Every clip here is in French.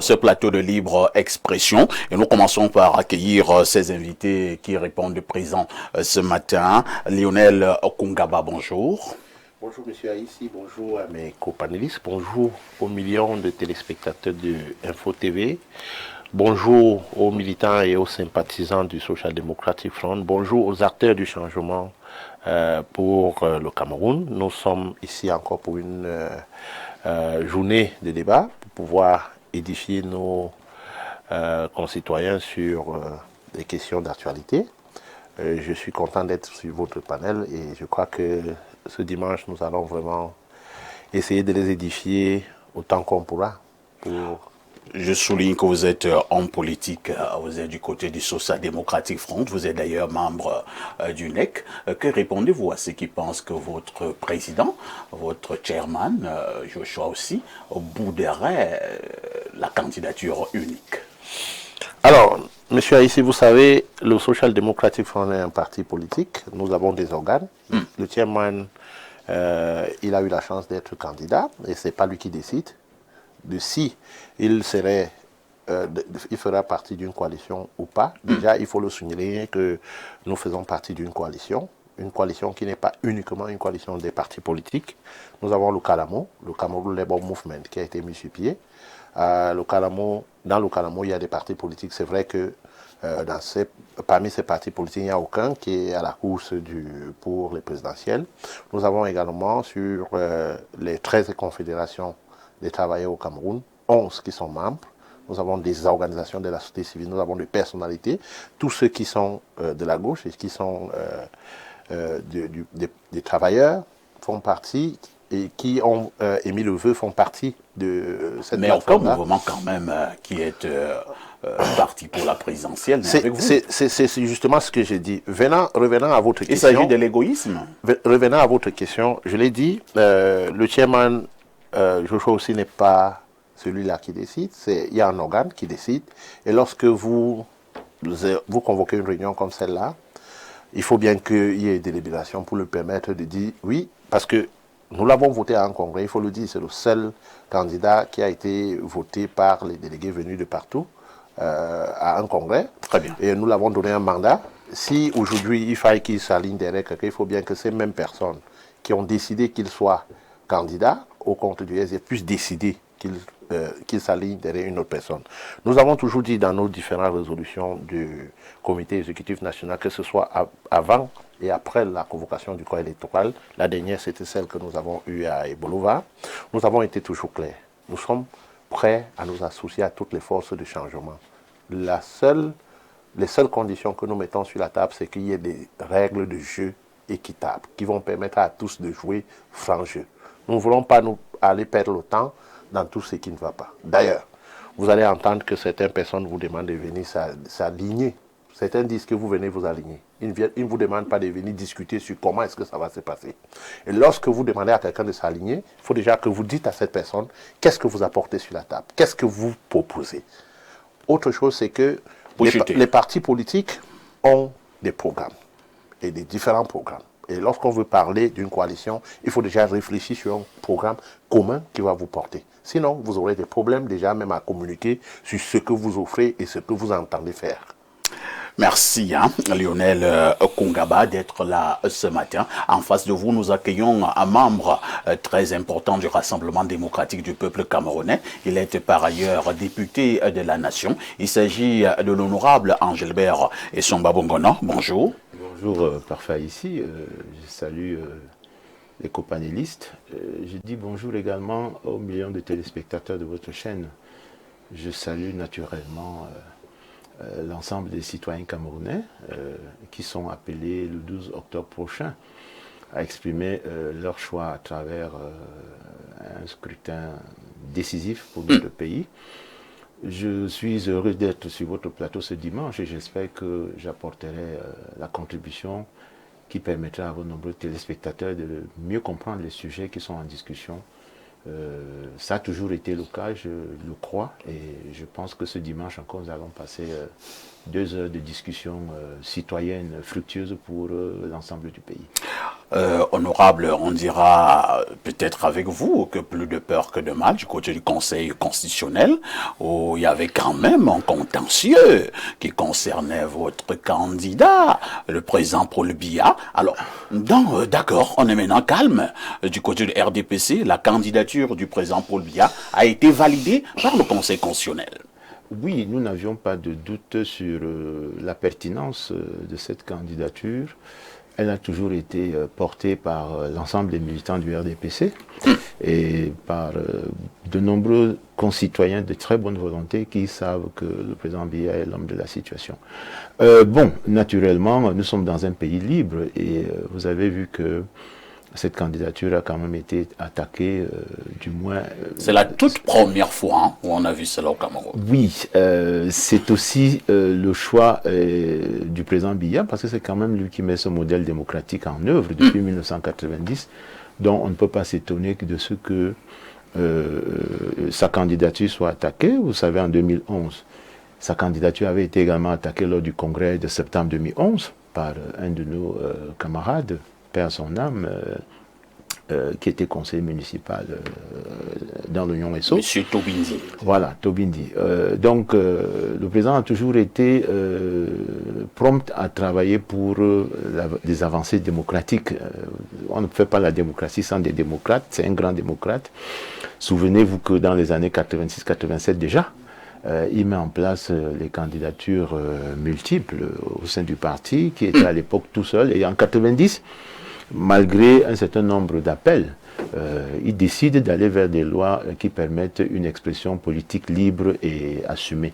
Ce plateau de libre expression et nous commençons par accueillir ces invités qui répondent présent ce matin. Lionel Okungaba, bonjour. Bonjour Monsieur Haïssi, bonjour à mes copanélistes, bonjour aux millions de téléspectateurs de Info TV, bonjour aux militants et aux sympathisants du Social Democratic Front, bonjour aux acteurs du changement pour le Cameroun. Nous sommes ici encore pour une journée de débat pour pouvoir édifier nos concitoyens sur des questions d'actualité. Je suis content d'être sur votre panel et je crois que ce dimanche, nous allons vraiment essayer de les édifier autant qu'on pourra. Je souligne que vous êtes homme politique, vous êtes du côté du Social Democratic Front, vous êtes d'ailleurs membre du NEC. Que répondez-vous à ceux qui pensent que votre président, votre chairman, Joshua aussi, bouderait la candidature unique? Alors, Monsieur Haïssi, vous savez, le Social Democratic Front est un parti politique. Nous avons des organes. Le chairman, il a eu la chance d'être candidat et ce n'est pas lui qui décide de si il serait, il fera partie d'une coalition ou pas. Déjà, il faut le souligner que nous faisons partie d'une coalition qui n'est pas uniquement une coalition des partis politiques. Nous avons le Calamo, le Cameroun Labour Movement, qui a été mis sur pied. Dans le Calamo, il y a des partis politiques. C'est vrai que parmi ces partis politiques, il n'y a aucun qui est à la course pour les présidentielles. Nous avons également sur les 13 confédérations des travailleurs au Cameroun, 11 qui sont membres. Nous avons des organisations de la société civile, nous avons des personnalités. Tous ceux qui sont de la gauche et qui sont des travailleurs font partie et qui ont émis le vœu font partie de cette plateforme. Mais aucun mouvement quand même qui est parti pour la présidentielle. C'est justement ce que j'ai dit. Revenant à votre question. Il s'agit de l'égoïsme. Revenant à votre question, je l'ai dit, le chairman Joshua aussi n'est pas celui-là qui décide. Il y a un organe qui décide. Et lorsque vous convoquez une réunion comme celle-là, il faut bien qu'il y ait des délibérations pour le permettre de dire oui, parce que nous l'avons voté à un congrès, il faut le dire, c'est le seul candidat qui a été voté par les délégués venus de partout à un congrès. Très bien. Et nous l'avons donné un mandat. Si aujourd'hui il faille qu'il s'aligne derrière quelqu'un, il faut bien que ces mêmes personnes qui ont décidé qu'il soit candidat au compte du SD puissent décider qu'il s'aligne derrière une autre personne. Nous avons toujours dit dans nos différentes résolutions du comité exécutif national, que ce soit avant et après la convocation du corps électoral, la dernière c'était celle que nous avons eue à Ebolova, nous avons été toujours clairs. Nous sommes prêts à nous associer à toutes les forces de changement. Les seules conditions que nous mettons sur la table, c'est qu'il y ait des règles de jeu équitables qui vont permettre à tous de jouer franc jeu. Nous ne voulons pas aller perdre le temps dans tout ce qui ne va pas. D'ailleurs, vous allez entendre que certaines personnes vous demandent de venir s'aligner. Certains disent que vous venez vous aligner. Ils ne vous demandent pas de venir discuter sur comment est-ce que ça va se passer. Et lorsque vous demandez à quelqu'un de s'aligner, il faut déjà que vous dites à cette personne qu'est-ce que vous apportez sur la table, qu'est-ce que vous proposez. Autre chose, c'est que les partis politiques ont des programmes, et des différents programmes. Et lorsqu'on veut parler d'une coalition, il faut déjà réfléchir sur un programme commun qui va vous porter. Sinon, vous aurez des problèmes déjà même à communiquer sur ce que vous offrez et ce que vous entendez faire. Merci Lionel Okungaba d'être là ce matin. En face de vous, nous accueillons un membre très important du Rassemblement démocratique du peuple camerounais. Il est par ailleurs député de la Nation. Il s'agit de l'honorable Angelbert Essomba Bongono. Bonjour. Bonjour, parfait ici. Je salue les copanélistes. Je dis bonjour également aux millions de téléspectateurs de votre chaîne. Je salue naturellement l'ensemble des citoyens camerounais qui sont appelés le 12 octobre prochain à exprimer leur choix à travers un scrutin décisif pour notre pays. Je suis heureux d'être sur votre plateau ce dimanche et j'espère que j'apporterai la contribution qui permettra à vos nombreux téléspectateurs de mieux comprendre les sujets qui sont en discussion. Ça a toujours été le cas, je le crois, et je pense que ce dimanche encore, nous allons passer 2 heures de discussion citoyenne fructueuse pour l'ensemble du pays. Honorable, on dira peut-être avec vous que plus de peur que de mal du côté du Conseil constitutionnel, où il y avait quand même un contentieux qui concernait votre candidat, le président Paul Biya. Alors, d'accord, on est maintenant calme. Du côté de RDPC, la candidature du président Paul Biya a été validée par le Conseil constitutionnel. Oui, nous n'avions pas de doute sur la pertinence de cette candidature. Elle a toujours été portée par l'ensemble des militants du RDPC et par de nombreux concitoyens de très bonne volonté qui savent que le président Biya est l'homme de la situation. Bon, naturellement, nous sommes dans un pays libre et vous avez vu que cette candidature a quand même été attaquée, du moins... C'est la toute première fois où on a vu cela au Cameroun. Oui, c'est aussi le choix du président Biya, parce que c'est quand même lui qui met ce modèle démocratique en œuvre depuis 1990, dont on ne peut pas s'étonner de ce que sa candidature soit attaquée. Vous savez, en 2011, sa candidature avait été également attaquée lors du congrès de septembre 2011 par un de nos camarades, paix à son âme, qui était conseiller municipal dans l'Union ESSO. Monsieur Tobindi. Voilà, Tobindi. Donc, le président a toujours été prompt à travailler pour des avancées démocratiques. On ne fait pas la démocratie sans des démocrates, c'est un grand démocrate. Souvenez-vous que dans les années 86-87 déjà, il met en place les candidatures multiples au sein du parti, qui était à l'époque tout seul. Et en 90, malgré un certain nombre d'appels, il décide d'aller vers des lois qui permettent une expression politique libre et assumée.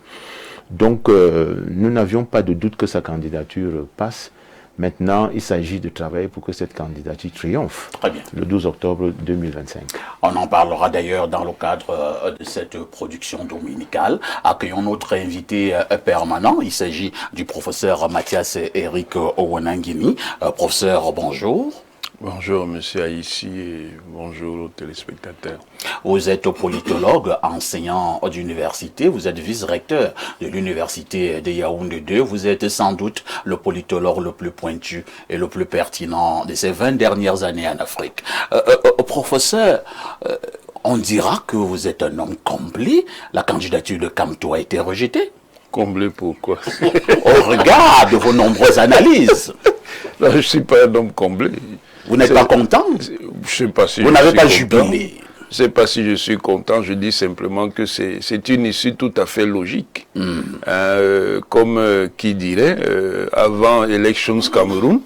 Donc, nous n'avions pas de doute que sa candidature passe. Maintenant, il s'agit de travailler pour que cette candidature triomphe. Très bien. Le 12 octobre 2025. On en parlera d'ailleurs dans le cadre de cette production dominicale. Accueillons notre invité permanent. Il s'agit du professeur Mathias Eric Owanangini. Professeur, bonjour. Bonjour, monsieur Aïssi, et bonjour aux téléspectateurs. Vous êtes politologue, enseignant d'université, vous êtes vice-recteur de l'université de Yaoundé 2, vous êtes sans doute le politologue le plus pointu et le plus pertinent de ces 20 dernières années en Afrique. Professeur, on dira que vous êtes un homme complet, la candidature de Kamto a été rejetée. Comblé pourquoi? Au regard de vos nombreuses analyses. Non, je ne suis pas un homme comblé. Vous n'êtes pas content? Je ne sais pas si vous n'avez pas jubilé? Je ne sais pas si je suis content, je dis simplement que c'est une issue tout à fait logique. Comme qui dirait, avant Elections Cameroun,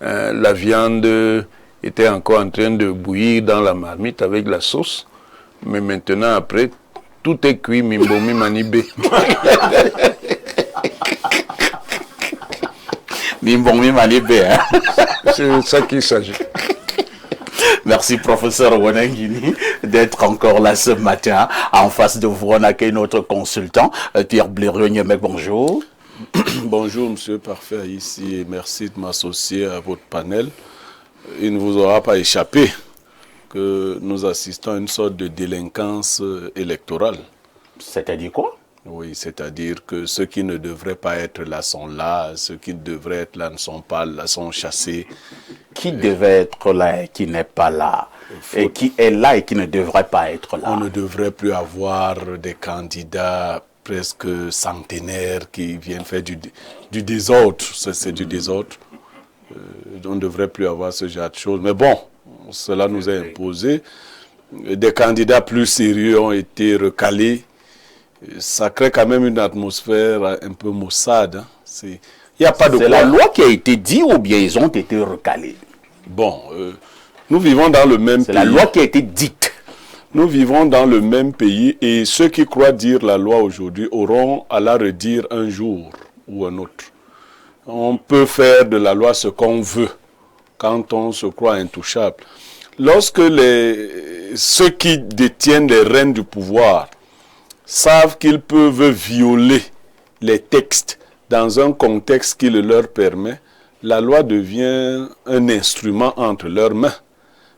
la viande était encore en train de bouillir dans la marmite avec la sauce, mais maintenant après, tout est cuit, mimbomi manibé. Mimbomi manibé, hein? C'est ça qu'il s'agit. Merci, professeur Owanangini, d'être encore là ce matin. En face de vous, on accueille notre consultant, Pierre Blériot-Niémec. Bonjour. Bonjour, monsieur Parfait, ici, et merci de m'associer à votre panel. Il ne vous aura pas échappé que nous assistons à une sorte de délinquance électorale. C'est-à-dire quoi? Oui, c'est-à-dire que ceux qui ne devraient pas être là sont là, ceux qui devraient être là ne sont pas là, sont chassés. Qui devait être là et qui n'est pas là? Et qui est là et qui ne devrait pas être là? On ne devrait plus avoir des candidats presque centenaires qui viennent faire du désordre. C'est du désordre. On ne devrait plus avoir ce genre de choses. Mais bon, cela nous est imposé. Des candidats plus sérieux ont été recalés. Ça crée quand même une atmosphère un peu maussade. Hein. Il n'y a pas de C'est la loi qui a été dite ou bien ils ont été recalés? Bon, nous vivons dans le même pays. C'est la loi qui a été dite. Nous vivons dans le même pays et ceux qui croient dire la loi aujourd'hui auront à la redire un jour ou un autre. On peut faire de la loi ce qu'on veut quand on se croit intouchable. Lorsque ceux qui détiennent les rênes du pouvoir savent qu'ils peuvent violer les textes dans un contexte qui le leur permet, la loi devient un instrument entre leurs mains.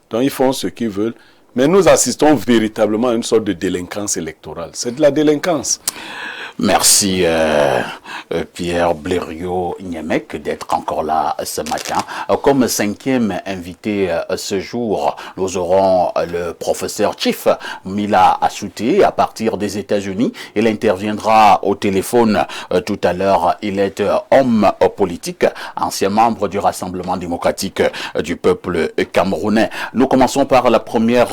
Donc ils font ce qu'ils veulent. Mais nous assistons véritablement à une sorte de délinquance électorale. C'est de la délinquance. Merci Pierre Blériot-Niémec d'être encore là ce matin. Comme cinquième invité ce jour, nous aurons le professeur Chief Mila Assouté à partir des États-Unis. Il interviendra au téléphone tout à l'heure. Il est homme politique, ancien membre du Rassemblement démocratique du peuple camerounais. Nous commençons par la première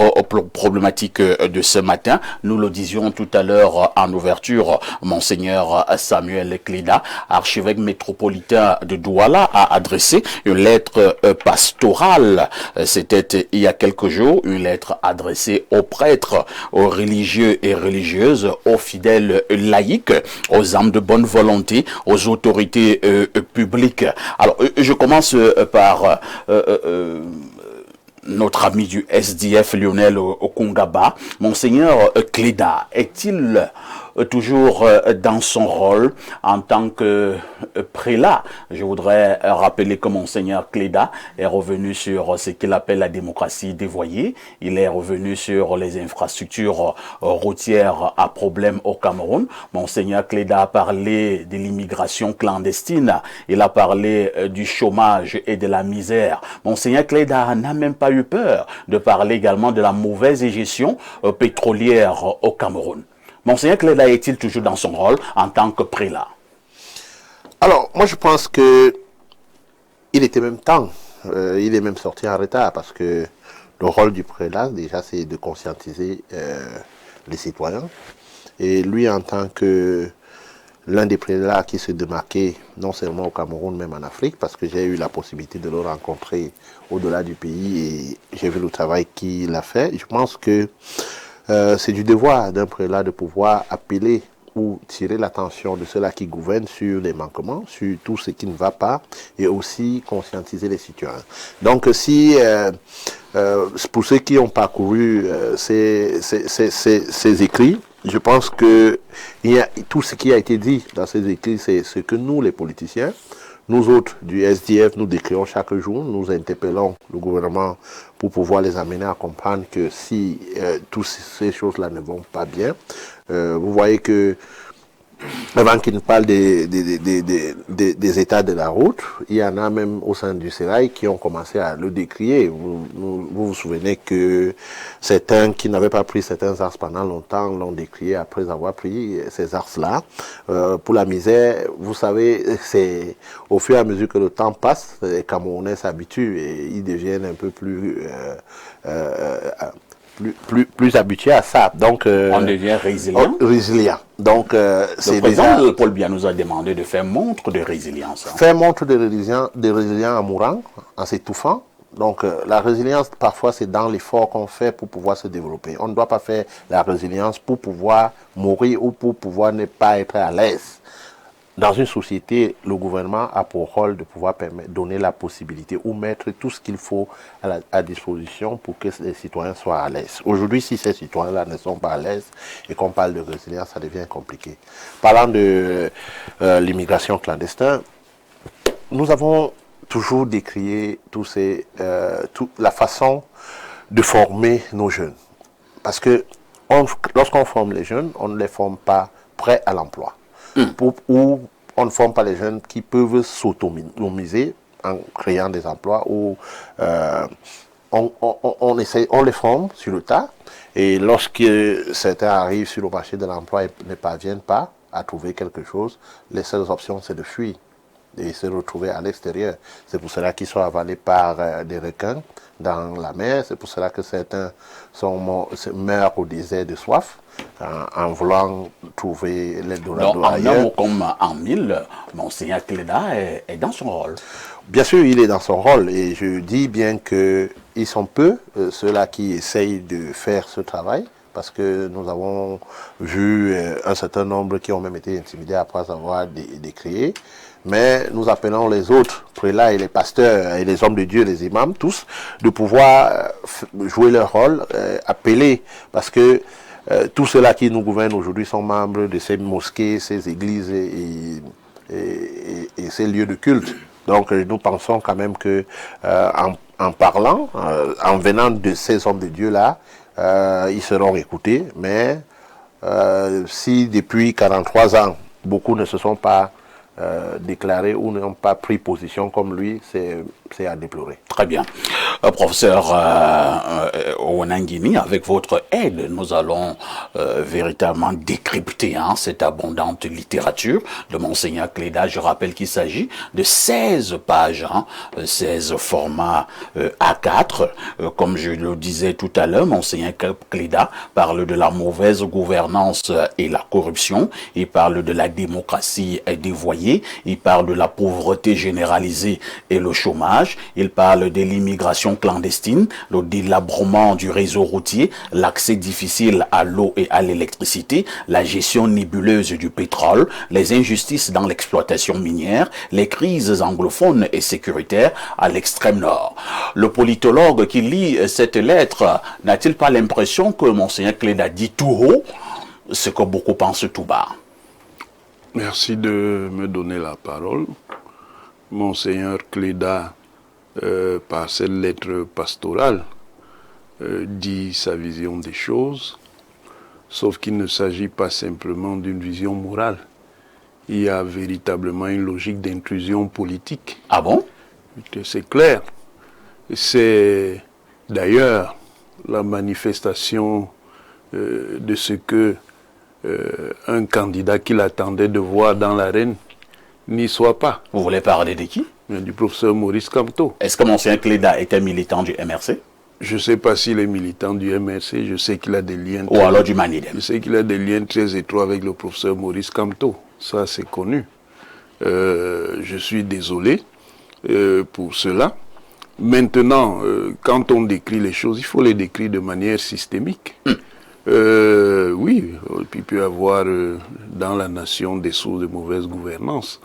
problématique de ce matin. Nous le disions tout à l'heure en ouverture. Monseigneur Samuel Kleda, archevêque métropolitain de Douala, a adressé une lettre pastorale. C'était il y a quelques jours, une lettre adressée aux prêtres, aux religieux et religieuses, aux fidèles laïcs, aux âmes de bonne volonté, aux autorités publiques. Alors, je commence par notre ami du SDF Lionel Okungaba. Monseigneur Kleda, est-il toujours dans son rôle en tant que prélat? Je voudrais rappeler que Monseigneur Kleda est revenu sur ce qu'il appelle la démocratie dévoyée. Il est revenu sur les infrastructures routières à problème au Cameroun. Monseigneur Kleda a parlé de l'immigration clandestine. Il a parlé du chômage et de la misère. Monseigneur Kleda n'a même pas eu peur de parler également de la mauvaise gestion pétrolière au Cameroun. Monseigneur Kleda est-il toujours dans son rôle en tant que prélat? Alors, moi je pense que il était même temps. Il est même sorti en retard parce que le rôle du prélat, déjà, c'est de conscientiser les citoyens. Et lui, en tant que l'un des prélats qui se démarquait non seulement au Cameroun, même en Afrique, parce que j'ai eu la possibilité de le rencontrer au-delà du pays et j'ai vu le travail qu'il a fait. Je pense que c'est du devoir d'un prélat de pouvoir appeler ou tirer l'attention de ceux-là qui gouvernent sur les manquements, sur tout ce qui ne va pas, et aussi conscientiser les citoyens. Donc si, pour ceux qui ont parcouru ces écrits, je pense que tout ce qui a été dit dans ces écrits, c'est ce que nous, les politiciens, nous autres du SDF, nous décrivons chaque jour, nous interpellons le gouvernement pour pouvoir les amener à comprendre que si toutes ces choses-là ne vont pas bien, vous voyez que avant qu'il ne parle des états de la route, il y en a même au sein du Sérail qui ont commencé à le décrier. Vous souvenez que certains qui n'avaient pas pris certains axes pendant longtemps l'ont décrié après avoir pris ces axes-là. Pour la misère, vous savez, c'est au fur et à mesure que le temps passe, les Camerounais s'habituent et ils deviennent un peu plus habitué à ça. Donc, on devient résilient. Résilient. Donc, c'est déjà... Paul Biya nous a demandé de faire montre de résilience. Faire montre de résilience en mourant, en s'étouffant. Donc, la résilience, parfois, c'est dans l'effort qu'on fait pour pouvoir se développer. On ne doit pas faire la résilience pour pouvoir mourir ou pour pouvoir ne pas être à l'aise. Dans une société, le gouvernement a pour rôle de pouvoir donner la possibilité ou mettre tout ce qu'il faut à disposition pour que les citoyens soient à l'aise. Aujourd'hui, si ces citoyens-là ne sont pas à l'aise et qu'on parle de résilience, ça devient compliqué. Parlant de l'immigration clandestine, nous avons toujours décrié la façon de former nos jeunes. Parce que lorsqu'on forme les jeunes, on ne les forme pas prêts à l'emploi. Ou on ne forme pas les jeunes qui peuvent s'autonomiser en créant des emplois, ou on les forme sur le tas, et lorsque certains arrivent sur le marché de l'emploi et ne parviennent pas à trouver quelque chose, les seules options c'est de fuir et se retrouver à l'extérieur. C'est pour cela qu'ils sont avalés par des requins dans la mer, c'est pour cela que certains meurent au désert de soif, en voulant trouver l'Eldorado ailleurs. En homme comme en mille, Monseigneur Kleda est dans son rôle. Bien sûr, il est dans son rôle, et je dis bien qu'ils sont peu, ceux-là qui essayent de faire ce travail, parce que nous avons vu un certain nombre qui ont même été intimidés après avoir décrié. Mais nous appelons les autres prélats et les pasteurs et les hommes de Dieu, les imams, tous, de pouvoir jouer leur rôle, appeler, parce que tous ceux-là qui nous gouvernent aujourd'hui sont membres de ces mosquées, ces églises et ces lieux de culte. Donc nous pensons quand même que en parlant, en venant de ces hommes de Dieu-là, ils seront écoutés, mais si depuis 43 ans, beaucoup ne se sont pas déclarés ou n'ont pas pris position comme lui, c'est à déplorer. Très bien. Professeur Onangini, avec votre aide, nous allons véritablement décrypter cette abondante littérature de Monseigneur Cléda. Je rappelle qu'il s'agit de 16 pages, 16 formats A4. Comme je le disais tout à l'heure, Monseigneur Cléda parle de la mauvaise gouvernance et la corruption. Il parle de la démocratie dévoyée. Il parle de la pauvreté généralisée et le chômage. Il parle de l'immigration clandestine, le délabrement du réseau routier, l'accès difficile à l'eau et à l'électricité, la gestion nébuleuse du pétrole, les injustices dans l'exploitation minière, les crises anglophones et sécuritaires à l'extrême nord. Le politologue qui lit cette lettre n'a-t-il pas l'impression que Monseigneur Cléda dit tout haut ce que beaucoup pensent tout bas? Merci de me donner la parole. Monseigneur Cléda, par cette lettre pastorale, dit sa vision des choses, sauf qu'il ne s'agit pas simplement d'une vision morale. Il y a véritablement une logique d'intrusion politique. Ah bon? C'est clair. C'est d'ailleurs la manifestation de ce que un candidat qu'il attendait de voir dans l'arène n'y soit pas. Vous voulez parler de qui? Du professeur Maurice Kamto. Est-ce que Monseigneur Cléda était militant du MRC? Je ne sais pas s'il est militant du MRC, je sais qu'il a des liens... Ou alors du Manidem. Je sais qu'il a des liens très étroits avec le professeur Maurice Kamto. Ça, c'est connu. Je suis désolé pour cela. Maintenant, quand on décrit les choses, il faut les décrire de manière systémique. Oui, il peut y avoir dans la nation des sources de mauvaise gouvernance.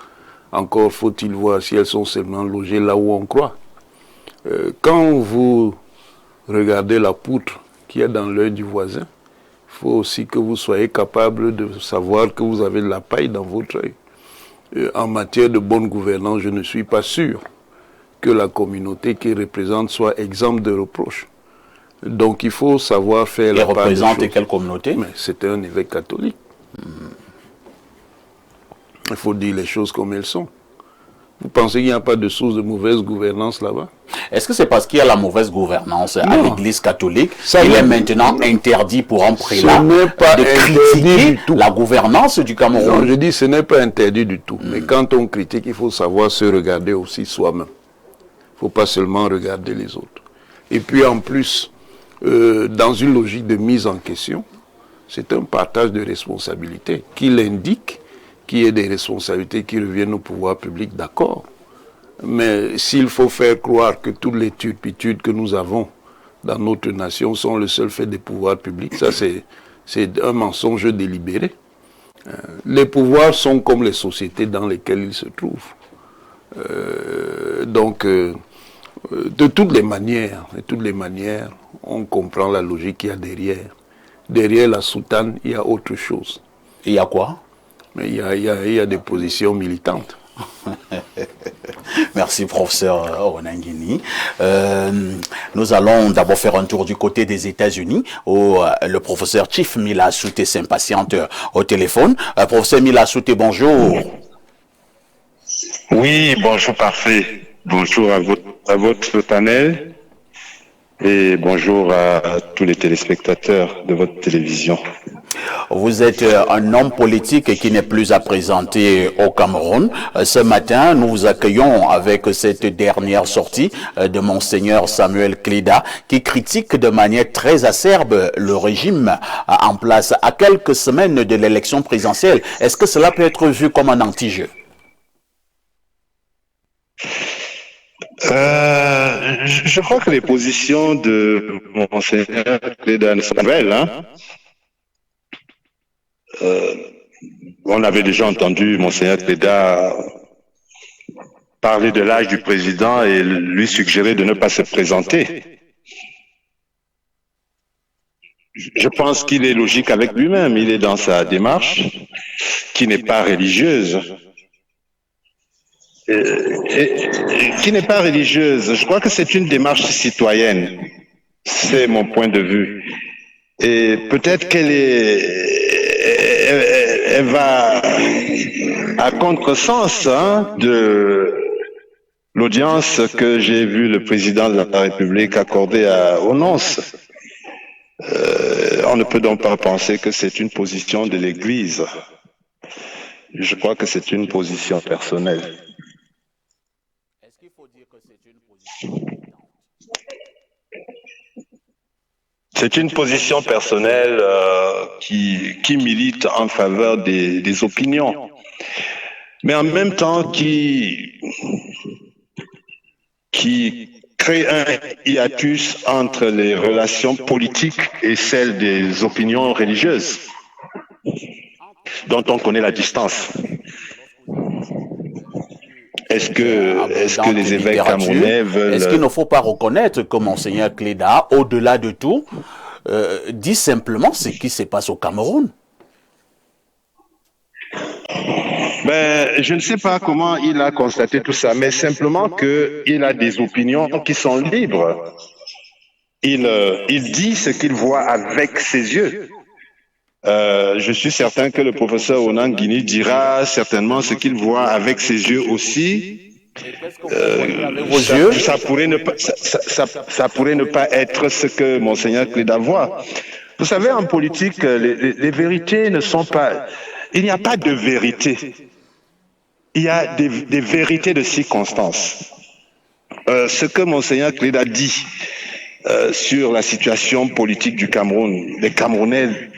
Encore faut-il voir si elles sont seulement logées là où on croit. Quand vous regardez la poutre qu'il y a dans l'œil du voisin, il faut aussi que vous soyez capable de savoir que vous avez de la paille dans votre œil. En matière de bonne gouvernance, je ne suis pas sûr que la communauté qui représente soit exempte de reproches. Donc il faut savoir faire la part des choses. Il représente quelle communauté? Mais c'était un évêque catholique. Il faut dire les choses comme elles sont. Vous pensez qu'il n'y a pas de source de mauvaise gouvernance là-bas? Est-ce que c'est parce qu'il y a la mauvaise gouvernance à l'Église catholique qu'il est maintenant interdit pour un prélat de critiquer la gouvernance du Cameroun? Non, je dis ce n'est pas interdit du tout. Mais quand on critique, il faut savoir se regarder aussi soi-même. Il ne faut pas seulement regarder les autres. Et puis en plus, dans une logique de mise en question, c'est un partage de responsabilités qu'il indique qu'il y ait des responsabilités qui reviennent au pouvoir public, d'accord. Mais s'il faut faire croire que toutes les turpitudes que nous avons dans notre nation sont le seul fait des pouvoirs publics, ça c'est un mensonge délibéré. Les pouvoirs sont comme les sociétés dans lesquelles ils se trouvent. Donc, de toutes les manières, on comprend la logique qu'il y a derrière. Derrière la soutane, il y a autre chose. Il y a quoi? Mais il y a des positions militantes. Merci, professeur Onangini. Nous allons d'abord faire un tour du côté des États-Unis où le professeur Chief Mila Souté s'impatiente au téléphone. Professeur Mila Souté, bonjour. Oui, bonjour, parfait. Bonjour à votre panel et bonjour à tous les téléspectateurs de votre télévision. Vous êtes un homme politique qui n'est plus à présenter au Cameroun. Ce matin, nous vous accueillons avec cette dernière sortie de Monseigneur Samuel Cléda qui critique de manière très acerbe le régime en place à quelques semaines de l'élection présidentielle. Est-ce que cela peut être vu comme un anti-jeu? Je crois que les positions de Monseigneur Cléda ne sont pas nouvelles, hein. On avait déjà entendu Monseigneur Cléda parler de l'âge du président et lui suggérer de ne pas se présenter. Je pense qu'il est logique avec lui-même. Il est dans sa démarche qui n'est pas religieuse. Qui n'est pas religieuse. Je crois que c'est une démarche citoyenne. C'est mon point de vue. Et peut-être elle va à contresens de l'audience que j'ai vu le président de la République accorder au nonce. On ne peut donc pas penser que c'est une position de l'Église. Je crois que c'est une position personnelle. Est-ce qu'il faut dire que c'est une position? C'est une position personnelle qui milite en faveur des opinions, mais en même temps qui crée un hiatus entre les relations politiques et celles des opinions religieuses, dont on connaît la distance. Est-ce que les évêques camerounais veulent... Est-ce qu'il ne faut pas reconnaître que Monseigneur Cléda, au-delà de tout, dit simplement ce qui se passe au Cameroun? Je ne sais pas comment il a constaté tout ça, mais simplement qu'il a des opinions qui sont libres. Il dit ce qu'il voit avec ses yeux. Je suis certain que le professeur Onanguini dira certainement ce qu'il voit avec ses yeux aussi. Ça pourrait ne pas être ce que Monseigneur Cléda voit. Vous savez, en politique, les vérités ne sont pas... Il n'y a pas de vérité. Il y a des vérités de circonstances. Ce que Monseigneur Cléda dit sur la situation politique du Cameroun, les Camerounais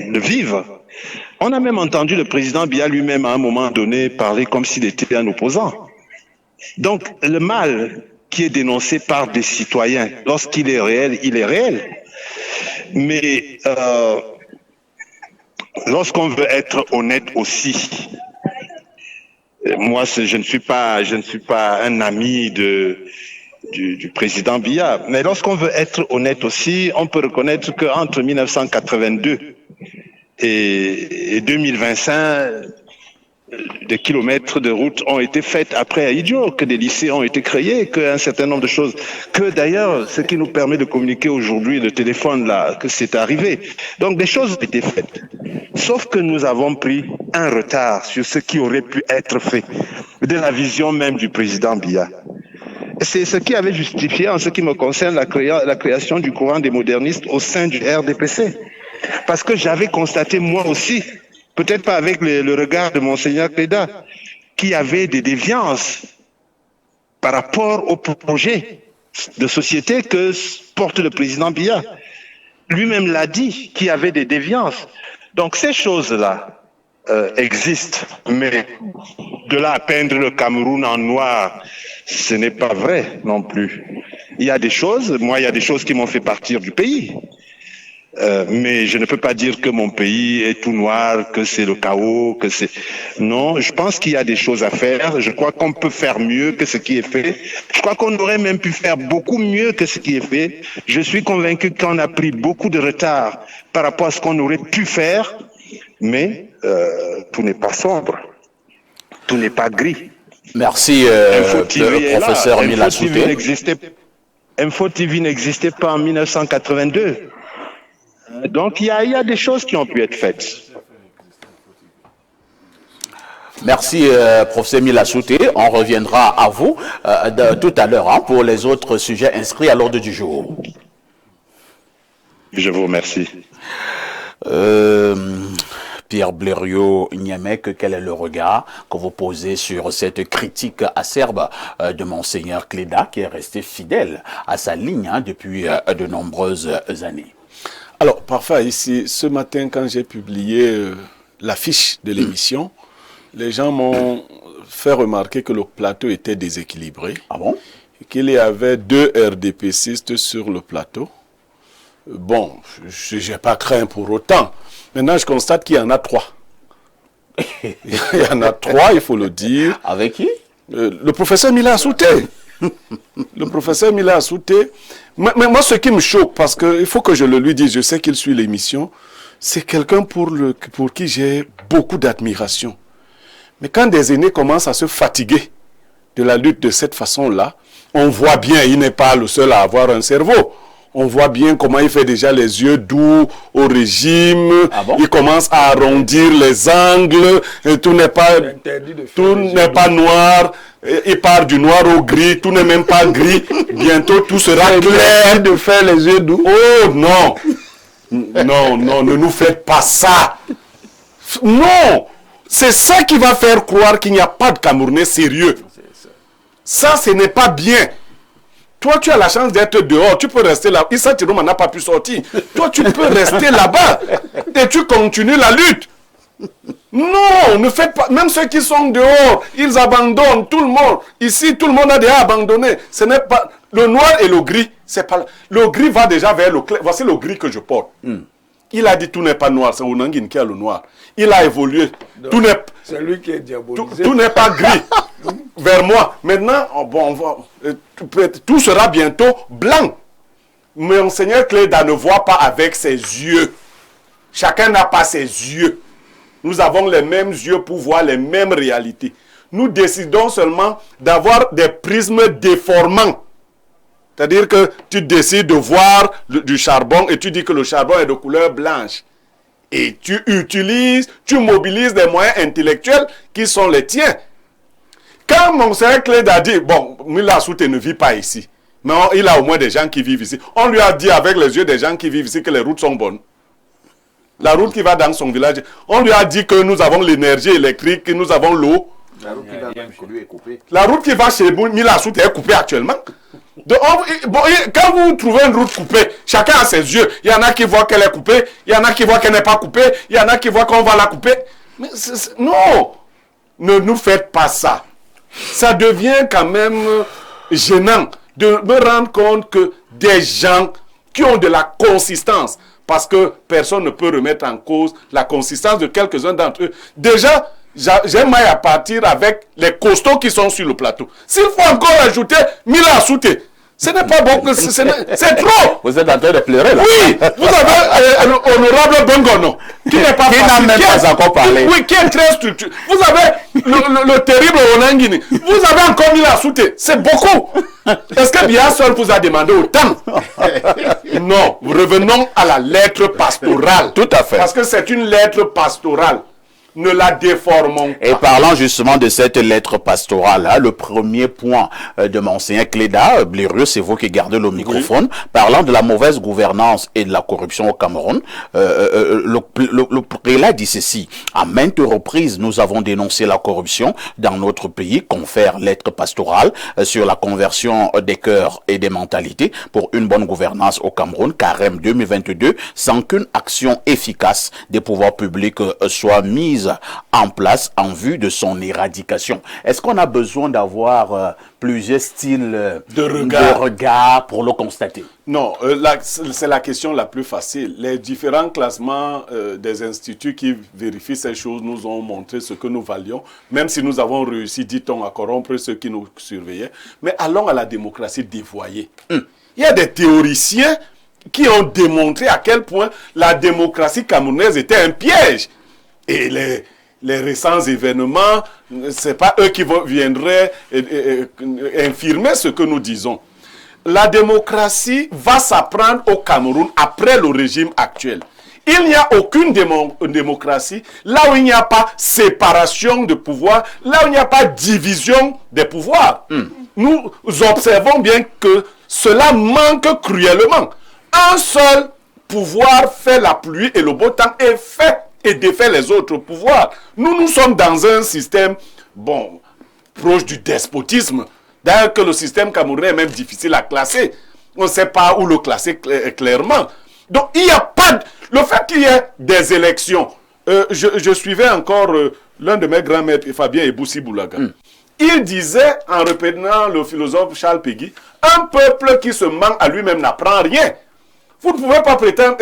le vivent. On a même entendu le président Biya lui-même à un moment donné parler comme s'il était un opposant. Donc le mal qui est dénoncé par des citoyens, lorsqu'il est réel, il est réel. Mais lorsqu'on veut être honnête aussi, moi je ne suis pas un ami du président Biya, mais lorsqu'on veut être honnête aussi, on peut reconnaître qu'entre 1982 et 2025, des kilomètres de routes ont été faits après Aïdjo, que des lycées ont été créés, qu'un certain nombre de choses, que d'ailleurs, ce qui nous permet de communiquer aujourd'hui, le téléphone là, que c'est arrivé. Donc des choses ont été faites. Sauf que nous avons pris un retard sur ce qui aurait pu être fait, de la vision même du président Biya. C'est ce qui avait justifié, en ce qui me concerne, la création du courant des modernistes au sein du RDPC. Parce que j'avais constaté moi aussi, peut-être pas avec le regard de Monseigneur Cléda, qui avait des déviances par rapport au projet de société que porte le président Biya. Lui-même l'a dit, qu'il y avait des déviances. Donc ces choses-là existent, mais de là à peindre le Cameroun en noir, ce n'est pas vrai non plus. Il y a des choses, moi il y a des choses qui m'ont fait partir du pays. Mais je ne peux pas dire que mon pays est tout noir, que c'est le chaos, que c'est... Non, je pense qu'il y a des choses à faire. Je crois qu'on peut faire mieux que ce qui est fait. Je crois qu'on aurait même pu faire beaucoup mieux que ce qui est fait. Je suis convaincu qu'on a pris beaucoup de retard par rapport à ce qu'on aurait pu faire, mais tout n'est pas sombre, tout n'est pas gris. Merci, professeur Mila Souté. Info TV n'existait pas en 1982. Donc il y a des choses qui ont pu être faites. Merci, professeur Mila Souté. On reviendra à vous tout à l'heure pour les autres sujets inscrits à l'ordre du jour. Je vous remercie. Pierre Blériot-Niamec, quel est le regard que vous posez sur cette critique acerbe de Monseigneur Cléda, qui est resté fidèle à sa ligne depuis de nombreuses années? Alors, parfois ici, ce matin, quand j'ai publié l'affiche de l'émission, les gens m'ont fait remarquer que le plateau était déséquilibré. Ah bon? Et qu'il y avait 2 RDPCistes sur le plateau. Bon, je n'ai pas craint pour autant. Maintenant, je constate qu'il y en a 3. Il y en a 3, il faut le dire. Avec qui? Le professeur Mila Souté. Le professeur Mila Souté. Mais moi, ce qui me choque, parce qu'il faut que je le lui dise, je sais qu'il suit l'émission, c'est quelqu'un pour qui j'ai beaucoup d'admiration. Mais quand des aînés commencent à se fatiguer de la lutte de cette façon-là, on voit bien, il n'est pas le seul à avoir un cerveau. On voit bien comment il fait déjà les yeux doux au régime. Ah bon? Il commence à arrondir les angles. Et tout n'est pas noir. Il part du noir au gris. Tout n'est même pas gris. Bientôt, tout sera clair. De faire les yeux doux. Oh non! Non, ne nous faites pas ça. Non! C'est ça qui va faire croire qu'il n'y a pas de Camerounais sérieux. Ça, ce n'est pas bien. Toi, tu as la chance d'être dehors, tu peux rester là. Issa Tiroma n'a pas pu sortir. Toi, tu peux rester là-bas et tu continues la lutte. Non, ne faites pas. Même ceux qui sont dehors, ils abandonnent tout le monde. Ici, tout le monde a déjà abandonné. Ce n'est pas le noir et le gris. C'est pas le gris va déjà vers le clair. Voici le gris que je porte. Il a dit tout n'est pas noir. C'est Ounangin qui a le noir. Il a évolué. Tout n'est. C'est lui qui est diabolisé. Tout n'est pas gris vers moi. Maintenant, tout sera bientôt blanc. Mais Monseigneur Cléda ne voit pas avec ses yeux. Chacun n'a pas ses yeux. Nous avons les mêmes yeux pour voir les mêmes réalités. Nous décidons seulement d'avoir des prismes déformants. C'est-à-dire que tu décides de voir du charbon et tu dis que le charbon est de couleur blanche. Et tu mobilises des moyens intellectuels qui sont les tiens. Quand Monseigneur Cléda a dit, bon, Mila Soute ne vit pas ici, mais il a au moins des gens qui vivent ici. On lui a dit avec les yeux des gens qui vivent ici que les routes sont bonnes. La route qui va dans son village, on lui a dit que nous avons l'énergie électrique, que nous avons l'eau. La route qui va même chez lui est coupée. La route qui va chez Mila Soute est coupée actuellement. Donc, quand vous trouvez une route coupée, chacun a ses yeux. Il y en a qui voient qu'elle est coupée, il y en a qui voient qu'elle n'est pas coupée, il y en a qui voient qu'on va la couper. Mais non, ne nous faites pas ça. Ça devient quand même gênant de me rendre compte que des gens qui ont de la consistance, parce que personne ne peut remettre en cause la consistance de quelques-uns d'entre eux. Déjà, j'aime à partir avec les costauds qui sont sur le plateau. S'il faut encore ajouter Mila Soute, ce n'est pas bon, c'est trop. Vous êtes en train de pleurer là. Oui, vous avez l'honorable Bongono, qui n'est pas facile. Qui n'a même pas encore parlé. Oui, qui est très structuré. Vous avez le terrible Onangini. Vous avez encore Mila Soute. C'est beaucoup. Est-ce que Biasol vous a demandé autant? Non, revenons à la lettre pastorale. Tout à fait. Parce que c'est une lettre pastorale. Ne la déformons pas. Et parlant justement de cette lettre pastorale, hein, le premier point de Monseigneur Cléda, Blérieux, c'est vous qui gardez le microphone, parlant de la mauvaise gouvernance et de la corruption au Cameroun, le prélat dit ceci: à maintes reprises, nous avons dénoncé la corruption dans notre pays, confère lettre pastorale sur la conversion des cœurs et des mentalités pour une bonne gouvernance au Cameroun, carême 2022, sans qu'une action efficace des pouvoirs publics soit mise en place en vue de son éradication. Est-ce qu'on a besoin d'avoir plusieurs styles de regard pour le constater? Non, c'est la question la plus facile. Les différents classements des instituts qui vérifient ces choses nous ont montré ce que nous valions, même si nous avons réussi, dit-on, à corrompre ceux qui nous surveillaient. Mais allons à la démocratie dévoyée. Il y a des théoriciens qui ont démontré à quel point la démocratie camerounaise était un piège. Et les récents événements, ce n'est pas eux qui viendraient infirmer ce que nous disons. La démocratie va s'apprendre au Cameroun après le régime actuel. Il n'y a aucune démocratie là où il n'y a pas séparation de pouvoir, là où il n'y a pas division des pouvoirs. Nous observons bien que cela manque cruellement. Un seul pouvoir fait la pluie et le beau temps et fait et défait les autres pouvoirs. Nous sommes dans un système, proche du despotisme. D'ailleurs que le système camerounais est même difficile à classer. On ne sait pas où le classer clairement. Donc il n'y a pas... Le fait qu'il y ait des élections... je suivais encore l'un de mes grands maîtres, Fabien Eboussi Boulaga. Il disait, en reprenant le philosophe Charles Péguy, un peuple qui se ment à lui-même n'apprend rien. Vous ne pouvez pas prétendre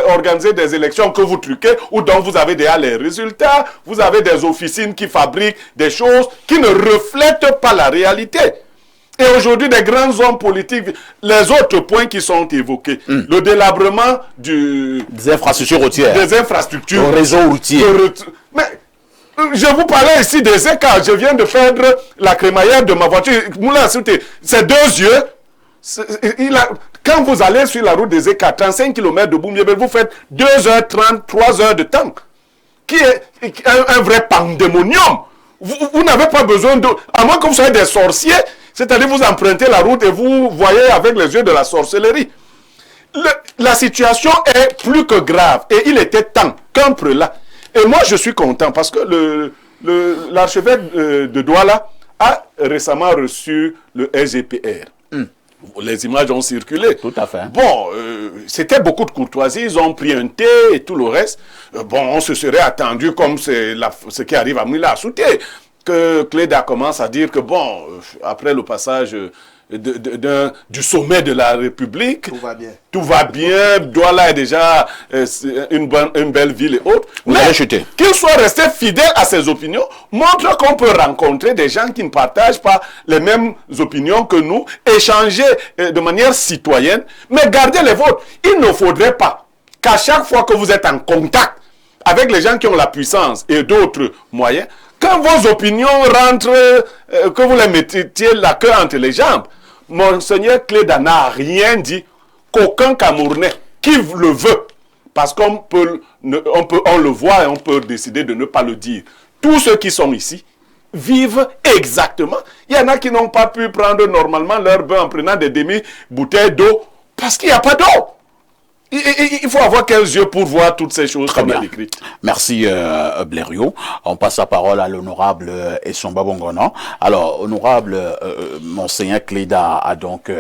organiser des élections que vous truquez ou dont vous avez déjà les résultats. Vous avez des officines qui fabriquent des choses qui ne reflètent pas la réalité. Et aujourd'hui, des grands hommes politiques, les autres points qui sont évoqués, le délabrement des infrastructures routières, des infrastructures, le réseau routier. Mais je vous parlais ici des écarts. Je viens de perdre la crémaillère de ma voiture. Moulin, c'est 2 yeux. Quand vous allez sur la route des Écarts, 35 km de Boumiébel, vous faites 2h30, 3h de temps, qui est un vrai pandémonium. Vous n'avez pas besoin de... À moins que vous soyez des sorciers, c'est-à-dire vous empruntez la route et vous voyez avec les yeux de la sorcellerie. La situation est plus que grave. Et il était temps qu'un prélat... Et moi, je suis content parce que l'archevêque de Douala a récemment reçu le SGPR. Les images ont circulé. Tout à fait. Bon, c'était beaucoup de courtoisie. Ils ont pris un thé et tout le reste. Bon, on se serait attendu, comme c'est ce qui arrive à Mila Souté, que Cléda commence à dire que, bon, après le passage du sommet de la République, Tout va bien. Tout va bien. Douala est déjà une belle ville et autres. Vous allez chuter. Qu'il soit resté fidèle à ses opinions montre qu'on peut rencontrer des gens qui ne partagent pas les mêmes opinions que nous, échanger de manière citoyenne, mais garder les vôtres. Il ne faudrait pas qu'à chaque fois que vous êtes en contact avec les gens qui ont la puissance et d'autres moyens, quand vos opinions rentrent, que vous les mettiez la queue entre les jambes. Monseigneur Cléda n'a rien dit qu'aucun Camerounais qui le veut, parce qu'on le voit et on peut décider de ne pas le dire. Tous ceux qui sont ici vivent exactement. Il y en a qui n'ont pas pu prendre normalement leur bain en prenant des demi-bouteilles d'eau parce qu'il n'y a pas d'eau. Il faut avoir quels yeux pour voir toutes ces choses comme elle écrit. Merci Blériot. On passe la parole à l'honorable Essomba Bongono. Alors, honorable Monseigneur Cléda a donc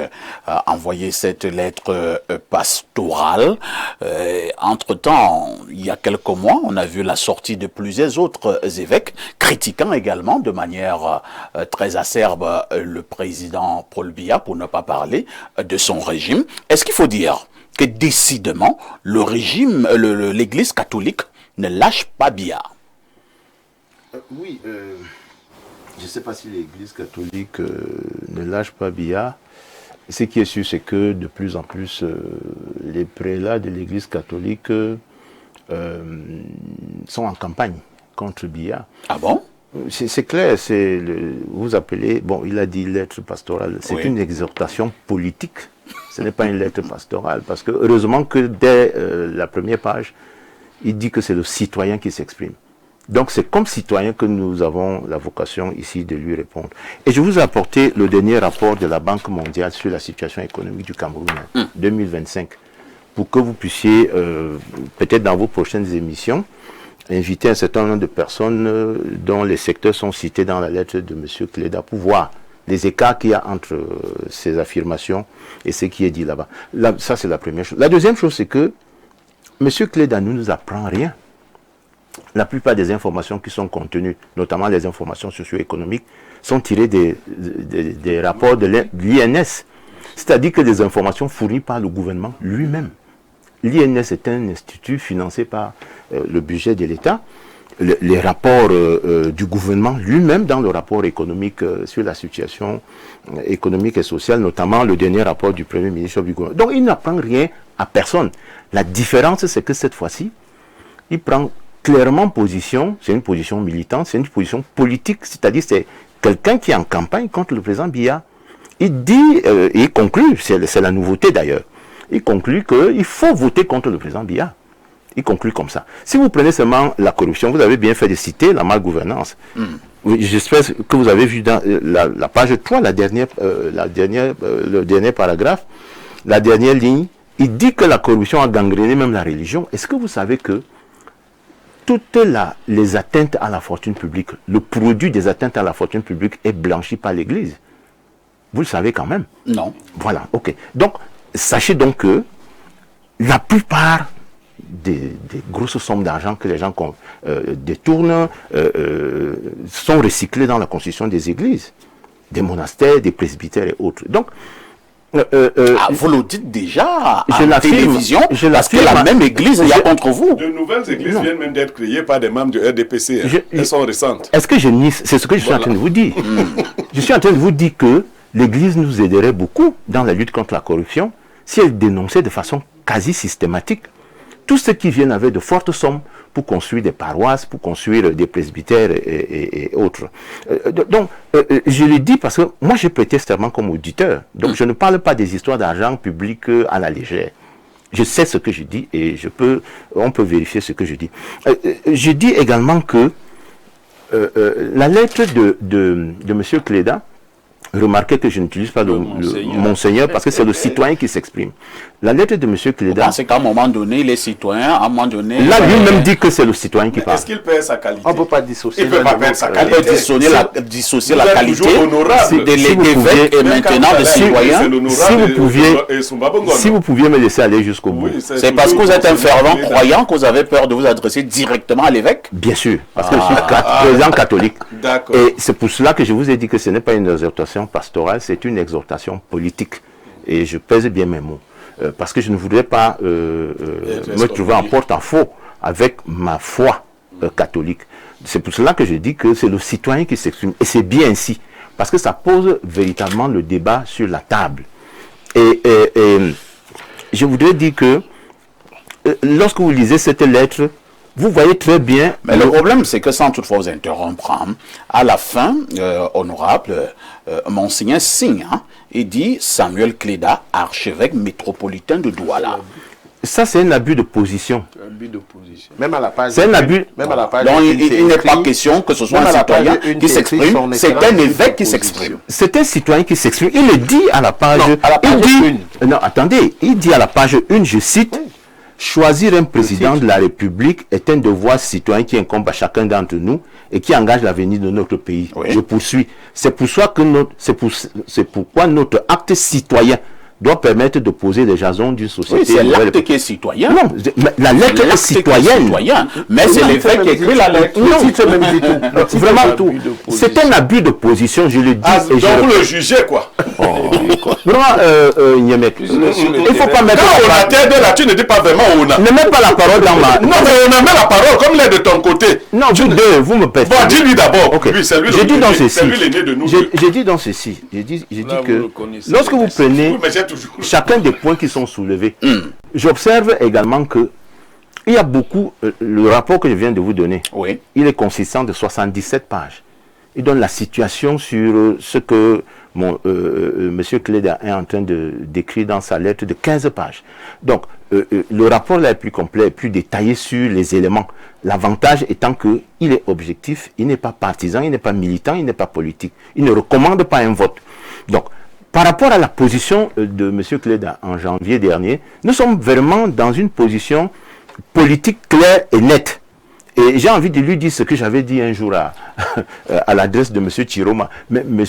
envoyé cette lettre pastorale. Entre-temps, il y a quelques mois, on a vu la sortie de plusieurs autres évêques, critiquant également de manière très acerbe le président Paul Biya, pour ne pas parler de son régime. Est-ce qu'il faut dire que décidément, le régime, l'Église catholique ne lâche pas Biya? Oui, je ne sais pas si l'Église catholique ne lâche pas Biya. Ce qui est sûr, c'est que de plus en plus, les prélats de l'Église catholique sont en campagne contre Biya. Ah bon? C'est clair, vous appelez, bon, il a dit lettre pastorale, c'est une exhortation politique. Ce n'est pas une lettre pastorale, parce que heureusement que dès la première page, il dit que c'est le citoyen qui s'exprime. Donc c'est comme citoyen que nous avons la vocation ici de lui répondre. Et je vous ai apporté le dernier rapport de la Banque mondiale sur la situation économique du Cameroun 2025, pour que vous puissiez, peut-être dans vos prochaines émissions, inviter un certain nombre de personnes dont les secteurs sont cités dans la lettre de M. Cléda pour voir les écarts qu'il y a entre ces affirmations et ce qui est dit là-bas. Ça, c'est la première chose. La deuxième chose, c'est que M. Cléda ne nous apprend rien. La plupart des informations qui sont contenues, notamment les informations socio-économiques, sont tirées des rapports de l'INS. C'est-à-dire que des informations fournies par le gouvernement lui-même. L'INS est un institut financé par le budget de l'État. Les rapports du gouvernement lui-même dans le rapport économique sur la situation économique et sociale, notamment le dernier rapport du Premier ministre du gouvernement. Donc il n'apprend rien à personne. La différence, c'est que cette fois-ci, il prend clairement position, c'est une position militante, c'est une position politique, c'est-à-dire c'est quelqu'un qui est en campagne contre le président Biya. Il dit, il conclut, c'est la nouveauté d'ailleurs, il conclut qu'il faut voter contre le président Biya. Il conclut comme ça. Si vous prenez seulement la corruption, vous avez bien fait de citer la malgouvernance. Oui, j'espère que vous avez vu dans la page 3, le dernier paragraphe, la dernière ligne, il dit que la corruption a gangréné même la religion. Est-ce que vous savez que toutes les atteintes à la fortune publique, le produit des atteintes à la fortune publique est blanchi par l'Église? Vous le savez quand même? Non. Voilà, ok. Donc, sachez donc que la plupart des grosses sommes d'argent que les gens détournent sont recyclées dans la construction des églises, des monastères, des presbytères et autres. Donc, vous le dites déjà je à télévision, parce que la même église est contre vous. De nouvelles églises viennent même d'être créées par des membres du RDPC. Elles sont récentes. Est-ce que je nie? C'est ce que je suis en train de vous dire. Je suis en train de vous dire que l'église nous aiderait beaucoup dans la lutte contre la corruption si elle dénonçait de façon quasi systématique tous ceux qui viennent avec de fortes sommes pour construire des paroisses, pour construire des presbytères et autres. Je le dis parce que moi, j'ai prêté serment comme auditeur. Donc, je ne parle pas des histoires d'argent public à la légère. Je sais ce que je dis et on peut vérifier ce que je dis. Je dis également que la lettre de M. Cléda, remarquez que je n'utilise pas le Monseigneur parce que c'est le citoyen qui s'exprime. La lettre de M. Cléda... Vous pensez qu'à un moment donné, les citoyens, à un moment donné... Là, lui-même dit que c'est le citoyen qui parle. Est-ce qu'il perd sa qualité? On ne peut pas dissocier. Il ne peut pas perdre sa qualité. On peut dissocier la qualité honorable. de l'évêque et maintenant de citoyen. Si vous pouviez me laisser aller jusqu'au bout. C'est parce que vous êtes un fervent croyant que vous avez peur de vous adresser directement à l'évêque? Bien sûr, parce que je suis président catholique. D'accord. Et c'est pour cela que je vous ai dit que ce n'est pas une exhortation pastorale, c'est une exhortation politique. Et je pèse bien mes mots. Parce que je ne voudrais pas me trouver en porte-à-faux avec ma foi catholique. C'est pour cela que je dis que c'est le citoyen qui s'exprime. Et c'est bien ainsi. Parce que ça pose véritablement le débat sur la table. Et je voudrais dire que lorsque vous lisez cette lettre, vous voyez très bien... Mais le problème, c'est que sans toutefois vous interrompre, à la fin, honorable, Monseigneur signe, et dit Samuel Cléda, archevêque métropolitain de Douala. Ça, c'est un abus de position. Même à la page. C'est un abus. Même à la page. Donc, il n'est pas question que ce soit un citoyen qui s'exprime, c'est un évêque qui s'exprime. C'est un citoyen qui s'exprime. Il le dit à la page... Non, à la page 1. Non, attendez. Il dit à la page 1, je cite... Choisir un président de la République est un devoir citoyen qui incombe à chacun d'entre nous et qui engage l'avenir de notre pays. Oui. Je poursuis. C'est pourquoi notre acte citoyen doit permettre de poser les jalons d'une société. Oui, c'est l'acte qui est citoyen. Non, la lettre est citoyenne. Mais c'est l'évêque qui écrit la lettre. Non, vraiment tout. C'est un abus de position, je le dis. Donc vous le jugez, quoi. Vraiment, Niamek, il ne faut pas mettre... Quand on a tête de là, tu ne dis pas vraiment on a. Ne mets pas la parole dans ma... Non, mais on a mis la parole comme l'aide de ton côté. Non, vous me permettez. Bon, dis-lui d'abord. Okay. Lui, c'est lui l'aîné de nous. J'ai dit dans ceci. J'ai dit que lorsque vous prenez chacun des points qui sont soulevés, j'observe également que il y a beaucoup... le rapport que je viens de vous donner, oui, il est consistant de 77 pages. Il donne la situation sur ce que Monsieur Cléda est en train de décrire dans sa lettre de 15 pages. Donc, le rapport là est plus complet, plus détaillé sur les éléments. L'avantage étant qu'il est objectif, il n'est pas partisan, il n'est pas militant, il n'est pas politique. Il ne recommande pas un vote. Donc, par rapport à la position de M. Cléda en janvier dernier, nous sommes vraiment dans une position politique claire et nette. Et j'ai envie de lui dire ce que j'avais dit un jour à l'adresse de M. Chiroma. Mais M.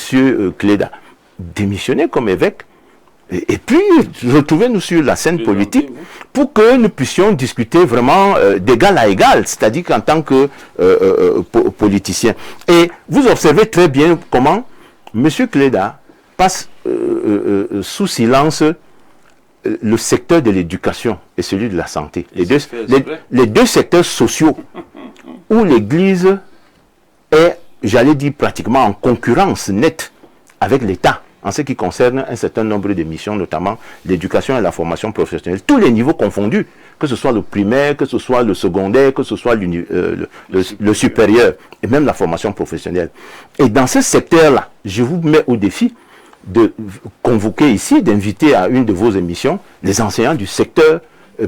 Cléda, démissionnez comme évêque et puis retrouvez-nous sur la scène politique pour que nous puissions discuter vraiment d'égal à égal, c'est-à-dire qu'en tant que politicien. Et vous observez très bien comment M. Cléda passe sous silence le secteur de l'éducation et celui de la santé. Les deux secteurs sociaux où l'Église est, j'allais dire, pratiquement en concurrence nette avec l'État en ce qui concerne un certain nombre de missions, notamment l'éducation et la formation professionnelle, tous les niveaux confondus, que ce soit le primaire, que ce soit le secondaire, que ce soit le supérieur, et même la formation professionnelle. Et dans ce secteur-là, je vous mets au défi de convoquer ici, d'inviter à une de vos émissions les enseignants du secteur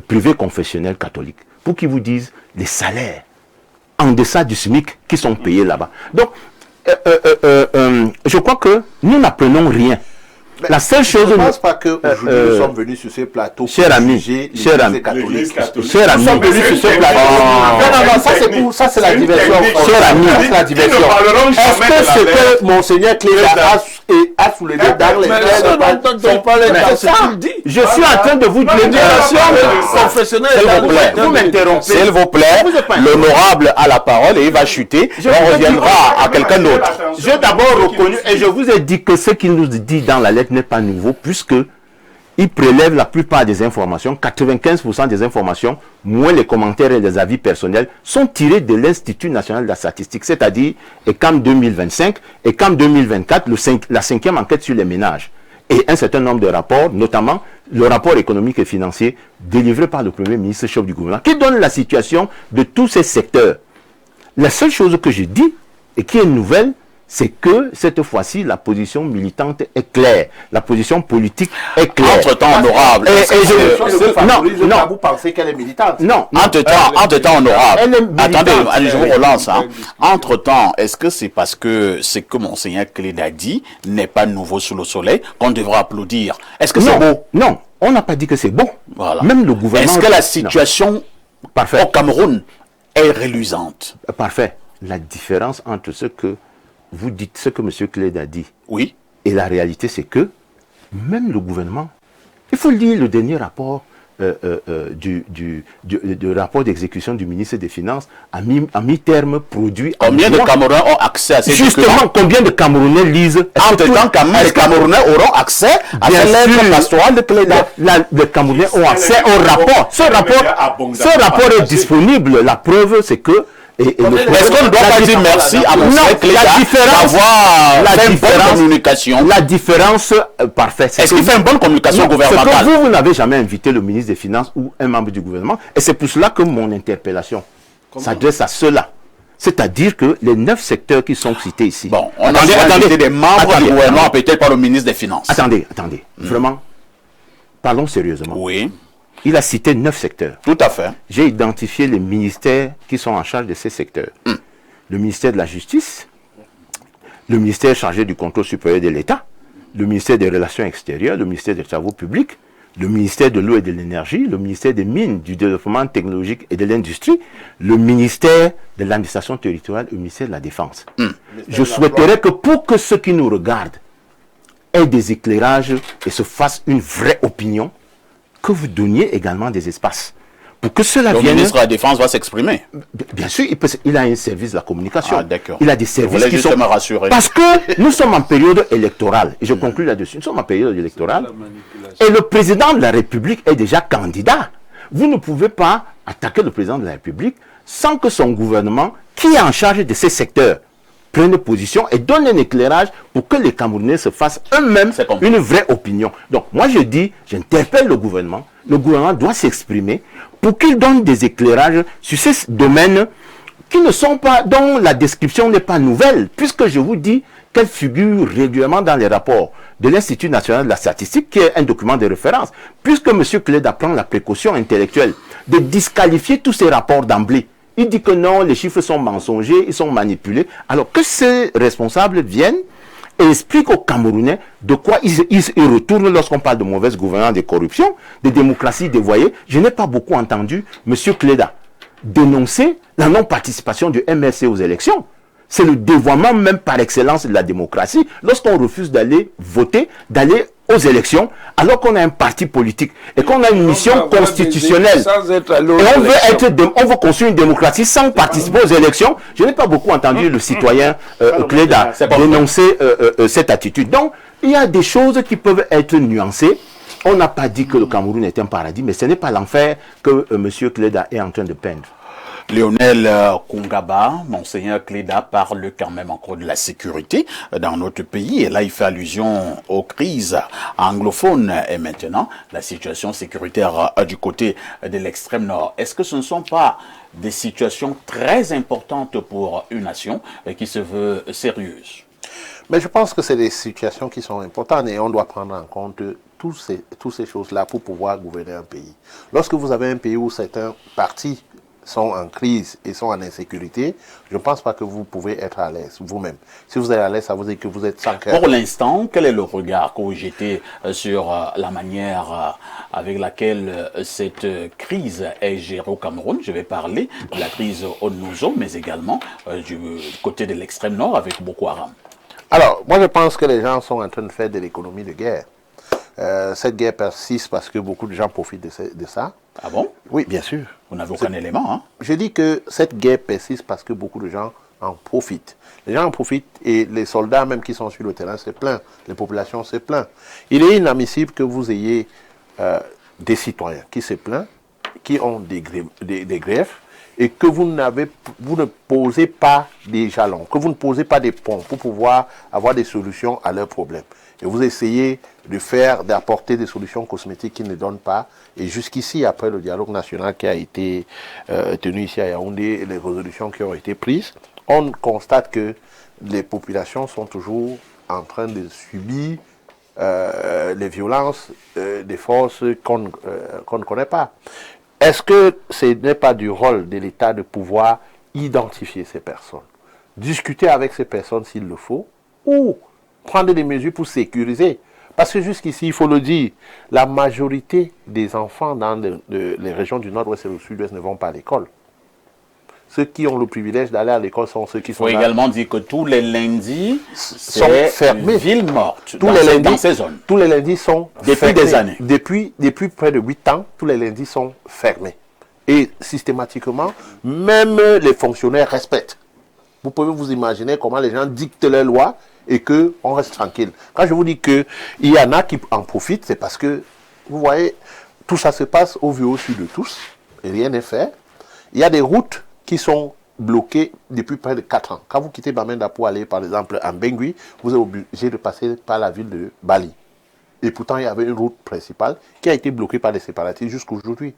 privé confessionnel catholique, pour qu'ils vous disent les salaires en deçà du SMIC qui sont payés là-bas. Donc, je crois que nous n'apprenons rien. La seule chose... Je ne pense pas qu'aujourd'hui nous sommes venus sur ce plateau pour juger l'Église catholique. Cher ami, nous sommes venus sur ce plateau. Non, ça c'est la diversion. Cher ami, c'est la diversion. Est-ce que ce que Monseigneur Cléda a soulevé dans les je suis en train de vous dire vous m'interrompez. S'il vous plaît, l'honorable a la parole et il va chuter. On reviendra à quelqu'un d'autre. J'ai d'abord reconnu et je vous ai dit que ce qu'il nous dit dans la lettre n'est pas nouveau puisque il prélève la plupart des informations, 95% des informations, moins les commentaires et les avis personnels, sont tirés de l'Institut national de la statistique, c'est-à-dire ECAM 2025, ECAM 2024, la 5e enquête sur les ménages. et un certain nombre de rapports, notamment le rapport économique et financier délivré par le Premier ministre chef du gouvernement, qui donne la situation de tous ces secteurs. La seule chose que je dis, et qui est nouvelle, c'est que cette fois-ci, la position militante est claire. La position politique est claire. Entre-temps, honorable. Vous pensez qu'elle est militante? Non. Entre-temps, honorable. Elle est militante. Attendez, je vous relance. Hein. Entre-temps, est-ce que c'est parce que ce que Monseigneur Cléda dit n'est pas nouveau sous le soleil qu'on devra applaudir? Est-ce que c'est beau? Non, on n'a pas dit que c'est bon. Voilà. Même le gouvernement... Est-ce que la situation Parfait. au Cameroun est reluisante? Parfait. La différence entre ce que vous dites, ce que M. Cléda dit, Oui. et la réalité, c'est que même le gouvernement, il faut lire le dernier rapport du rapport d'exécution du ministre des Finances à mi-terme produit. Combien de Camerounais ont accès à ces Justement, documents? combien de Camerounais lisent? Entre-temps, quand même, les Camerounais auront accès à Bien cette lettre sûr. pastorale de Cléda. Les Camerounais ont accès au rapport. Ce rapport est disponible. La preuve, c'est que... Est-ce qu'on ne doit pas dire merci à Monseigneur Cléda d'avoir fait une bonne communication? La différence, parfait. Est-ce qu'il fait une bonne communication gouvernementale? C'est que vous n'avez jamais invité le ministre des Finances ou un membre du gouvernement. Et c'est pour cela que mon interpellation s'adresse à ceux-là. C'est-à-dire que les 9 secteurs qui sont cités ici. Bon, on a invité des membres du gouvernement, peut-être pas le ministre des Finances. Attendez. Vraiment, parlons sérieusement. Oui. Il a cité 9 secteurs. Tout à fait. J'ai identifié les ministères qui sont en charge de ces secteurs. Le ministère de la Justice, le ministère chargé du contrôle supérieur de l'État, le ministère des Relations extérieures, le ministère des Travaux publics, le ministère de l'eau et de l'énergie, le ministère des Mines, du développement technologique et de l'industrie, le ministère de l'administration territoriale et le ministère de la Défense. Je souhaiterais que pour que ceux qui nous regardent aient des éclairages et se fassent une vraie opinion, que vous donniez également des espaces pour que cela vienne. Le ministre de la Défense va s'exprimer. Bien sûr, il a un service de la communication. Ah, d'accord. Il a des services qui sont... me rassurer. Parce que nous sommes en période électorale. Et je conclue là-dessus. Nous sommes en période électorale. Et le président de la République est déjà candidat. Vous ne pouvez pas attaquer le président de la République sans que son gouvernement, qui est en charge de ces secteurs, prenne position et donne un éclairage pour que les Camerounais se fassent eux-mêmes une vraie opinion. Donc moi je dis, j'interpelle le gouvernement doit s'exprimer pour qu'il donne des éclairages sur ces domaines qui ne sont pas, dont la description n'est pas nouvelle, puisque je vous dis qu'elle figure régulièrement dans les rapports de l'Institut national de la statistique, qui est un document de référence, puisque M. Cléda prend la précaution intellectuelle de disqualifier tous ces rapports d'emblée. Il dit que non, les chiffres sont mensongers, ils sont manipulés. Alors que ces responsables viennent et expliquent aux Camerounais de quoi ils retournent lorsqu'on parle de mauvaise gouvernance, de corruption, de démocratie dévoyée. Je n'ai pas beaucoup entendu M. Cléda dénoncer la non-participation du MRC aux élections. C'est le dévoiement même par excellence de la démocratie lorsqu'on refuse d'aller voter, d'aller aux élections, alors qu'on a un parti politique et qu'on a une mission constitutionnelle. Et on veut construire une démocratie sans participer aux élections. Je n'ai pas beaucoup entendu le citoyen Cléda dénoncer cette attitude. Donc, il y a des choses qui peuvent être nuancées. On n'a pas dit que le Cameroun est un paradis, mais ce n'est pas l'enfer que M. Cléda est en train de peindre. Lionel Kungaba, Monseigneur Cléda, parle quand même encore de la sécurité dans notre pays. Et là, il fait allusion aux crises anglophones. Et maintenant, la situation sécuritaire du côté de l'extrême nord. Est-ce que ce ne sont pas des situations très importantes pour une nation qui se veut sérieuse? Mais je pense que c'est des situations qui sont importantes et on doit prendre en compte toutes ces choses-là pour pouvoir gouverner un pays. Lorsque vous avez un pays où certains partis sont en crise et sont en insécurité, je ne pense pas que vous pouvez être à l'aise vous-même. Si vous êtes à l'aise, ça veut dire que vous êtes sans cœur. Pour l'instant, quel est le regard que vous jetez sur la manière avec laquelle cette crise est gérée au Cameroun? Je vais parler de la crise au Nouzo, mais également du côté de l'extrême nord avec Boko Haram. Alors, moi je pense que les gens sont en train de faire de l'économie de guerre. Cette guerre persiste parce que beaucoup de gens profitent de ça. Ah bon? Oui, bien sûr. Vous n'avez aucun élément, hein? Je dis que cette guerre persiste parce que beaucoup de gens en profitent. Les gens en profitent et les soldats même qui sont sur le terrain se plaignent. Les populations se plaignent. Il est inadmissible que vous ayez des citoyens qui se plaignent, qui ont des grèves, et que vous ne posez pas des jalons, que vous ne posez pas des ponts pour pouvoir avoir des solutions à leurs problèmes. et vous essayez d'apporter des solutions cosmétiques qui ne donnent pas. Et jusqu'ici, après le dialogue national qui a été tenu ici à Yaoundé et les résolutions qui ont été prises, on constate que les populations sont toujours en train de subir les violences des forces qu'on ne connaît pas. Est-ce que ce n'est pas du rôle de l'État de pouvoir identifier ces personnes, discuter avec ces personnes s'il le faut, ou prendre des mesures pour sécuriser? Parce que jusqu'ici, il faut le dire, la majorité des enfants dans les régions du nord-ouest et du sud-ouest ne vont pas à l'école. Ceux qui ont le privilège d'aller à l'école sont ceux qui sont là. Il faut également dire que tous les lundis sont fermés. Ville morte Dans ces zones. Tous les lundis sont depuis fermés. Des années. Depuis près de 8 ans, tous les lundis sont fermés. Et systématiquement, même les fonctionnaires respectent. Vous pouvez vous imaginer comment les gens dictent les lois et qu'on reste tranquille. Quand je vous dis qu'il y en a qui en profitent, c'est parce que, vous voyez, tout ça se passe au vu au su de tous, et rien n'est fait. Il y a des routes qui sont bloquées depuis près de 4 ans. Quand vous quittez Bamenda pour aller, par exemple, en Bengui, vous êtes obligé de passer par la ville de Bali. Et pourtant, il y avait une route principale qui a été bloquée par les séparatistes jusqu'aujourd'hui.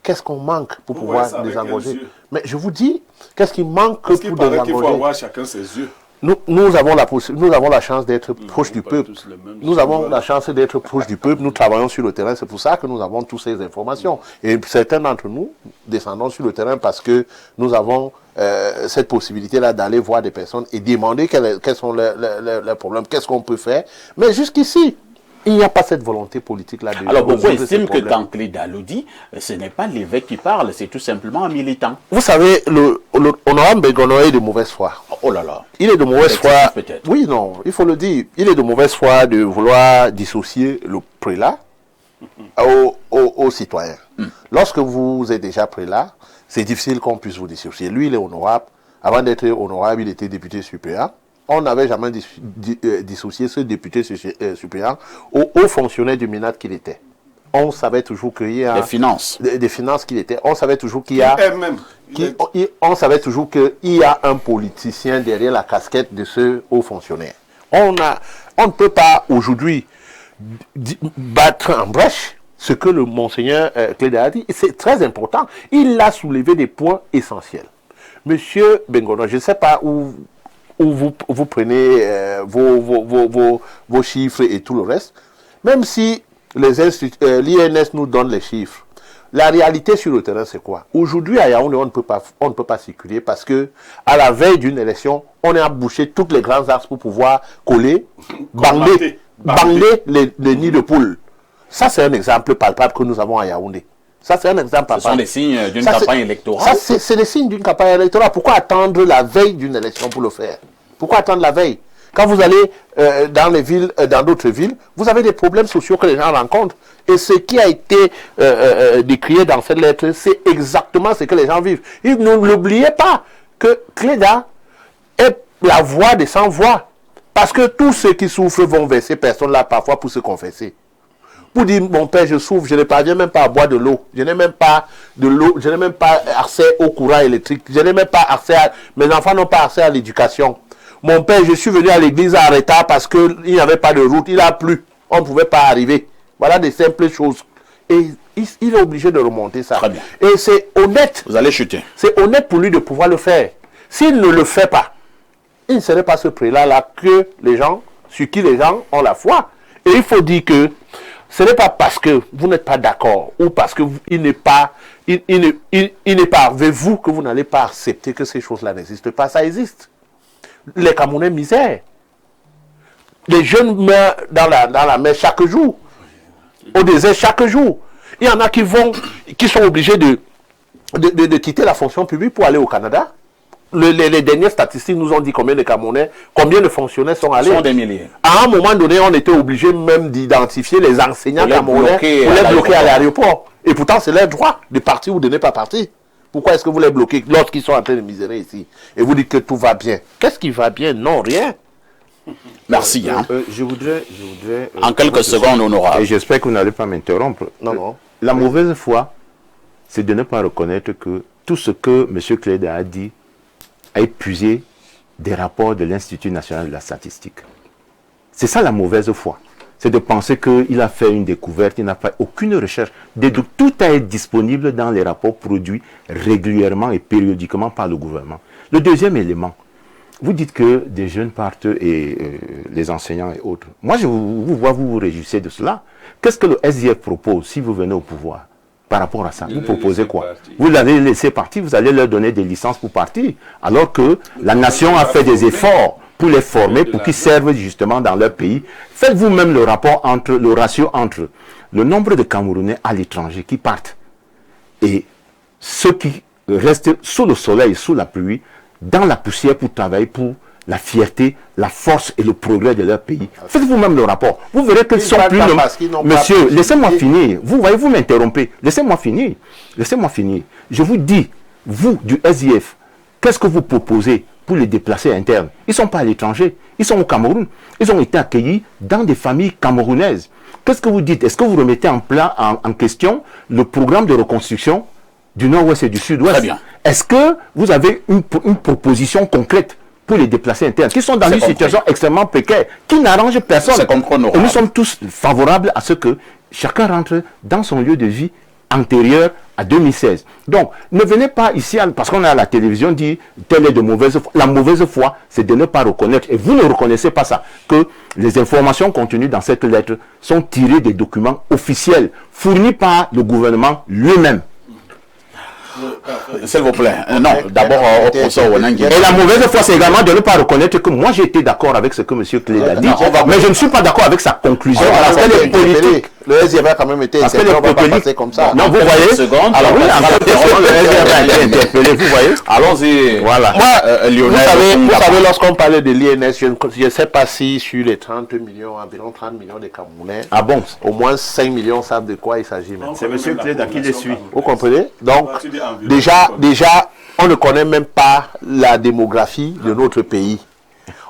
Qu'est-ce qu'on manque pour pouvoir désengorger? Mais je vous dis, qu'est-ce qui manque pour désengorger? Il faut avoir chacun ses yeux. Nous avons la chance d'être proches du peuple. Nous avons la chance d'être proches du peuple. Nous travaillons sur le terrain. C'est pour ça que nous avons toutes ces informations. Et certains d'entre nous descendons sur le terrain parce que nous avons cette possibilité-là d'aller voir des personnes et demander quels sont les problèmes, qu'est-ce qu'on peut faire. Mais jusqu'ici, il n'y a pas cette volonté politique-là. Alors, beaucoup estiment que quand Cléda le dit, ce n'est pas l'évêque qui parle, c'est tout simplement un militant. Vous savez, l'honorable Bengono est de mauvaise foi. Oh là là. Il est de mauvaise foi. Oui, non, il faut le dire. Il est de mauvaise foi de vouloir dissocier le prélat aux citoyens. Lorsque vous êtes déjà prélat, c'est difficile qu'on puisse vous dissocier. Lui, il est honorable. Avant d'être honorable, il était député suppléant. On n'avait jamais dissocié ce député suppléant au haut fonctionnaire du MINAT qu'il était. On savait toujours qu'il y a... Des finances. Des finances qu'il était. On savait toujours qu'il y a... On savait toujours qu'il y a un politicien derrière la casquette de ce haut fonctionnaire. On ne peut pas aujourd'hui battre en brèche ce que le monseigneur Cléda a dit. C'est très important. Il a soulevé des points essentiels. Monsieur Bengono, je ne sais pas où vous prenez vos chiffres et tout le reste, même si l'INS nous donne les chiffres, la réalité sur le terrain, c'est quoi? Aujourd'hui, à Yaoundé, on ne peut pas circuler parce que à la veille d'une élection, on a bouché toutes les grands axes pour pouvoir coller, bander les nids de poules. Ça, c'est un exemple palpable que nous avons à Yaoundé. Ça, c'est un exemple palpable. Ce sont des signes d'une campagne électorale. Ça, c'est des signes d'une campagne électorale. Pourquoi attendre la veille d'une élection pour le faire? Pourquoi attendre la veille? Quand vous allez dans les villes, dans d'autres villes, vous avez des problèmes sociaux que les gens rencontrent. Et ce qui a été décrié dans cette lettre, c'est exactement ce que les gens vivent. Et n'oubliez pas que Cléda est la voix des sans-voix. Parce que tous ceux qui souffrent vont vers ces personnes-là parfois pour se confesser. Pour dire, mon père, je souffre, je ne parviens même pas à boire de l'eau. Je n'ai même pas de l'eau, je n'ai même pas accès au courant électrique. Je n'ai même pas accès mes enfants n'ont pas accès à l'éducation. Mon père, je suis venu à l'église en retard parce qu'il n'y avait pas de route, il a plu. On ne pouvait pas arriver. Voilà des simples choses. Et il est obligé de remonter ça. Très bien. Et c'est honnête. Vous allez chuter. C'est honnête pour lui de pouvoir le faire. S'il ne le fait pas, il ne serait pas ce prélat-là sur qui les gens ont la foi. Et il faut dire que ce n'est pas parce que vous n'êtes pas d'accord ou parce qu'il n'est pas avec vous que vous n'allez pas accepter que ces choses-là n'existent pas. Ça existe. Les Camerounais misèrent. Les jeunes meurent dans la mer chaque jour. Au désert chaque jour. Il y en a qui sont obligés de quitter la fonction publique pour aller au Canada. Les dernières statistiques nous ont dit combien de fonctionnaires sont allés. Ce sont des milliers. À un moment donné, on était obligé même d'identifier les enseignants camerounais pour les bloquer à l'aéroport. Et pourtant, c'est leur droit de partir ou de ne pas partir. Pourquoi est-ce que vous les bloquez lorsqu'ils sont en train de misérer ici? Et vous dites que tout va bien. Qu'est-ce qui va bien? Non, rien. Merci. Je voudrais en quelques secondes, honorable. Et j'espère que vous n'allez pas m'interrompre. Non. La mauvaise foi, c'est de ne pas reconnaître que tout ce que M. Cléda a dit a épuisé des rapports de l'Institut national de la statistique. C'est ça la mauvaise foi. C'est de penser qu'il a fait une découverte, il n'a fait aucune recherche. Tout est disponible dans les rapports produits régulièrement et périodiquement par le gouvernement. Le deuxième élément, vous dites que des jeunes partent et les enseignants et autres. Moi, je vous vois, vous vous réjouissez de cela. Qu'est-ce que le SDF propose si vous venez au pouvoir par rapport à ça? Vous proposez quoi? Vous l'avez laissé partir, vous allez leur donner des licences pour partir, alors que la nation a fait des efforts pour les former, pour qu'ils servent justement dans leur pays. Faites vous-même le ratio entre le nombre de Camerounais à l'étranger qui partent et ceux qui restent sous le soleil, sous la pluie, dans la poussière pour travailler pour la fierté, la force et le progrès de leur pays. Faites vous-même le rapport. Vous verrez qu'ils sont plus... Monsieur, laissez-moi finir. Vous voyez, vous m'interrompez. Laissez-moi finir. Laissez-moi finir. Je vous dis, vous, du SDF, qu'est-ce que vous proposez pour les déplacés internes? Ils ne sont pas à l'étranger, ils sont au Cameroun. Ils ont été accueillis dans des familles camerounaises. Qu'est-ce que vous dites? Est-ce que vous remettez en question le programme de reconstruction du Nord-Ouest et du Sud-Ouest? Est-ce que vous avez une proposition concrète pour les déplacés internes qui sont dans une situation extrêmement précaire, qui n'arrange personne? Et nous sommes tous favorables à ce que chacun rentre dans son lieu de vie antérieur à 2016. Donc, ne venez pas ici, parce qu'on est à la télévision, dire telle est de mauvaise foi. La mauvaise foi, c'est de ne pas reconnaître, et vous ne reconnaissez pas ça, que les informations contenues dans cette lettre sont tirées des documents officiels fournis par le gouvernement lui-même. S'il vous plaît. Non, d'abord, et la mauvaise foi, c'est également de ne pas reconnaître que moi, j'ai été d'accord avec ce que M. Cléda a dit, mais je ne suis pas d'accord avec sa conclusion. Parce qu'elle est politique. Le SDF a quand même été interpellé, on va pas passer comme ça. Non, vous voyez. Alors oui, le SDF a été interpellé, vous voyez. Allons-y. Voilà. Moi, vous savez, lorsqu'on parlait de l'INS, je ne sais pas si sur les 30 millions, environ 30 millions de Camerounais, au moins 5 millions savent de quoi il s'agit. C'est M. Cléda qui les suit. Vous comprenez? Donc, déjà, on ne connaît même pas la démographie de notre pays.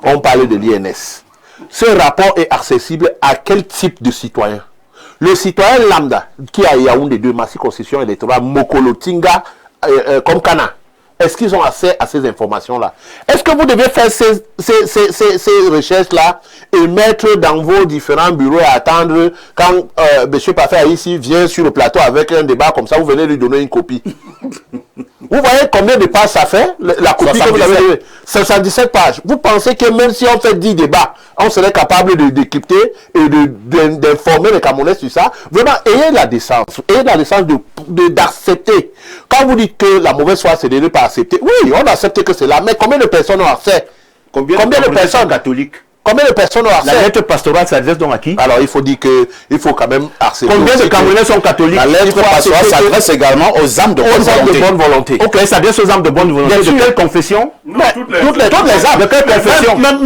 On parlait de l'INS. Ce rapport est accessible à quel type de citoyen? Le citoyen lambda qui a Yaoundé de ma circonscription électorale, Mokolo Tinga, comme Kana, est-ce qu'ils ont accès à ces informations-là? Est-ce que vous devez faire ces recherches-là et mettre dans vos différents bureaux et attendre quand M. Parfait ici vient sur le plateau avec un débat comme ça, vous venez lui donner une copie? Vous voyez combien de pages ça fait? La copie que vous avez donnée, 77 pages. Vous pensez que même si on fait 10 débats, on serait capable de décrypter et d'informer les Camerounais sur ça? Vraiment, ayez la décence d'accepter. Quand vous dites que la mauvaise foi, c'est de ne pas accepter, oui, on accepte que c'est là, mais combien de personnes ont accès? Combien de personnes catholiques? Combien de personnes ont accès? La lettre pastorale s'adresse donc à qui? Alors, il faut dire qu'il faut quand même accepter. Combien de Camerounais sont catholiques? La lettre pastorale s'adresse également aux âmes de bonne volonté. Ok, ça s'adresse aux âmes de bonne volonté. De quelle confession? Toutes les âmes. De quelle confession? Même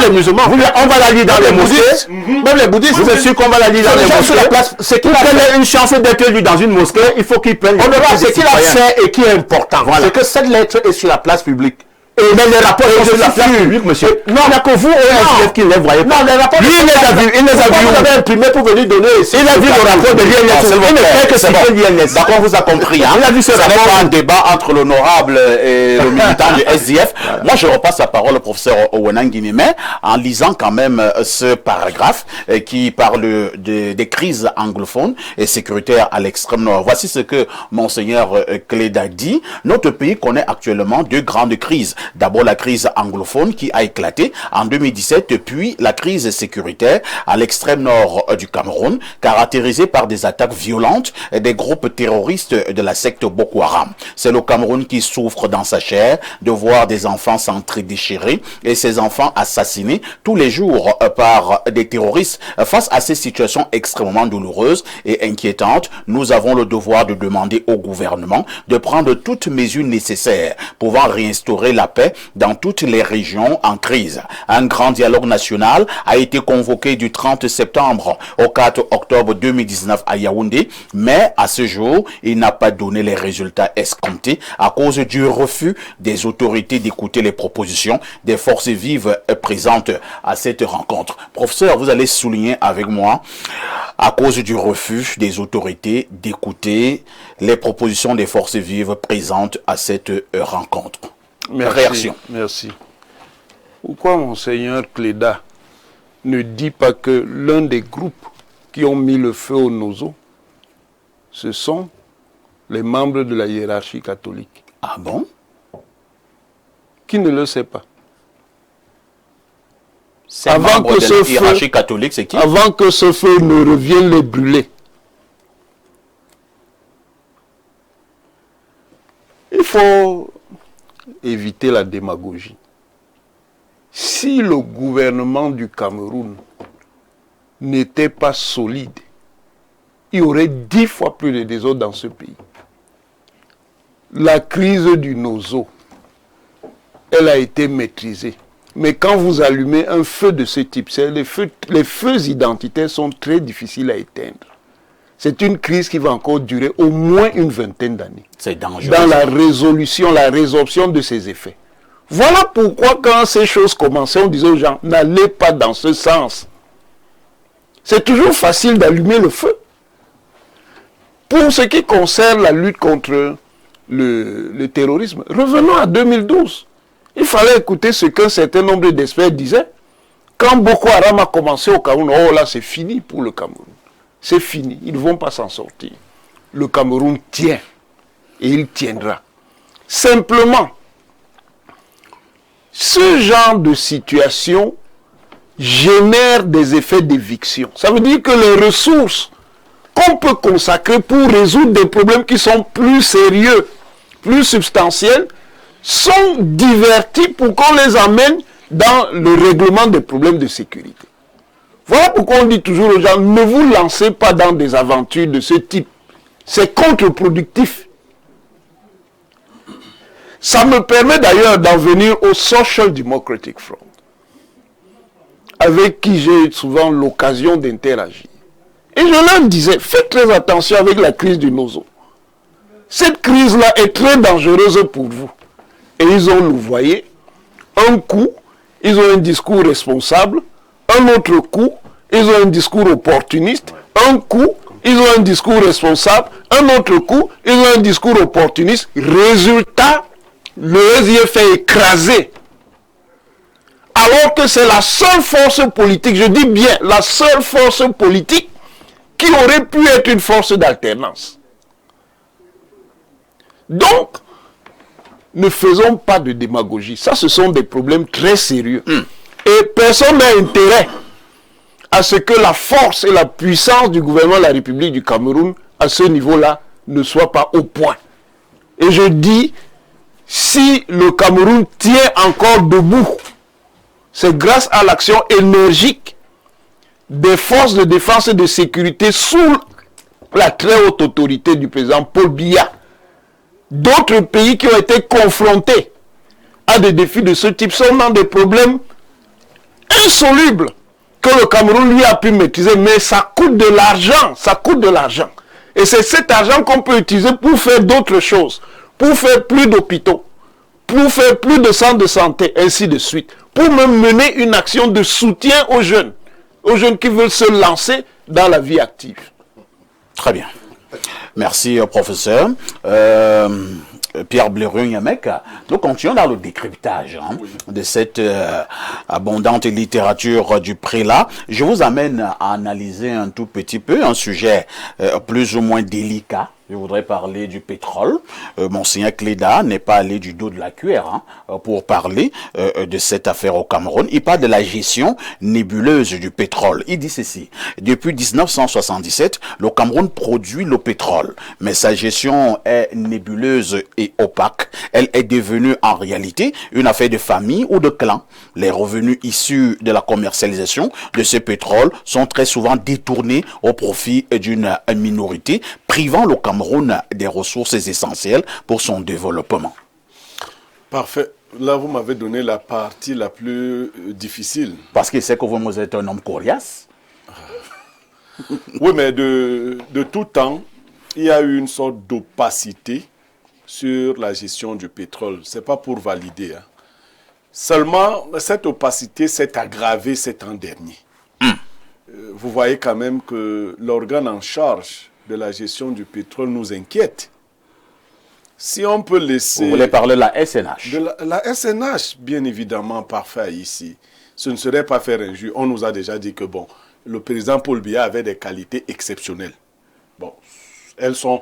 les musulmans. On va la lire dans les mosquées. Même les bouddhistes. Vous êtes sûr qu'on va la lire dans les mosquées? C'est qu'il a une chance d'être lu dans une mosquée, il faut qu'il prenne. Ce qu'il a fait et qui est important, c'est que cette lettre est sur la place publique. Mais les rapports sont sur la place publique, monsieur. Non, il n'y a que vous, SDF, qui ne les voyez pas. Non, les rapports... Lui, il les a vus. Vous avez imprimé pour venir donner ici. Il a vu le rapport de l'INS. Il ne fait que citer l'INS. D'accord, vous a compris. Il a vu ce rapport. Ce n'est pas un débat entre l'honorable et le militant du SDF. Moi, je repasse la parole au professeur Owenan Guinimé en lisant quand même ce paragraphe qui parle des crises anglophones et sécuritaires à l'extrême nord. Voici ce que Monseigneur Cléda dit. Notre pays connaît actuellement deux grandes crises. D'abord la crise anglophone qui a éclaté en 2017, puis la crise sécuritaire à l'extrême nord du Cameroun, caractérisée par des attaques violentes des groupes terroristes de la secte Boko Haram. C'est le Cameroun qui souffre dans sa chair de voir des enfants s'entre-déchirer et ces enfants assassinés tous les jours par des terroristes. Face à ces situations extrêmement douloureuses et inquiétantes, nous avons le devoir de demander au gouvernement de prendre toutes mesures nécessaires pouvant réinstaurer la paix dans toutes les régions en crise. Un grand dialogue national a été convoqué du 30 septembre au 4 octobre 2019 à Yaoundé, mais à ce jour, il n'a pas donné les résultats escomptés à cause du refus des autorités d'écouter les propositions des forces vives présentes à cette rencontre. Professeur, vous allez souligner avec moi, à cause du refus des autorités d'écouter les propositions des forces vives présentes à cette rencontre. Merci, Réaction. Merci. Pourquoi Monseigneur Cléda ne dit pas que l'un des groupes qui ont mis le feu au Nozo, ce sont les membres de la hiérarchie catholique. Ah bon? Qui ne le sait pas? Ces membres de la hiérarchie catholique, c'est qui? Avant que ce feu ne revienne les brûler. Il faut éviter la démagogie. Si le gouvernement du Cameroun n'était pas solide, il y aurait 10 fois plus de désordre dans ce pays. La crise du Nozo, elle a été maîtrisée. Mais quand vous allumez un feu de ce type, les feux identitaires sont très difficiles à éteindre. C'est une crise qui va encore durer au moins une vingtaine d'années. C'est dangereux. Dans la résorption de ses effets. Voilà pourquoi quand ces choses commençaient, on disait aux gens, n'allez pas dans ce sens. C'est toujours facile d'allumer le feu. Pour ce qui concerne la lutte contre le terrorisme, revenons à 2012. Il fallait écouter ce qu'un certain nombre d'experts disaient. Quand Boko Haram a commencé au Cameroun, oh là, c'est fini pour le Cameroun. C'est fini, ils ne vont pas s'en sortir. Le Cameroun tient, et il tiendra. Simplement, ce genre de situation génère des effets d'éviction. Ça veut dire que les ressources qu'on peut consacrer pour résoudre des problèmes qui sont plus sérieux, plus substantiels, sont divertis pour qu'on les amène dans le règlement des problèmes de sécurité. Voilà pourquoi on dit toujours aux gens, ne vous lancez pas dans des aventures de ce type. C'est contre-productif. Ça me permet d'ailleurs d'en venir au Social Democratic Front, avec qui j'ai souvent l'occasion d'interagir. Et je leur disais, faites très attention avec la crise du Nozo. Cette crise-là est très dangereuse pour vous. Et ils ont, vous voyez, un coup, ils ont un discours responsable, un autre coup, ils ont un discours opportuniste, un coup, ils ont un discours responsable, un autre coup, ils ont un discours opportuniste. Résultat, le SIF fait écraser. Alors que c'est la seule force politique, je dis bien, la seule force politique qui aurait pu être une force d'alternance. Donc, ne faisons pas de démagogie. Ça, ce sont des problèmes très sérieux. Et personne n'a intérêt à ce que la force et la puissance du gouvernement de la République du Cameroun, à ce niveau-là, ne soient pas au point. Et je dis, si le Cameroun tient encore debout, c'est grâce à l'action énergique des forces de défense et de sécurité sous la très haute autorité du président Paul Biya. D'autres pays qui ont été confrontés à des défis de ce type sont dans des problèmes insolubles que le Cameroun lui a pu maîtriser, mais ça coûte de l'argent, ça coûte de l'argent. Et c'est cet argent qu'on peut utiliser pour faire d'autres choses, pour faire plus d'hôpitaux, pour faire plus de centres de santé, ainsi de suite, pour même mener une action de soutien aux jeunes qui veulent se lancer dans la vie active. Très bien. Merci, professeur. Pierre Blériot-Nyamek, nous continuons dans le décryptage de cette abondante littérature du prélat. Je vous amène à analyser un tout petit peu un sujet plus ou moins délicat. Je voudrais parler du pétrole. Monseigneur Cléda n'est pas allé du dos de la cuillère pour parler de cette affaire au Cameroun. Il parle de la gestion nébuleuse du pétrole. Il dit ceci. Depuis 1977, le Cameroun produit le pétrole, mais sa gestion est nébuleuse et opaque. Elle est devenue en réalité une affaire de famille ou de clan. Les revenus issus de la commercialisation de ce pétrole sont très souvent détournés au profit d'une minorité, privant le Cameroun des ressources essentielles pour son développement. Parfait. Là, vous m'avez donné la partie la plus difficile. Parce que c'est que vous êtes un homme coriace. Oui, mais de tout temps, il y a eu une sorte d'opacité sur la gestion du pétrole. Ce n'est pas pour valider. Seulement, cette opacité s'est aggravée cet an dernier. Vous voyez quand même que l'organe en charge de la gestion du pétrole nous inquiète. si on peut laisser... Vous voulez parler de la SNH? La SNH, bien évidemment, parfait ici. Ce ne serait pas faire injure. On nous a déjà dit que, bon, le président Paul Biya avait des qualités exceptionnelles. Bon, elles sont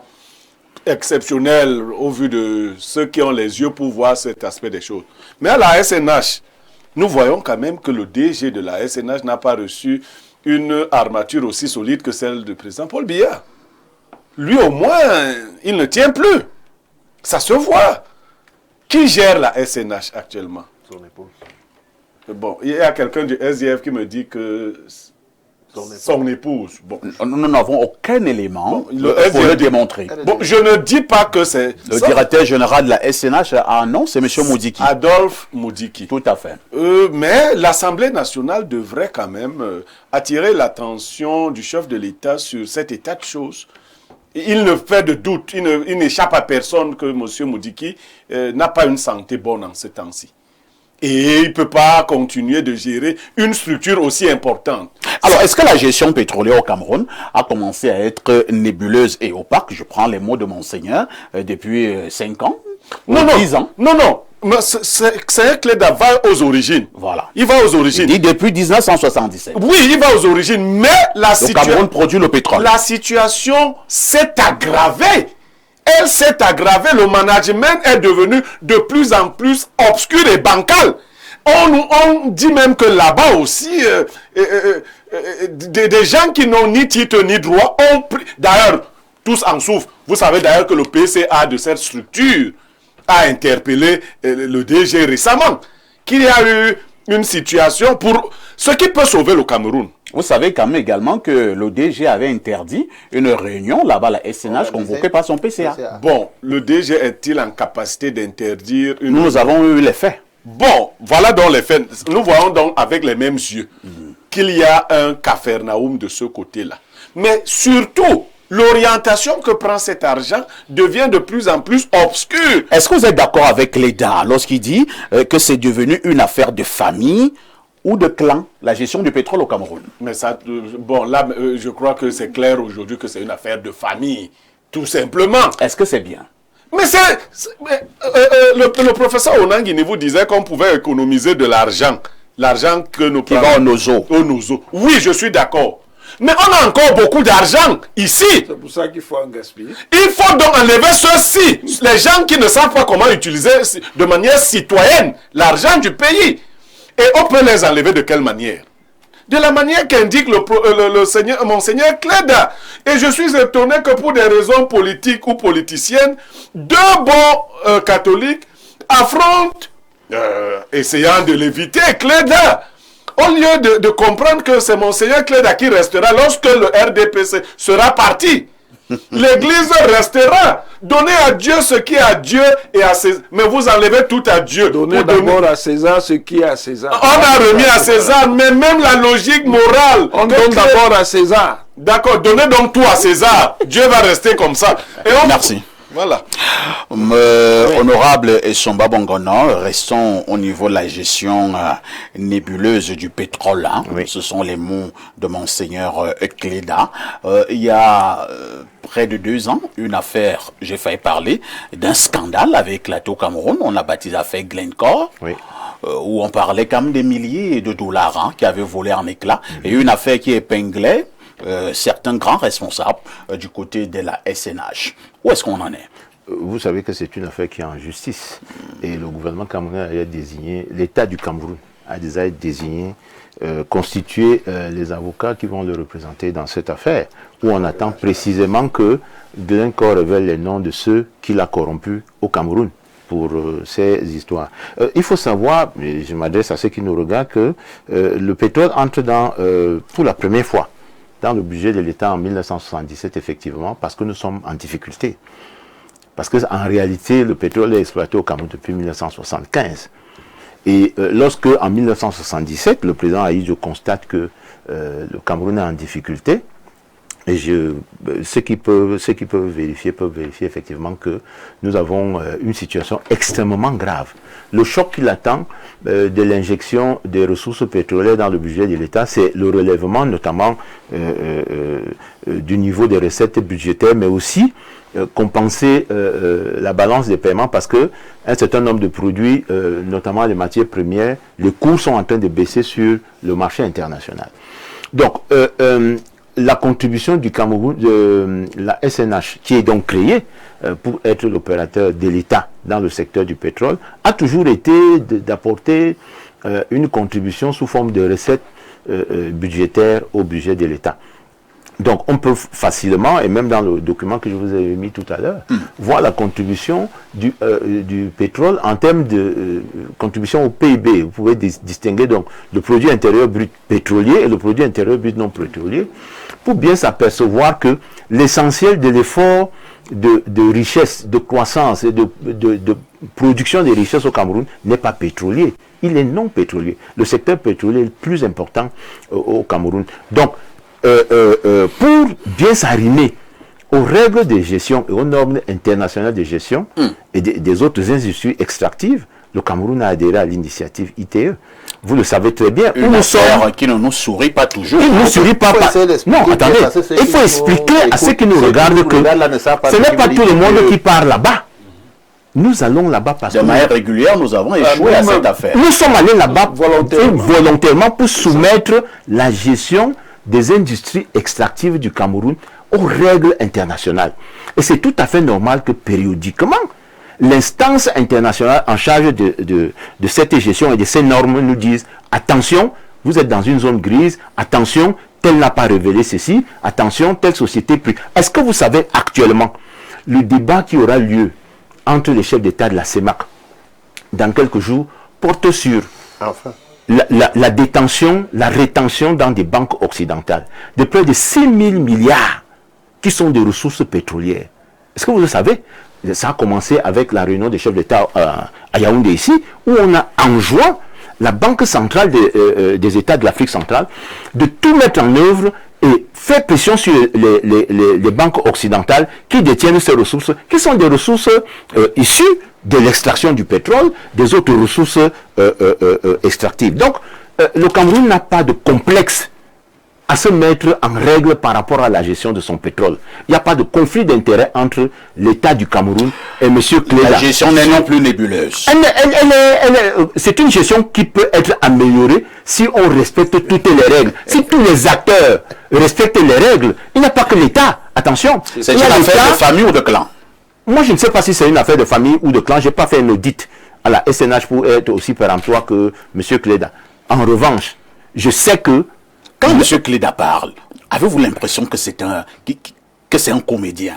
exceptionnelles au vu de ceux qui ont les yeux pour voir cet aspect des choses. Mais à la SNH, nous voyons quand même que le DG de la SNH n'a pas reçu une armature aussi solide que celle du président Paul Biya. Lui, au moins, il ne tient plus. Ça se voit. Qui gère la SNH actuellement? Son épouse. Bon, il y a quelqu'un du SDF qui me dit que son épouse. Bon. Nous n'avons aucun élément Bon, le pour le SDF démontrer. Bon, je ne dis pas que c'est Le ça. directeur général de la SNH, non, c'est M. Moudiki. Adolphe Moudiki. Tout à fait. Mais l'Assemblée nationale devrait quand même attirer l'attention du chef de l'État sur cet état de choses. Il ne fait de doute, il n'échappe à personne que M. Moudiki n'a pas une santé bonne en ce temps-ci. Et il ne peut pas continuer de gérer une structure aussi importante. Alors, est-ce que la gestion pétrolière au Cameroun a commencé à être nébuleuse et opaque? Je prends les mots de Monseigneur depuis 5 ans, Non, 10 ans. non. C'est un Cléda va aux origines. Voilà. Il va aux origines. Il dit depuis 1977. Oui, il va aux origines, mais Le Cameroun produit le pétrole. la situation s'est aggravée. Elle s'est aggravée. Le management est devenu de plus en plus obscur et bancal. On dit même que là-bas aussi, des gens qui n'ont ni titre ni droit ont pris. D'ailleurs, tous en souffrent. Vous savez d'ailleurs que le PCA de cette structure a interpellé le DG récemment, qu'il y a eu une situation pour ce qui peut sauver le Cameroun. Vous savez quand même également que le DG avait interdit une réunion là-bas, la SNH, convoquée par son PCA. Bon, le DG est-il en capacité d'interdire une... Nous avons eu les faits. Bon, voilà donc les faits. Nous voyons donc avec les mêmes yeux qu'il y a un Capharnaüm de ce côté-là. Mais surtout, l'orientation que prend cet argent devient de plus en plus obscure. Est-ce que vous êtes d'accord avec l'EDA lorsqu'il dit que c'est devenu une affaire de famille ou de clan, la gestion du pétrole au Cameroun? Mais ça, bon, là, je crois que c'est clair aujourd'hui que c'est une affaire de famille, tout simplement. Est-ce que c'est bien? Mais le professeur Onangini vous disait qu'on pouvait économiser de l'argent. L'argent que nous Qui va au Nozo. Au Nozo. Oui, je suis d'accord. Mais on a encore beaucoup d'argent ici. C'est pour ça qu'il faut en gaspiller. Il faut donc enlever ceux-ci. Les gens qui ne savent pas comment utiliser de manière citoyenne l'argent du pays. Et on peut les enlever de quelle manière? De la manière qu'indique Monseigneur Cléda. Et je suis étonné que pour des raisons politiques ou politiciennes, deux bons catholiques affrontent, essayant de l'éviter, Cléda. Au lieu de comprendre que c'est Monseigneur Cléda qui restera lorsque le RDPC sera parti. L'église restera. Donnez à Dieu ce qui est à Dieu et à César. Mais vous enlevez tout à Dieu. Donnez d'abord à César ce qui est à César. On a remis à César, mais même la logique morale. On donne d'abord à César. D'accord, donnez donc tout à César. Dieu va rester comme ça. Et Merci. Voilà. Honorable Essomba Bongono, restons au niveau de la gestion nébuleuse du pétrole. Hein. Oui. Ce sont les mots de Monseigneur Cléda. Il y a près de 2 ans, une affaire, j'ai failli parler, d'un scandale avait éclaté au Cameroun. On l'a baptisé l'affaire Glencore. Oui. Où on parlait quand même des milliers de dollars qui avaient volé en éclats. Et une affaire qui épinglait certains grands responsables du côté de la SNH. Où est-ce qu'on en est? Vous savez que c'est une affaire qui est en justice. Et le gouvernement camerounais a désigné, l'État du Cameroun a déjà désigné, constitué les avocats qui vont le représenter dans cette affaire, où on attend précisément que Glencore révèle les noms de ceux qui l'ont corrompu au Cameroun pour ces histoires. Il faut savoir, et je m'adresse à ceux qui nous regardent, que le pétrole entre pour la première fois dans le budget de l'État en 1977, effectivement, parce que nous sommes en difficulté. Parce qu'en réalité, le pétrole est exploité au Cameroun depuis 1975. Et lorsque, en 1977, le président Aïdjo constate que le Cameroun est en difficulté, Et ceux qui peuvent vérifier effectivement que nous avons une situation extrêmement grave. Le choc qui l'attend de l'injection des ressources pétrolières dans le budget de l'État, c'est le relèvement notamment du niveau des recettes budgétaires, mais aussi compenser la balance des paiements, parce que un certain nombre de produits, notamment les matières premières, les coûts sont en train de baisser sur le marché international. Donc, la contribution du Cameroun, de la SNH, qui est donc créée pour être l'opérateur de l'État dans le secteur du pétrole, a toujours été d'apporter une contribution sous forme de recettes budgétaires au budget de l'État. Donc on peut facilement, et même dans le document que je vous ai mis tout à l'heure, voir la contribution du pétrole en termes de contribution au PIB. Vous pouvez distinguer donc le produit intérieur brut pétrolier et le produit intérieur brut non pétrolier, pour bien s'apercevoir que l'essentiel de l'effort de richesse, de croissance et de production des richesses au Cameroun n'est pas pétrolier, il est non pétrolier. Le secteur pétrolier est le plus important au Cameroun. Donc, pour bien s'arrimer aux règles de gestion et aux normes internationales de gestion et des autres industries extractives, le Cameroun a adhéré à l'initiative ITE. Vous le savez très bien. Une affaire qui ne nous sourit pas toujours. Il ne nous sourit pas. Non, attendez. Il faut expliquer à ceux qui nous regardent que ce n'est pas tout le monde qui part là-bas. Nous allons là-bas parce que... De manière régulière, nous avons échoué à cette affaire. Nous sommes allés là-bas volontairement pour soumettre la gestion des industries extractives du Cameroun aux règles internationales. Et c'est tout à fait normal que périodiquement, l'instance internationale en charge de cette gestion et de ces normes nous dise « Attention, vous êtes dans une zone grise, attention, tel n'a pas révélé ceci, attention, telle société plus. » Est-ce que vous savez actuellement le débat qui aura lieu entre les chefs d'État de la CEMAC dans quelques jours porte sur la détention, la rétention dans des banques occidentales de près de 6 000 milliards qui sont des ressources pétrolières. Est-ce que vous le savez? Ça a commencé avec la réunion des chefs d'État à Yaoundé ici, où on a enjoint la Banque centrale des États de l'Afrique centrale de tout mettre en œuvre et faire pression sur les banques occidentales qui détiennent ces ressources, qui sont des ressources issues de l'extraction du pétrole, des autres ressources extractives. Donc, le Cameroun n'a pas de complexe à se mettre en règle par rapport à la gestion de son pétrole. Il n'y a pas de conflit d'intérêt entre l'État du Cameroun et M. Cléda. La gestion n'est non plus nébuleuse. C'est une gestion qui peut être améliorée si on respecte toutes les règles. Si tous les acteurs respectent les règles, il n'y a pas que l'État. Attention. C'est une affaire de famille ou de clan? Moi, je ne sais pas si c'est une affaire de famille ou de clan. Je n'ai pas fait un audit à la SNH pour être aussi péremptoire que M. Cléda. En revanche, je sais que quand M. Cléda parle, avez-vous l'impression que c'est un comédien?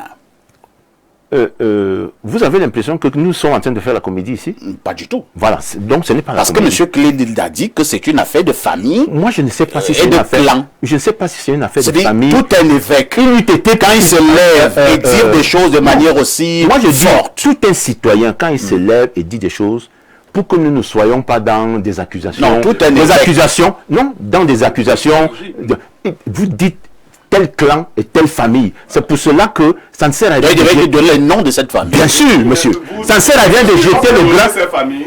Vous avez l'impression que nous sommes en train de faire la comédie ici? Pas du tout. Voilà, donc ce n'est pas la comédie. Parce que M. Cléda a dit que c'est une affaire de famille. Moi, je ne sais pas si c'est une affaire. Je ne sais pas si c'est une affaire de famille. Tout un évêque, quand il se lève et dire des choses de manière aussi forte. Moi, je dis, tout un citoyen, quand il se lève et dit des choses, pour que nous ne soyons pas dans des accusations. Non, dans des accusations. Vous dites tel clan et telle famille. C'est pour cela que ça ne sert à rien. Il devrait donner le nom de cette famille. Bien sûr, monsieur. Ça ne sert à rien de jeter le grain.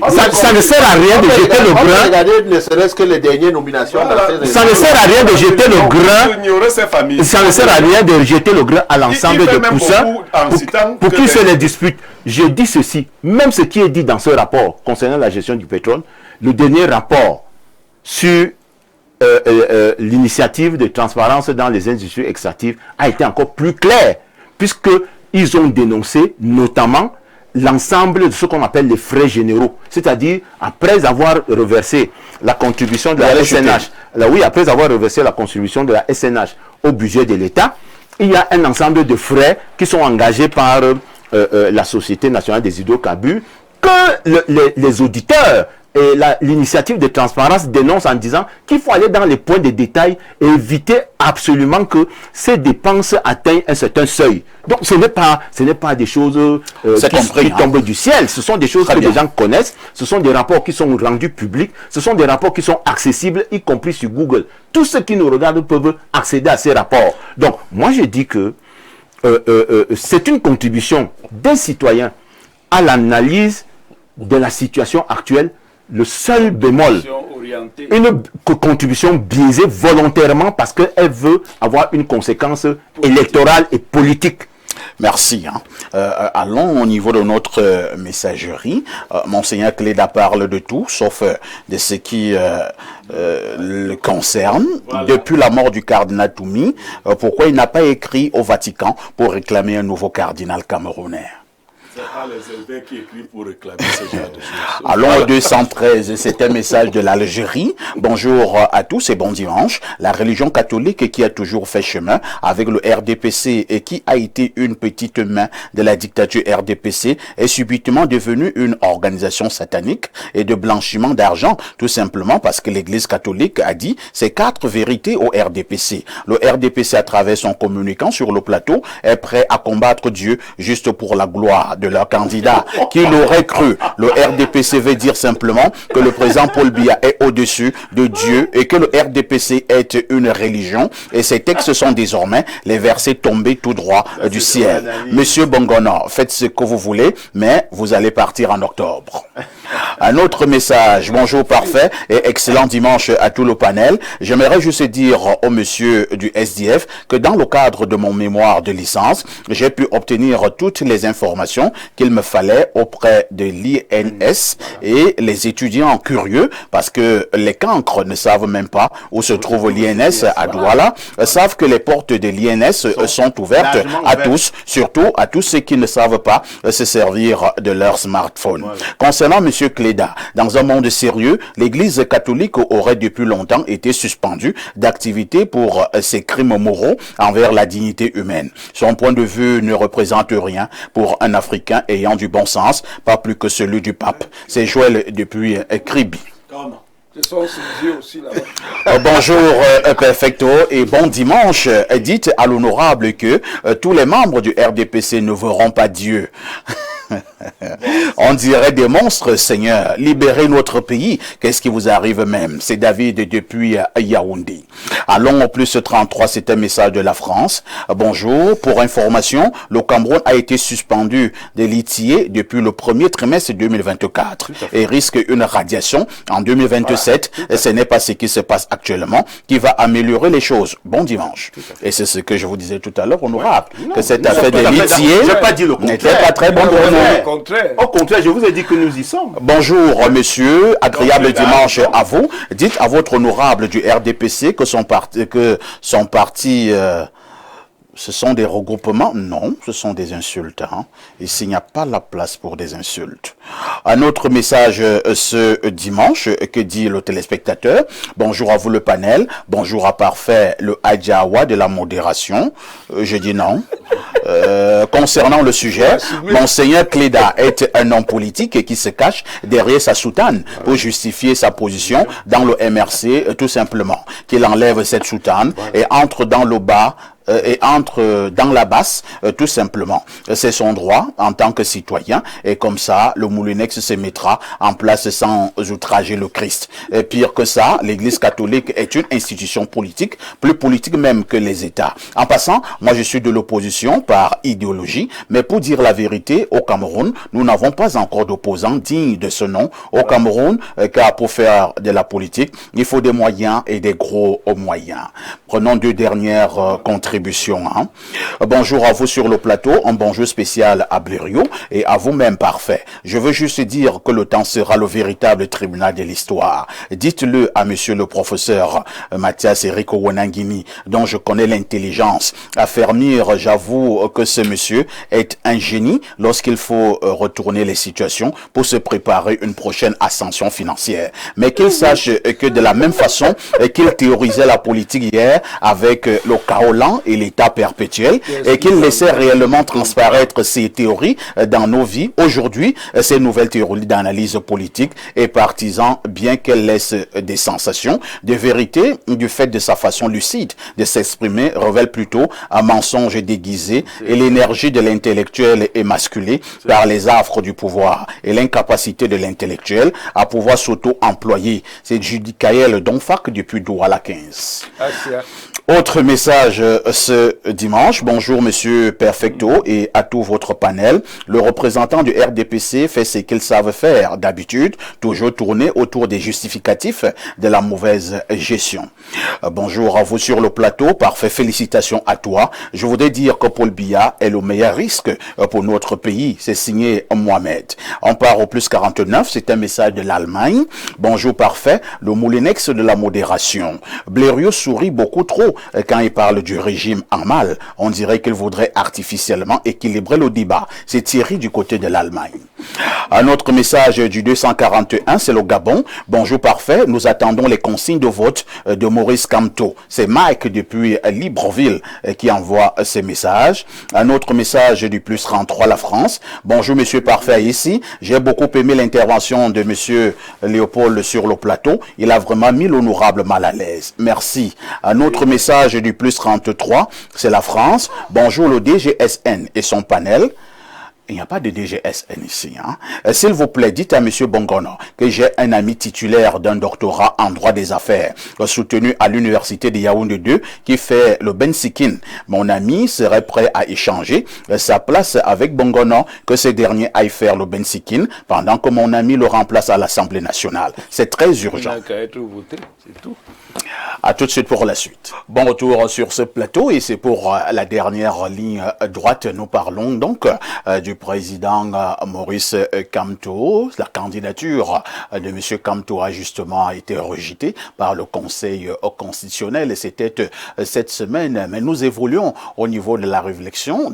Ça ne sert à rien de jeter le grain. Regardez ne serait-ce que les dernières nominations. Ça ne sert à rien de jeter le grain. Ça ne sert à rien de jeter le grain à l'ensemble de poussins pour qu'ils se les disputent. Je dis ceci, même ce qui est dit dans ce rapport concernant la gestion du pétrole, le dernier rapport sur l'initiative de transparence dans les industries extractives a été encore plus clair, puisqu'ils ont dénoncé notamment l'ensemble de ce qu'on appelle les frais généraux, c'est-à-dire après avoir reversé la contribution de la SNH, après avoir reversé la contribution de la SNH au budget de l'État, il y a un ensemble de frais qui sont engagés par la Société nationale des hydrocarbures que les auditeurs l'initiative de transparence dénonce en disant qu'il faut aller dans les points de détail et éviter absolument que ces dépenses atteignent un certain seuil. Donc ce n'est pas des choses qui tombent du ciel, ce sont des choses que les gens connaissent, ce sont des rapports qui sont rendus publics, ce sont des rapports qui sont accessibles, y compris sur Google. Tous ceux qui nous regardent peuvent accéder à ces rapports. Donc moi je dis que c'est une contribution des citoyens à l'analyse de la situation actuelle. Le seul bémol, une contribution biaisée volontairement parce qu'elle veut avoir une conséquence électorale et politique. Merci. Allons au niveau de notre messagerie. Monseigneur Cléda parle de tout, sauf de ce qui le concerne. Voilà. Depuis la mort du cardinal Toumi, pourquoi il n'a pas écrit au Vatican pour réclamer un nouveau cardinal camerounais? C'est pas les évêques qui écrivent pour réclamer ce genre de choses. Allons au 213, c'est un message de l'Algérie. Bonjour à tous et bon dimanche. La religion catholique qui a toujours fait chemin avec le RDPC et qui a été une petite main de la dictature RDPC est subitement devenue une organisation satanique et de blanchiment d'argent, tout simplement parce que l'Église catholique a dit ces 4 vérités au RDPC. Le RDPC, à travers son communicant sur le plateau, est prêt à combattre Dieu juste pour la gloire de leur candidat. Qui l'aurait cru? Le RDPC veut dire simplement que le président Paul Biya est au-dessus de Dieu et que le RDPC est une religion, et ces textes sont désormais les versets tombés tout droit du ciel. Monsieur Bongono, faites ce que vous voulez, mais vous allez partir en octobre. Un autre message. Bonjour parfait et excellent dimanche à tout le panel. J'aimerais juste dire au monsieur du SDF que dans le cadre de mon mémoire de licence, j'ai pu obtenir toutes les informations qu'il me fallait auprès de l'INS, et les étudiants curieux, parce que les cancres ne savent même pas où se trouve l'INS à Douala, savent que les portes de l'INS sont ouvertes à tous, surtout à tous ceux qui ne savent pas se servir de leur smartphone. Concernant monsieur Cléda, dans un monde sérieux, l'Église catholique aurait depuis longtemps été suspendue d'activité pour ses crimes moraux envers la dignité humaine. Son point de vue ne représente rien pour un Africain ayant du bon sens, pas plus que celui du pape. C'est Joël depuis Kribi. Bonjour Perfecto et bon dimanche. Dites à l'honorable que tous les membres du RDPC ne verront pas Dieu. On dirait des monstres, Seigneur. Libérez notre pays. Qu'est-ce qui vous arrive même? C'est David depuis Yaoundé. Allons au plus 33, c'est un message de la France. Bonjour. Pour information, le Cameroun a été suspendu des litiers depuis le premier trimestre 2024 et risque une radiation en 2027. Et ce n'est pas ce qui se passe actuellement qui va améliorer les choses. Bon dimanche. Et c'est ce que je vous disais tout à l'heure, honorable, que cette affaire des litiers n'était pas très bon pour nous. Au contraire, je vous ai dit que nous y sommes. Bonjour, monsieur. Agréable dimanche à vous. Dites à votre honorable du RDPC que son parti ce sont des regroupements? Non, ce sont des insultes. Ici, il n'y a pas la place pour des insultes. Un autre message ce dimanche, que dit le téléspectateur. Bonjour à vous le panel. Bonjour à Parfait, le Adjawa de la modération. Je dis non. Concernant le sujet, Monseigneur Cléda est un homme politique qui se cache derrière sa soutane pour justifier sa position dans le MRC, tout simplement. Qu'il enlève cette soutane et entre dans le bas et entre dans la basse, tout simplement. C'est son droit en tant que citoyen, et comme ça, le Moulinex se mettra en place sans outrager le Christ. Et pire que ça, l'Église catholique est une institution politique, plus politique même que les États. En passant, moi je suis de l'opposition par idéologie, mais pour dire la vérité, au Cameroun, nous n'avons pas encore d'opposants dignes de ce nom. Au Cameroun, car pour faire de la politique, il faut des moyens et des gros moyens. Prenons 2 dernières contributions. Bonjour à vous sur le plateau, un bonjour spécial à Blériot et à vous-même Parfait. Je veux juste dire que le temps sera le véritable tribunal de l'histoire. Dites-le à monsieur le professeur Mathias Eriko Wanangini, dont je connais l'intelligence. Affermir, j'avoue que ce monsieur est un génie lorsqu'il faut retourner les situations pour se préparer une prochaine ascension financière. Mais qu'il sache que de la même façon qu'il théorisait la politique hier avec le chaos lent et l'état perpétuel et qu'il laissait réellement transparaître ces théories dans nos vies. Aujourd'hui, ces nouvelles théories d'analyse politique et partisan, bien qu'elles laissent des sensations de vérité, du fait de sa façon lucide de s'exprimer, révèlent plutôt un mensonge déguisé et l'énergie de l'intellectuel émasculée par les affres du pouvoir et l'incapacité de l'intellectuel à pouvoir s'auto-employer. C'est Judicaël Donfac depuis Douala 15. Autre message ce dimanche. Bonjour Monsieur Perfecto et à tout votre panel. Le représentant du RDPC fait ce qu'ils savent faire d'habitude, toujours tourner autour des justificatifs de la mauvaise gestion. Bonjour à vous sur le plateau. Parfait, félicitations à toi. Je voudrais dire que Paul Biya est le meilleur risque pour notre pays. C'est signé Mohamed. On part au plus 49. C'est un message de l'Allemagne. Bonjour parfait. Le moulinex de la modération. Blériot sourit beaucoup trop quand il parle du régime en mal. On dirait qu'il voudrait artificiellement équilibrer le débat. C'est Thierry du côté de l'Allemagne. Un autre message du 241, c'est le Gabon. Bonjour parfait, nous attendons les consignes de vote de Maurice Kamto. C'est Mike depuis Libreville qui envoie ces messages. Un autre message du plus 33, la France. Bonjour monsieur parfait ici. J'ai beaucoup aimé l'intervention de monsieur Léopold sur le plateau. Il a vraiment mis l'honorable mal à l'aise. Merci. Un autre message du plus 33, c'est la France. Bonjour le DGSN et son panel. Il n'y a pas de DGSN ici. S'il vous plaît, dites à M. Bongono que j'ai un ami titulaire d'un doctorat en droit des affaires, soutenu à l'université de Yaoundé 2, qui fait le Bensikin. Mon ami serait prêt à échanger sa place avec Bongono, que ce dernier aille faire le Bensikin, pendant que mon ami le remplace à l'Assemblée nationale. C'est très urgent. Il n'a qu'à être voté, c'est tout. À tout de suite pour la suite. Bon retour sur ce plateau et c'est pour la dernière ligne droite. Nous parlons donc du président Maurice Kamto. La candidature de M. Kamto a justement été rejetée par le Conseil constitutionnel et c'était cette semaine. Mais nous évoluons au niveau de la réflexion,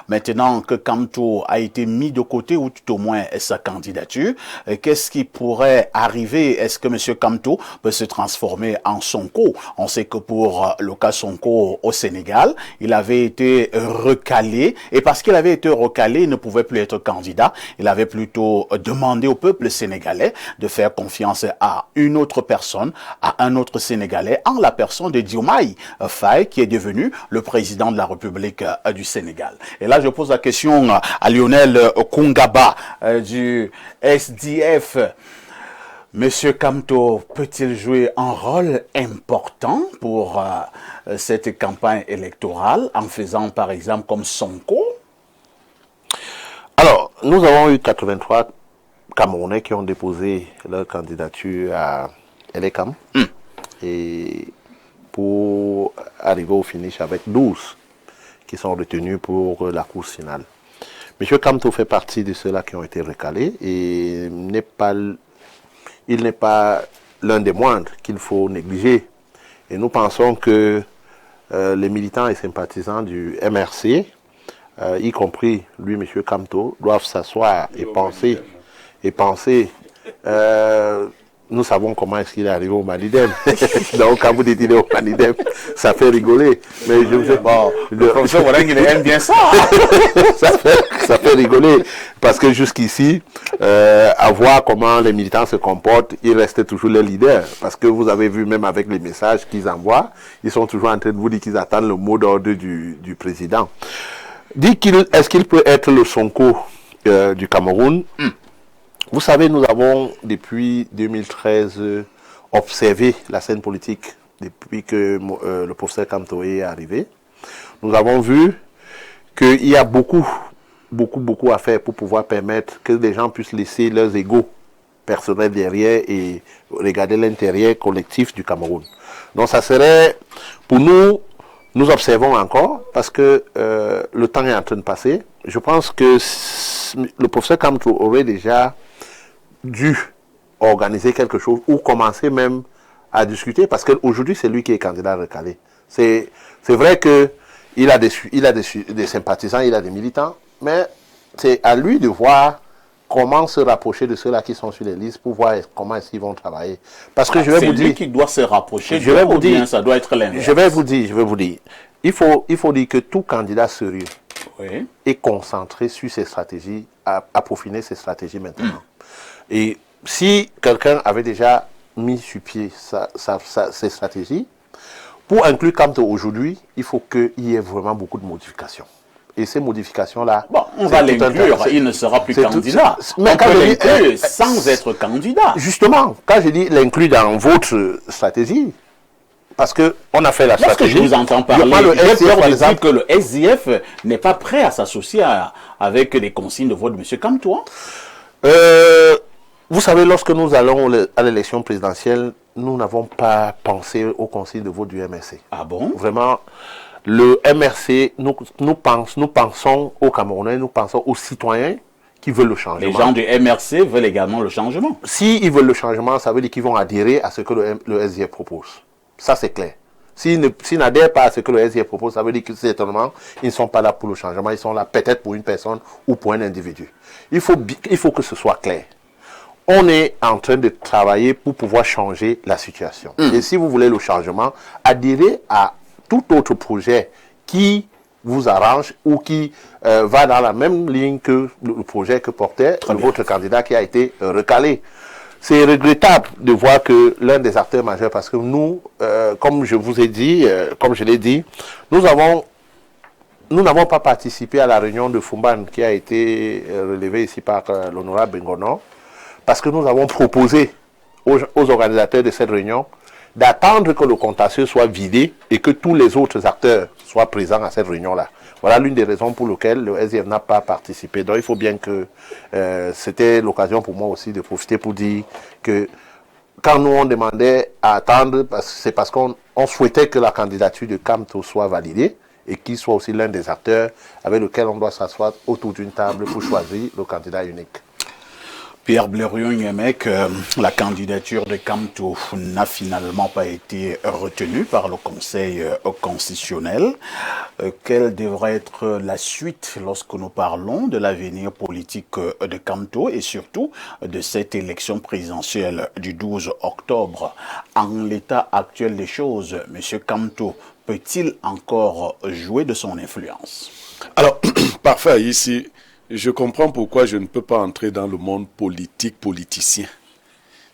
Maintenant que Kamto a été mis de côté ou tout au moins sa candidature, qu'est-ce qui pourrait arriver? Est-ce que M. Kamto peut se transformer en Sonko? On sait que pour le cas Sonko au Sénégal, il avait été recalé et parce qu'il avait été recalé, il ne pouvait plus être candidat. Il avait plutôt demandé au peuple sénégalais de faire confiance à une autre personne, à un autre Sénégalais, en la personne de Diomaye Faye, qui est devenu le président de la République du Sénégal. Et là, je pose la question à Lionel Kungaba du SDF. Monsieur Kamto peut-il jouer un rôle important pour cette campagne électorale en faisant par exemple comme Sonko? Alors, nous avons eu 83 Camerounais qui ont déposé leur candidature à Elekam et pour arriver au finish avec 12 qui sont retenus pour la course finale. Monsieur Kamto fait partie de ceux-là qui ont été recalés et il n'est pas l'un des moindres qu'il faut négliger. Et nous pensons que les militants et sympathisants du MRC, y compris lui, M. Kamto, doivent s'asseoir et penser. Nous savons comment est-ce qu'il est arrivé au Malidem. Donc, quand vous dites qu'il est au Malidem, ça fait rigoler. Mais je ne sais pas. Le professeur Wareng, il aime bien ça. ça fait rigoler. Parce que jusqu'ici, à voir comment les militants se comportent, ils restent toujours les leaders. Parce que vous avez vu, même avec les messages qu'ils envoient, ils sont toujours en train de vous dire qu'ils attendent le mot d'ordre du président. Est-ce qu'il peut être le Sonko du Cameroun? Vous savez, nous avons depuis 2013 observé la scène politique depuis que le professeur Kamto est arrivé. Nous avons vu qu'il y a beaucoup à faire pour pouvoir permettre que les gens puissent laisser leurs égos personnels derrière et regarder l'intérêt collectif du Cameroun. Donc ça serait, pour nous observons encore parce que le temps est en train de passer. Je pense que le professeur Kamto aurait déjà dû organiser quelque chose ou commencer même à discuter parce qu'aujourd'hui c'est lui qui est candidat recalé. C'est vrai qu'il a des sympathisants, il a des militants, mais c'est à lui de voir comment se rapprocher de ceux-là qui sont sur les listes pour voir comment est-ce qu'ils vont travailler. Parce que je vais vous dire... C'est lui qui doit se rapprocher, je vais vous dire, ça doit être l'inverse. Je vais vous dire. Il faut dire que tout candidat sérieux est concentré sur ses stratégies, à peaufiner ses stratégies maintenant. Et si quelqu'un avait déjà mis sur pied ses stratégies, pour inclure Kamto aujourd'hui, il faut qu'il y ait vraiment beaucoup de modifications. Et ces modifications-là... Bon, on va l'inclure, il ne sera plus candidat. Mais on peut l'inclure sans être candidat. Justement, quand je dis l'inclure dans votre stratégie, parce qu'on a fait la stratégie... Lorsque je vous entends parler, j'ai peur de dire que le SDF n'est pas prêt à s'associer avec les consignes de vote de M. Kamto. Vous savez, lorsque nous allons à l'élection présidentielle, nous n'avons pas pensé aux consignes de vote du MRC. Ah bon? Vraiment, le MRC, nous pensons aux Camerounais, nous pensons aux citoyens qui veulent le changement. Les gens du MRC veulent également le changement. S'ils veulent le changement, ça veut dire qu'ils vont adhérer à ce que le SDF propose. Ça, c'est clair. S'ils n'adhèrent pas à ce que le SDF propose, ça veut dire que certainement, ils ne sont pas là pour le changement. Ils sont là peut-être pour une personne ou pour un individu. Il faut que ce soit clair. On est en train de travailler pour pouvoir changer la situation. Et si vous voulez le changement, adhérez à tout autre projet qui vous arrange ou qui va dans la même ligne que le projet que portait votre candidat qui a été recalé. C'est regrettable de voir que l'un des acteurs majeurs, parce que nous, comme je vous ai dit, comme je l'ai dit, nous n'avons pas participé à la réunion de Fumban qui a été relevée ici par l'honorable Bengono, parce que nous avons proposé aux organisateurs de cette réunion d'attendre que le contentieux soit vidé et que tous les autres acteurs soient présents à cette réunion-là. Voilà l'une des raisons pour lesquelles le SDF n'a pas participé. Donc il faut bien que c'était l'occasion pour moi aussi de profiter pour dire que quand nous on demandait à attendre, c'est parce qu'on souhaitait que la candidature de Kamto soit validée et qu'il soit aussi l'un des acteurs avec lequel on doit s'asseoir autour d'une table pour choisir le candidat unique. Pierre Blériot-Nyemek, la candidature de Kamto n'a finalement pas été retenue par le Conseil constitutionnel. Quelle devrait être la suite lorsque nous parlons de l'avenir politique de Kamto et surtout de cette élection présidentielle du 12 octobre? En l'état actuel des choses, M. Kamto peut-il encore jouer de son influence? Alors, parfait, ici... Je comprends pourquoi je ne peux pas entrer dans le monde politicien.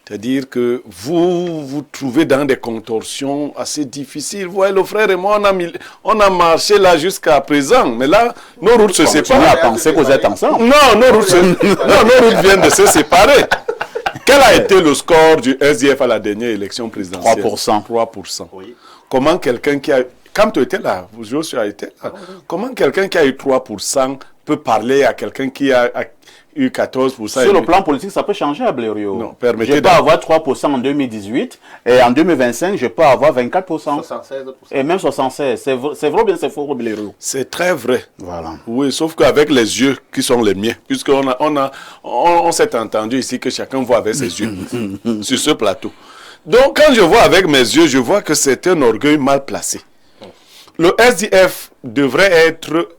C'est-à-dire que vous vous trouvez dans des contorsions assez difficiles. Vous voyez, le frère et moi, on a marché là jusqu'à présent. Mais là, nos routes se séparent. On a pensé que vous êtes ensemble. Non, nos routes viennent de se séparer. Quel a été le score du SDF à la dernière élection présidentielle? 3%. 3%. Oui. Comment quelqu'un qui a... Quand tu étais là, Joshua était là. Comment quelqu'un qui a eu 3% peut parler à quelqu'un qui a eu 14%? Sur le plan politique, ça peut changer à Blériot. Non, permettez. Je peux avoir 3% en 2018 et en 2025, je peux avoir 24%. 76%. Et même 76%. C'est vrai ou bien c'est faux, Blériot? C'est très vrai. Voilà. Oui, sauf qu'avec les yeux qui sont les miens, puisqu'on s'est entendu ici que chacun voit avec ses yeux sur ce plateau. Donc, quand je vois avec mes yeux, je vois que c'est un orgueil mal placé. Le SDF devrait être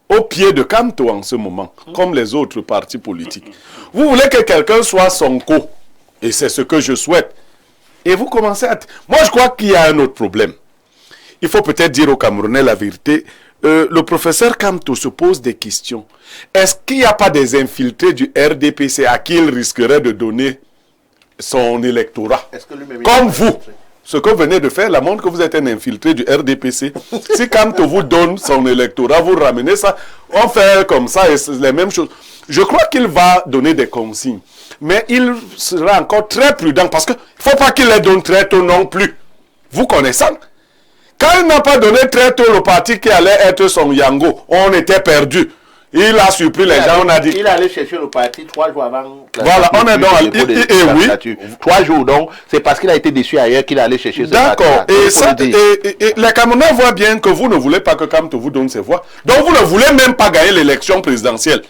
au pied de Kamto en ce moment, comme les autres partis politiques. Vous voulez que quelqu'un soit Sonko, et c'est ce que je souhaite. Et vous commencez à... Moi, je crois qu'il y a un autre problème. Il faut peut-être dire aux Camerounais la vérité. Le professeur Kamto se pose des questions. Est-ce qu'il n'y a pas des infiltrés du RDPC à qui il risquerait de donner son électorat? Comme vous. Ce que vous venez de faire, la montre que vous êtes un infiltré du RDPC. Si Kamto vous donne son électorat, vous ramenez ça, on fait comme ça et c'est les mêmes choses. Je crois qu'il va donner des consignes. Mais il sera encore très prudent parce qu'il ne faut pas qu'il les donne très tôt non plus. Vous connaissez? Quand il n'a pas donné très tôt le parti qui allait être son Yango, on était perdu. Il a surpris les gens, on a dit... Il allait chercher le parti 3 jours avant... Voilà, on est dans... oui. 3 jours, donc, c'est parce qu'il a été déçu ailleurs qu'il allait chercher ce parti. D'accord, et les Camerounais voient bien que vous ne voulez pas que Kamto vous donne ses voix. Donc, vous ne voulez même pas gagner l'élection présidentielle.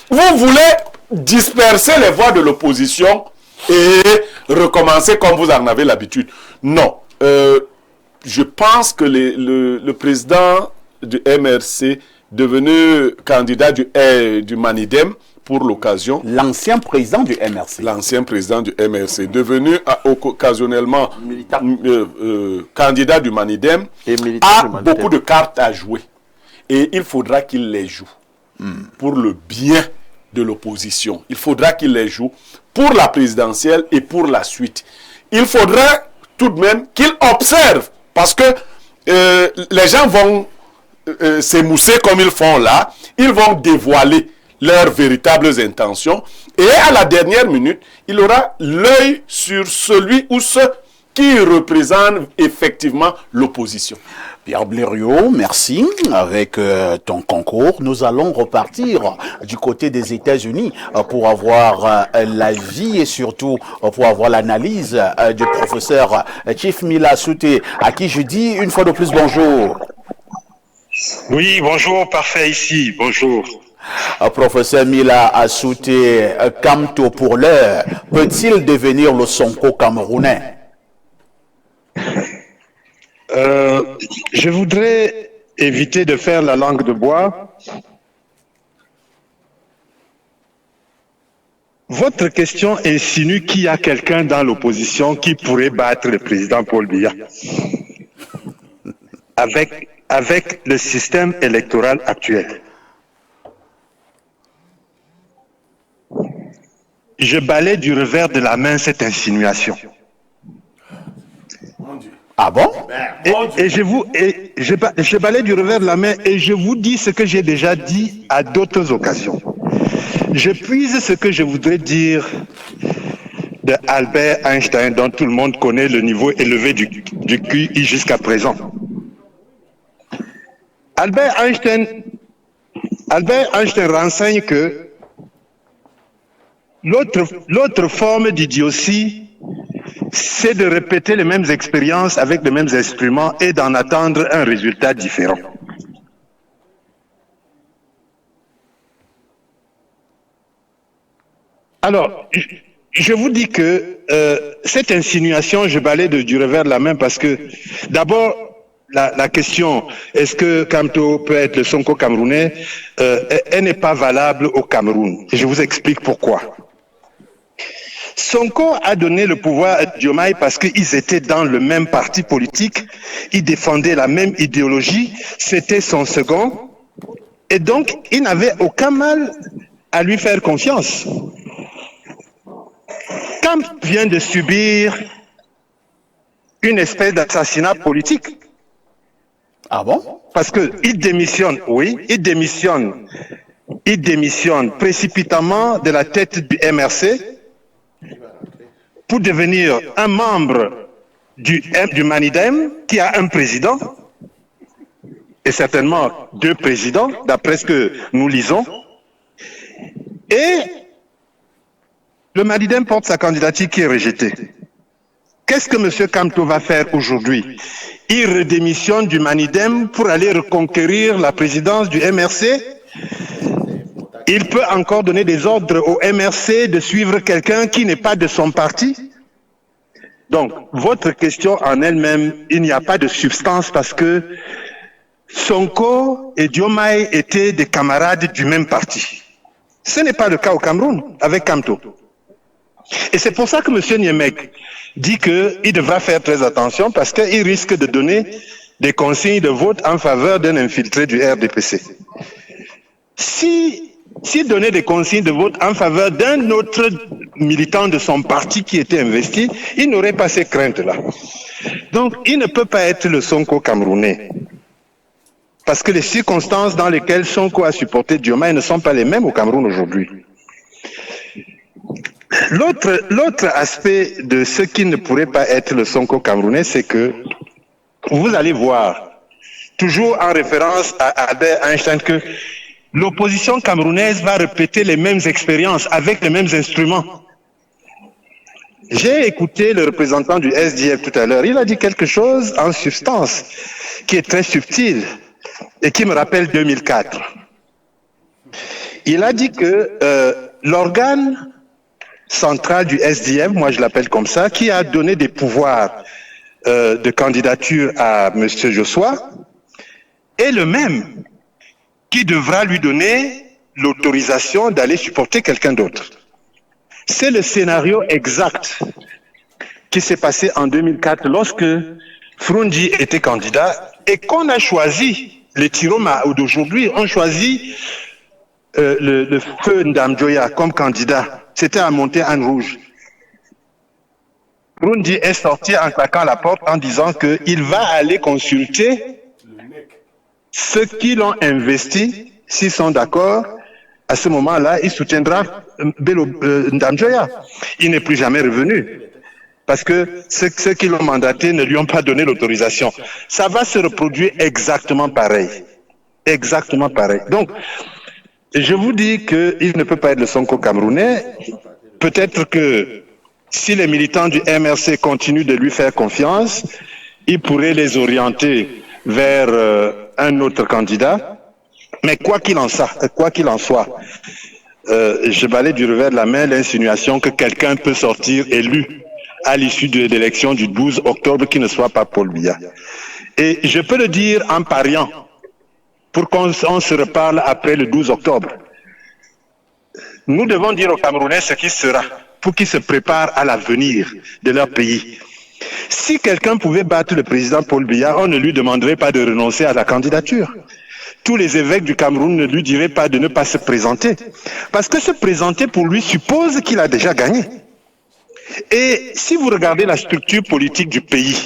Vous voulez disperser les voix de l'opposition et recommencer comme vous en avez l'habitude. Non, je pense que le président du MRC... devenu candidat du Manidem, pour l'occasion. L'ancien président du MRC. L'ancien président du MRC, devenu occasionnellement candidat du Manidem, a beaucoup de cartes à jouer. Et il faudra qu'il les joue pour le bien de l'opposition. Il faudra qu'il les joue pour la présidentielle et pour la suite. Il faudra tout de même qu'il observe, parce que les gens vont s'émousser comme ils font là, ils vont dévoiler leurs véritables intentions, et à la dernière minute, il aura l'œil sur celui ou ceux qui représentent effectivement l'opposition. Pierre Blériot, merci. Avec ton concours, nous allons repartir du côté des États-Unis pour avoir l'avis et surtout pour avoir l'analyse du professeur Chief Mila Souté, à qui je dis une fois de plus bonjour. Oui, bonjour, parfait ici, bonjour. Professeur Mila Assoute, Kamto pour l'heure, peut-il devenir le Sonko camerounais? Je voudrais éviter de faire la langue de bois. Votre question insinue qu'il y a quelqu'un dans l'opposition qui pourrait battre le président Paul Biya avec le système électoral actuel. Je balaie du revers de la main cette insinuation. Ah bon? Je balaie du revers de la main et je vous dis ce que j'ai déjà dit à d'autres occasions. Je puise ce que je voudrais dire de Albert Einstein, dont tout le monde connaît le niveau élevé du QI jusqu'à présent. Albert Einstein renseigne que l'autre forme d'idiotie, c'est de répéter les mêmes expériences avec les mêmes instruments et d'en attendre un résultat différent. Alors, je vous dis que cette insinuation, je balaie du revers de la main parce que, d'abord, la question, est-ce que Kamto peut être le Sonko camerounais, elle n'est pas valable au Cameroun. Et je vous explique pourquoi. Sonko a donné le pouvoir à Diomaye parce qu'ils étaient dans le même parti politique, ils défendaient la même idéologie, c'était son second, et donc il n'avait aucun mal à lui faire confiance. Kamp vient de subir une espèce d'assassinat politique. Ah bon? Parce qu'il démissionne, oui, il démissionne précipitamment de la tête du MRC pour devenir un membre du Manidem qui a un président, et certainement deux présidents, d'après ce que nous lisons. Et le Manidem porte sa candidature qui est rejetée. Qu'est-ce que M. Kamto va faire aujourd'hui? Il redémissionne du Manidem pour aller reconquérir la présidence du MRC. Il peut encore donner des ordres au MRC de suivre quelqu'un qui n'est pas de son parti. Donc, votre question en elle-même, il n'y a pas de substance parce que Sonko et Diomaye étaient des camarades du même parti. Ce n'est pas le cas au Cameroun avec Kamto. Et c'est pour ça que M. Niemek dit qu'il devra faire très attention parce qu'il risque de donner des consignes de vote en faveur d'un infiltré du RDPC. S'il donnait des consignes de vote en faveur d'un autre militant de son parti qui était investi, il n'aurait pas ces craintes-là. Donc, il ne peut pas être le Sonko camerounais. Parce que les circonstances dans lesquelles Sonko a supporté Diomaye ne sont pas les mêmes au Cameroun aujourd'hui. L'autre aspect de ce qui ne pourrait pas être le Sonko camerounais, c'est que vous allez voir, toujours en référence à Albert Einstein, que l'opposition camerounaise va répéter les mêmes expériences avec les mêmes instruments. J'ai écouté le représentant du SDF tout à l'heure. Il a dit quelque chose en substance qui est très subtil et qui me rappelle 2004. Il a dit que l'organe central du SDF, moi je l'appelle comme ça, qui a donné des pouvoirs de candidature à M. Joshua, est le même qui devra lui donner l'autorisation d'aller supporter quelqu'un d'autre. C'est le scénario exact qui s'est passé en 2004 lorsque Frunji était candidat et qu'on a choisi, les Tiroma d'aujourd'hui ont choisi le feu Ndamjoya comme candidat. C'était à Montagne Rouge. Frunji est sorti en claquant la porte en disant qu'il va aller consulter ceux qui l'ont investi, s'ils sont d'accord. À ce moment-là, il soutiendra Ndamjoya. Il n'est plus jamais revenu. Parce que ceux qui l'ont mandaté ne lui ont pas donné l'autorisation. Ça va se reproduire exactement pareil. Exactement pareil. Donc, je vous dis qu'il ne peut pas être le Sonko camerounais. Peut-être que si les militants du MRC continuent de lui faire confiance, il pourrait les orienter vers un autre candidat. Mais quoi qu'il en soit, je balaye du revers de la main l'insinuation que quelqu'un peut sortir élu à l'issue de l'élection du 12 octobre qui ne soit pas Paul Biya. Et je peux le dire en pariant, pour qu'on se reparle après le 12 octobre. Nous devons dire aux Camerounais ce qui sera, pour qu'ils se préparent à l'avenir de leur pays. Si quelqu'un pouvait battre le président Paul Biya, on ne lui demanderait pas de renoncer à la candidature. Tous les évêques du Cameroun ne lui diraient pas de ne pas se présenter. Parce que se présenter pour lui suppose qu'il a déjà gagné. Et si vous regardez la structure politique du pays,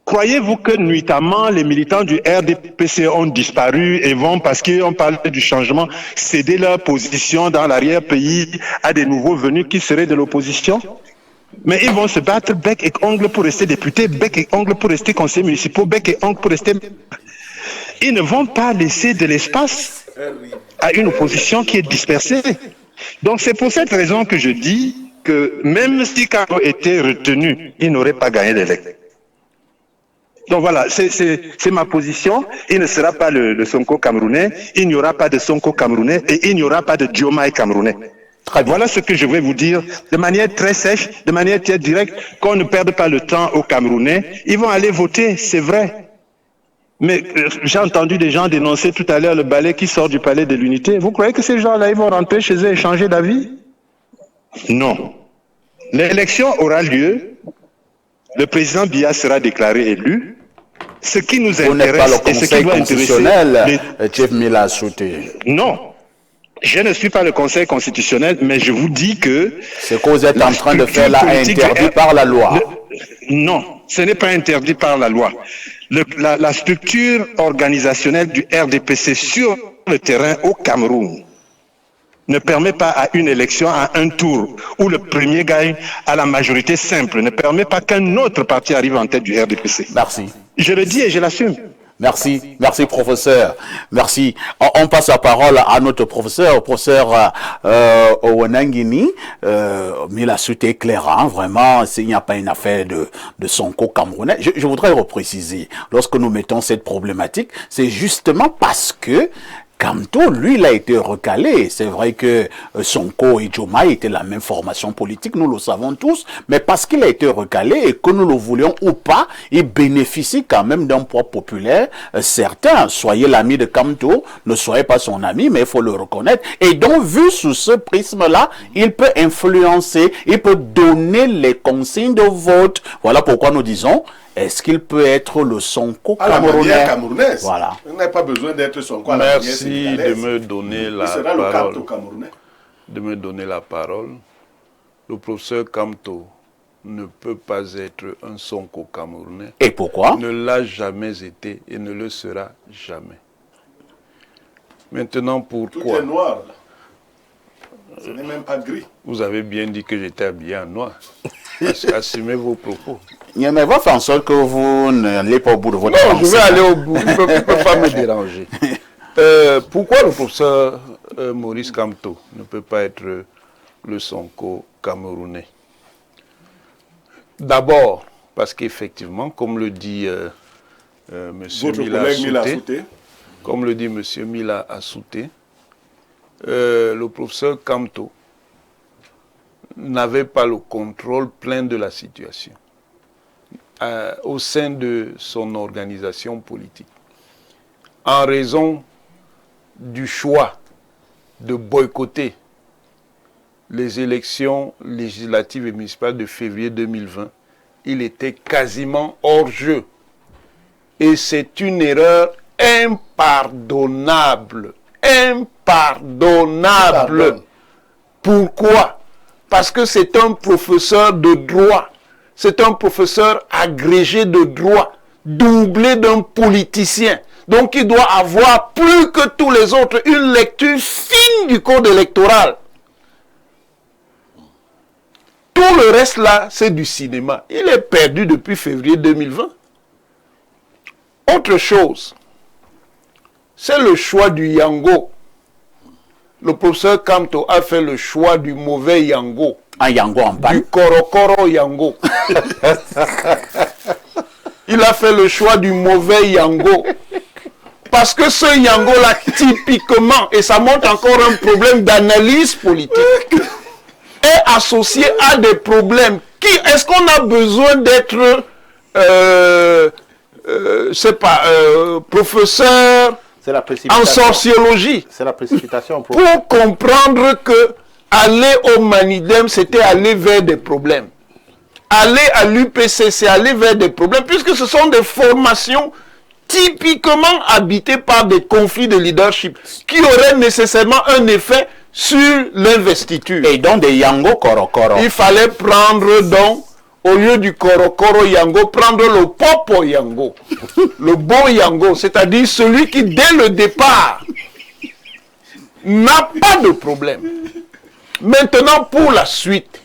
croyez-vous que nuitamment les militants du RDPC ont disparu et vont, parce qu'on parle du changement, céder leur position dans l'arrière-pays à des nouveaux venus qui seraient de l'opposition? Mais ils vont se battre bec et ongle pour rester députés, bec et ongle pour rester conseillers municipaux, bec et ongle pour rester... Ils ne vont pas laisser de l'espace à une opposition qui est dispersée. Donc c'est pour cette raison que je dis que même si Karo était retenu, il n'aurait pas gagné l'élection. Donc voilà, c'est ma position. Il ne sera pas le Sonko camerounais, il n'y aura pas de Sonko camerounais et il n'y aura pas de Diomaye camerounais. Voilà ce que je vais vous dire de manière très sèche, de manière très directe, qu'on ne perde pas le temps aux Camerounais. Ils vont aller voter, c'est vrai. Mais j'ai entendu des gens dénoncer tout à l'heure le balai qui sort du palais de l'Unité. Vous croyez que ces gens-là, ils vont rentrer chez eux et changer d'avis? Non. L'élection aura lieu. Le président Biya sera déclaré élu. Ce qui nous intéresse et ce qui doit intéresser... Chef Mila Souté. Non. Je ne suis pas le Conseil constitutionnel, mais je vous dis que... Ce que vous êtes en train de faire là est interdit par la loi. Non, ce n'est pas interdit par la loi. La structure organisationnelle du RDPC sur le terrain au Cameroun ne permet pas à une élection à un tour où le premier gagne à la majorité simple, ne permet pas qu'un autre parti arrive en tête du RDPC. Merci. Je le dis et je l'assume. Merci, merci professeur. Merci. On passe la parole à notre professeur Owenangini. Mila Souté éclairant, vraiment, s'il n'y a pas une affaire de Sonko camerounais. Je voudrais repréciser, lorsque nous mettons cette problématique, c'est justement parce que Kamto, lui, il a été recalé. C'est vrai que Sonko et Diomaye étaient la même formation politique, nous le savons tous, mais parce qu'il a été recalé et que nous le voulions ou pas, il bénéficie quand même d'un poids populaire certain. Soyez l'ami de Kamto, ne soyez pas son ami, mais il faut le reconnaître. Et donc, vu sous ce prisme-là, il peut influencer, il peut donner les consignes de vote. Voilà pourquoi nous disons... Est-ce qu'il peut être le Sonko camerounais? Voilà. Il n'a pas besoin d'être Sonko à la Merci de me donner la parole. De me donner la parole. Le professeur Kamto ne peut pas être un Sonko camerounais. Et pourquoi? Ne l'a jamais été et ne le sera jamais. Maintenant, pourquoi? Tout est noir, là. Ce n'est même pas gris. Vous avez bien dit que j'étais habillé en noir. Assumez vos propos. Mais va faire en sorte que vous n'allez pas au bout de votre pensée. Non, je vais aller au bout. Il ne peut pas me déranger. Pourquoi le professeur Maurice Kamto ne peut pas être le Sonko camerounais? D'abord, parce qu'effectivement, comme le dit M. Mila Souté, comme le dit M. Mila Souté, le professeur Kamto n'avait pas le contrôle plein de la situation au sein de son organisation politique, en raison du choix de boycotter les élections législatives et municipales de février 2020, il était quasiment hors jeu. Et c'est une erreur impardonnable. Impardonnable. Pourquoi? Parce que c'est un professeur de droit. C'est un professeur agrégé de droit, doublé d'un politicien. Donc il doit avoir plus que tous les autres une lecture fine du code électoral. Tout le reste là, c'est du cinéma. Il est perdu depuis février 2020. Autre chose, c'est le choix du Yango. Le professeur Kamto a fait le choix du mauvais Yango. Un Yango en panne. Du Korokoro Yango. Il a fait le choix du mauvais Yango. Parce que ce Yango-là, typiquement, et ça montre encore un problème d'analyse politique, est associé à des problèmes. Est-ce qu'on a besoin d'être, professeur en sociologie C'est la précipitation. pour comprendre que aller au Manidem, c'était aller vers des problèmes. Aller à l'UPC, c'est aller vers des problèmes, puisque ce sont des formations typiquement habitées par des conflits de leadership qui auraient nécessairement un effet sur l'investiture. Et donc des Yango Korokoro. Il fallait prendre donc, au lieu du Korokoro Yango, prendre le Popo Yango. Le bon Yango, c'est-à-dire celui qui, dès le départ, n'a pas de problème. Maintenant, pour la suite,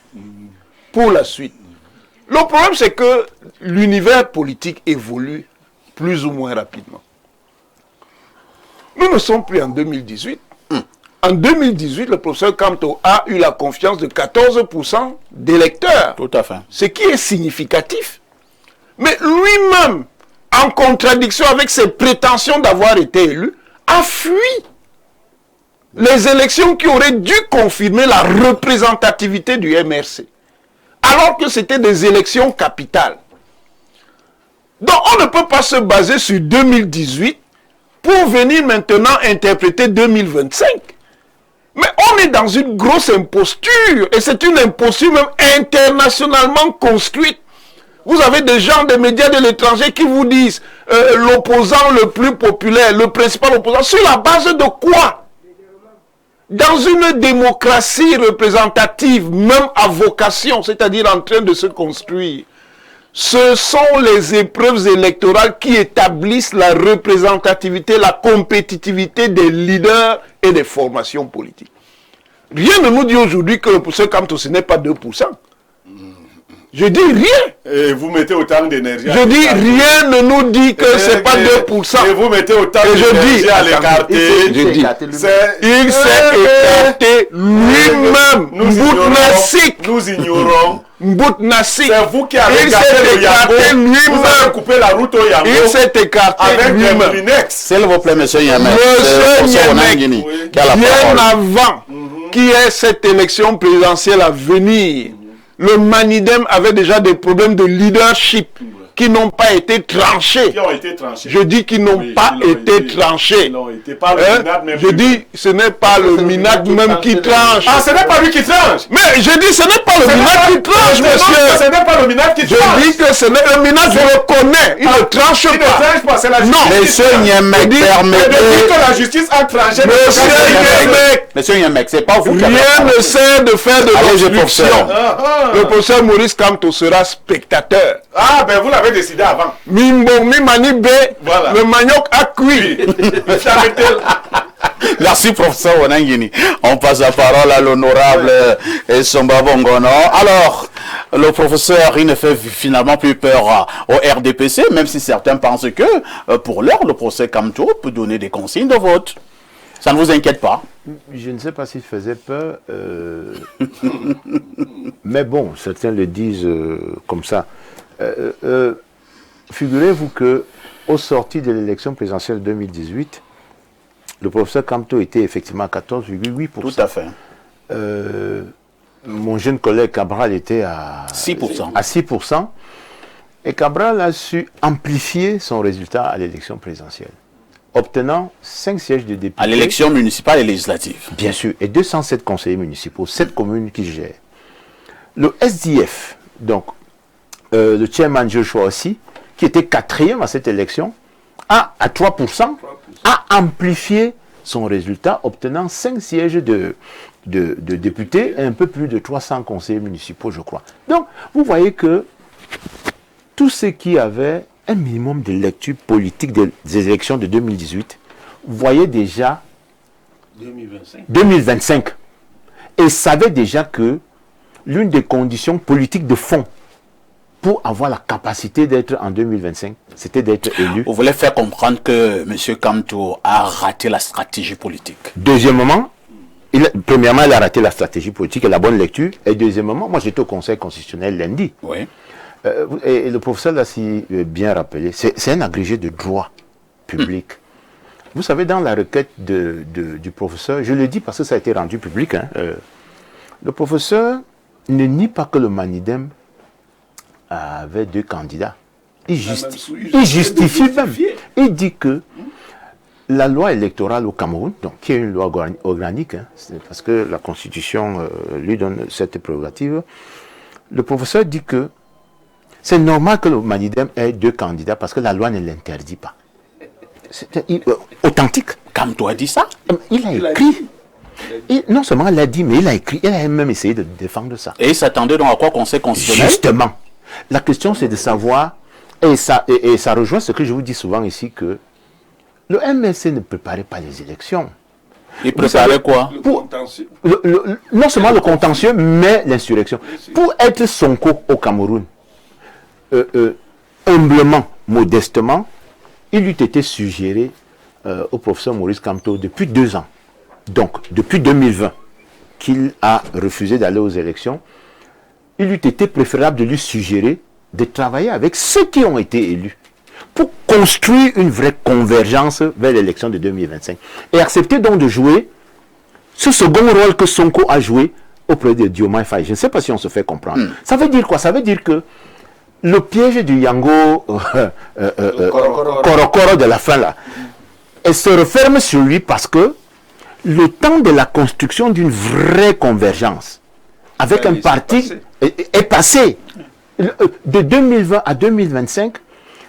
le problème c'est que l'univers politique évolue plus ou moins rapidement. Nous ne sommes plus en 2018. En 2018, le professeur Kamto a eu la confiance de 14% d'électeurs. Tout à fait. Ce qui est significatif. Mais lui-même, en contradiction avec ses prétentions d'avoir été élu, a fui les élections qui auraient dû confirmer la représentativité du MRC. Alors que c'était des élections capitales. Donc on ne peut pas se baser sur 2018 pour venir maintenant interpréter 2025. Mais on est dans une grosse imposture, et c'est une imposture même internationalement construite. Vous avez des gens des médias de l'étranger qui vous disent l'opposant le plus populaire, le principal opposant, sur la base de quoi? Dans une démocratie représentative, même à vocation, c'est-à-dire en train de se construire, ce sont les épreuves électorales qui établissent la représentativité, la compétitivité des leaders et des formations politiques. Rien ne nous dit aujourd'hui que le professeur Kamto, ce n'est pas 2%. Je dis rien. Et vous mettez autant d'énergie. Je dis rien ne nous dit que ce n'est pas 2%. Et vous mettez autant d'énergie à l'écarter. Il s'est écarté lui-même. Nous ignorons. Mboutnassik. C'est vous qui avez écarté le Yango. Vous avez coupé la route au Yango. Il s'est écarté avec lui-même. S'il vous plaît, monsieur Yamek. Monsieur Yamek, bien avant qu'il y ait cette élection présidentielle à venir, le Manidem avait déjà des problèmes de leadership qui n'ont pas été tranchés. Qui ont été tranchés. Je dis qu'ils n'ont pas été tranchés. Ils n'ont été pas le Minad même. Je dis ce n'est pas le Minad même qui tranche. Ah, ce n'est pas lui qui tranche. Mais je dis ce n'est pas le Minad qui tranche, monsieur. Ce n'est pas le Minad qui tranche. Je dis que ce n'est le Minad, je le connais. Il ne tranche pas. Il ne tranche pas, c'est la justice. Non, monsieur Yamek, permettez. Depuis que la justice a tranché. Monsieur Yamek, c'est pas vous qui avez rien ne sert de faire de l'obstruction. Le professeur Maurice Kamto sera spectateur. Ah, ben vous l'avez décidé avant. Mimbo, Mimani B, voilà. Le manioc a cuit. Merci, professeur Onangini. On passe la parole à l'honorable Somba Bongono. Alors, le professeur, il ne fait finalement plus peur au RDPC, même si certains pensent que, pour l'heure, le procès Kamto peut donner des consignes de vote. Ça ne vous inquiète pas? Je ne sais pas s'il faisait peur, mais bon, certains le disent comme ça. Figurez-vous que au sorti de l'élection présidentielle 2018, le professeur Kamto était effectivement à 14,8%. Tout à fait. Mon jeune collègue Cabral était à 6%. À 6%. Et Cabral a su amplifier son résultat à l'élection présidentielle. obtenant 5 sièges de députés. À l'élection municipale et législative. Bien sûr, et 207 conseillers municipaux, 7 communes qui gèrent. Le SDF, donc le chairman Joshua aussi, qui était 4e à cette élection, à 3%, a amplifié son résultat, obtenant 5 sièges de députés et un peu plus de 300 conseillers municipaux, je crois. Donc, vous voyez que tous ceux qui avaient un minimum de lecture politique des élections de 2018 voyaient déjà 2025 et savaient déjà que l'une des conditions politiques de fond pour avoir la capacité d'être en 2025, c'était d'être élu. Vous voulez faire comprendre que M. Kamto a raté la stratégie politique. Deuxièmement, premièrement, il a raté la stratégie politique et la bonne lecture. Et deuxièmement, moi j'étais au Conseil constitutionnel lundi. Oui. Et le professeur l'a si bien rappelé, c'est un agrégé de droit public. Vous savez, dans la requête du professeur, je le dis parce que ça a été rendu public, hein, le professeur ne nie pas que le Manidem avait 2 candidats. Il justifie même. Il dit que la loi électorale au Cameroun, donc, qui est une loi organique, hein, parce que la Constitution lui donne cette prérogative, le professeur dit que c'est normal que le Manidem ait 2 candidats parce que la loi ne l'interdit pas. C'est authentique. Kamto a dit ça? Il a écrit. Non seulement il l'a dit, mais il a écrit. Il a même essayé de défendre ça. Et il s'attendait donc à quoi, Conseil constitutionnel? Justement. La question c'est de savoir, et ça rejoint ce que je vous dis souvent ici, que le MLC ne préparait pas les élections. Il préparait quoi? Non seulement le contentieux, mais l'insurrection. Pour être Sonko au Cameroun, humblement, modestement, il eût été suggéré au professeur Maurice Kamto depuis 2 ans, donc depuis 2020, qu'il a refusé d'aller aux élections. Il eût été préférable de lui suggérer de travailler avec ceux qui ont été élus pour construire une vraie convergence vers l'élection de 2025 et accepter donc de jouer ce second rôle que Sonko a joué auprès de Diomaye Faye. Je ne sais pas si on se fait comprendre. Ça veut dire quoi? Ça veut dire que le piège du Yango Korokoro de la fin là, elle se referme sur lui parce que le temps de la construction d'une vraie convergence avec un parti est passé. De 2020 à 2025,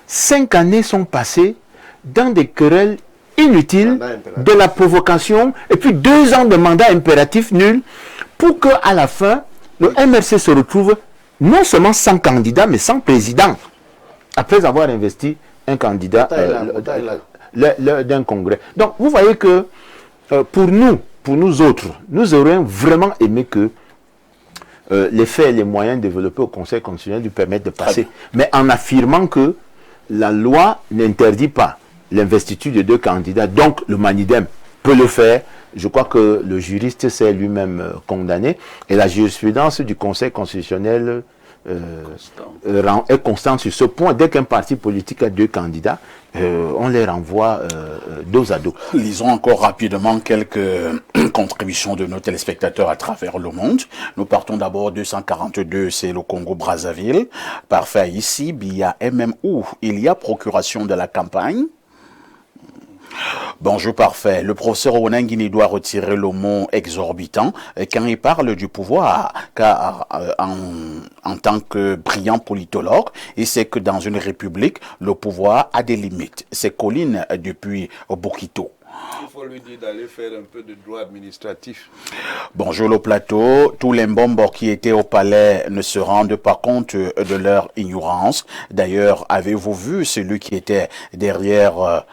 5 années sont passées dans des querelles inutiles, de la provocation, et puis 2 ans de mandat impératif nul, pour qu'à la fin, le MRC se retrouve non seulement sans candidat, mais sans président, après avoir investi un candidat d'un congrès. Donc, vous voyez que pour nous autres, nous aurions vraiment aimé que les faits et les moyens développés au Conseil constitutionnel lui permettent de passer. Mais en affirmant que la loi n'interdit pas l'investiture de 2 candidats, donc le Manidem peut le faire. Je crois que le juriste s'est lui-même condamné et la jurisprudence du Conseil constitutionnel est constante sur ce point. Dès qu'un parti politique a 2 candidats, on les renvoie dos à dos. Lisons encore rapidement quelques contributions de nos téléspectateurs à travers le monde. Nous partons d'abord 242, c'est le Congo-Brazzaville. Parfait, ici, Bia MMU, il y a procuration de la campagne. Bonjour, parfait. Le professeur Onangini doit retirer le mot exorbitant quand il parle du pouvoir, car en tant que brillant politologue, il sait que dans une république, le pouvoir a des limites. C'est Colline depuis Bokito. Il faut lui dire d'aller faire un peu de droit administratif. Bonjour le plateau. Tous les mbombos qui étaient au palais ne se rendent pas compte de leur ignorance. D'ailleurs, avez-vous vu celui qui était derrière...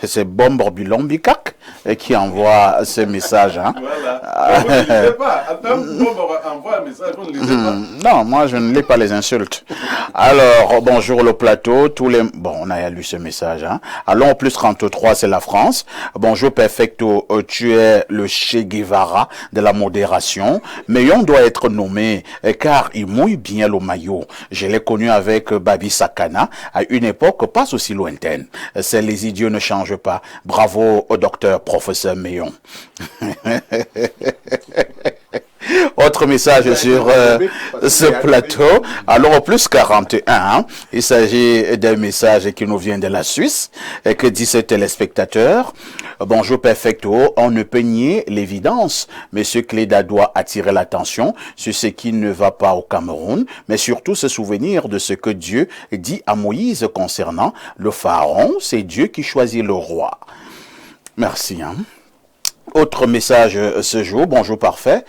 c'est Bombo Bilombikak qui envoie ce message. Hein. Voilà. Vous ne lisez pas. Attends, Bombo envoie un message, vous ne lisez pas. Non, moi je ne lis pas les insultes. Alors, bonjour le plateau. Bon, on a lu ce message. Hein. Allons au plus 33, c'est la France. Bonjour Perfecto, tu es le Che Guevara de la modération. Mais on doit être nommé car il mouille bien le maillot. Je l'ai connu avec Babi Sakana à une époque pas aussi lointaine. C'est les idiots ne changent pas. Bravo au docteur professeur Meillon. Autre message sur ce plateau. Alors, au plus 41, hein, il s'agit d'un message qui nous vient de la Suisse et que dit ce téléspectateur. Bonjour Perfecto, on ne peut nier l'évidence. Monsieur Cléda doit attirer l'attention sur ce qui ne va pas au Cameroun, mais surtout se souvenir de ce que Dieu dit à Moïse concernant le pharaon. C'est Dieu qui choisit le roi. Merci. Hein. Autre message ce jour, bonjour parfait.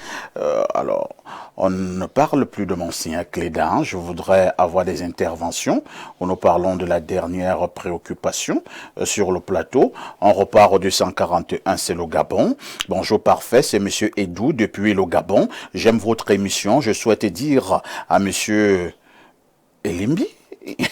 Alors, on ne parle plus de Monseigneur Cléda. Je voudrais avoir des interventions où nous parlons de la dernière préoccupation sur le plateau. On repart au 241, c'est le Gabon. Bonjour parfait, c'est Monsieur Edou depuis le Gabon. J'aime votre émission. Je souhaite dire à Monsieur Elimbi,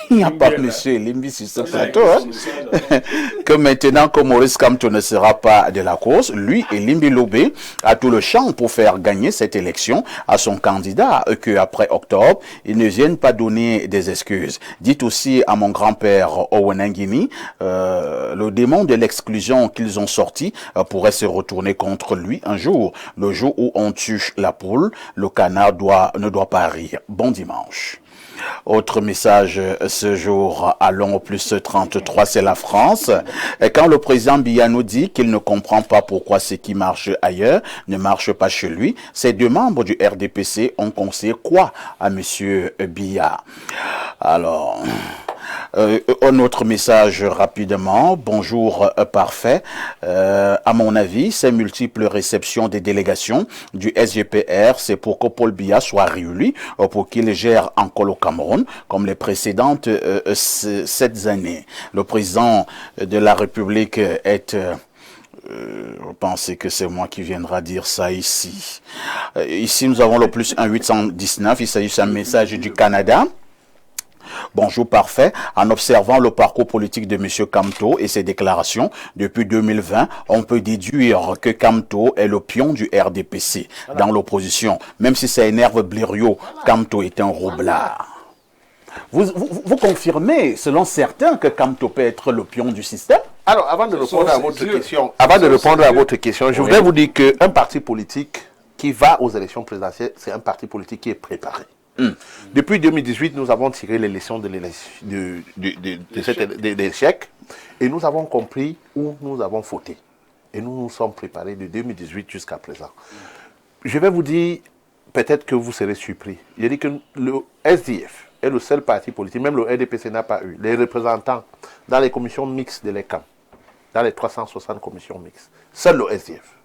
il n'y a pas monsieur Elimbi sur ce plateau, hein, que maintenant que Maurice Kamto ne sera pas de la course, lui, Elimbi Lobé, a tout le champ pour faire gagner cette élection à son candidat, que après octobre, il ne vienne pas donner des excuses. Dites aussi à mon grand-père Owenangini, le démon de l'exclusion qu'ils ont sorti pourrait se retourner contre lui un jour. Le jour où on tue la poule, le canard ne doit pas rire. Bon dimanche. Autre message ce jour, allons au plus 33, c'est la France. Et quand le président Biya nous dit qu'il ne comprend pas pourquoi ce qui marche ailleurs ne marche pas chez lui, ces deux membres du RDPC ont conseillé quoi à monsieur Biya? Alors... un autre message rapidement. Bonjour parfait. À mon avis, ces multiples réceptions des délégations du SGPR, c'est pour que Paul Biya soit réélu, pour qu'il gère encore le Cameroun comme les précédentes 7 années. Le président de la République est... je pense que c'est moi qui viendra dire ça ici. Ici, nous avons le plus 1-819. Il s'agit d'un message du Canada. Bonjour parfait. En observant le parcours politique de M. Kamto et ses déclarations depuis 2020, on peut déduire que Kamto est le pion du RDPC dans l'opposition. Même si ça énerve Blériot, Kamto est un roublard. Vous confirmez, selon certains, que Kamto peut être le pion du système? Alors, avant de répondre à votre question, je voudrais vous dire qu'un parti politique qui va aux élections présidentielles, c'est un parti politique qui est préparé. Depuis 2018, nous avons tiré les leçons de l'échec et nous avons compris où nous avons fauté. Et nous nous sommes préparés de 2018 jusqu'à présent. Je vais vous dire, peut-être que vous serez surpris. Je dis que le SDF est le seul parti politique, même le RDPC n'a pas eu, les représentants dans les commissions mixtes de l'ECAM, dans les 360 commissions mixtes. Seul le SDF.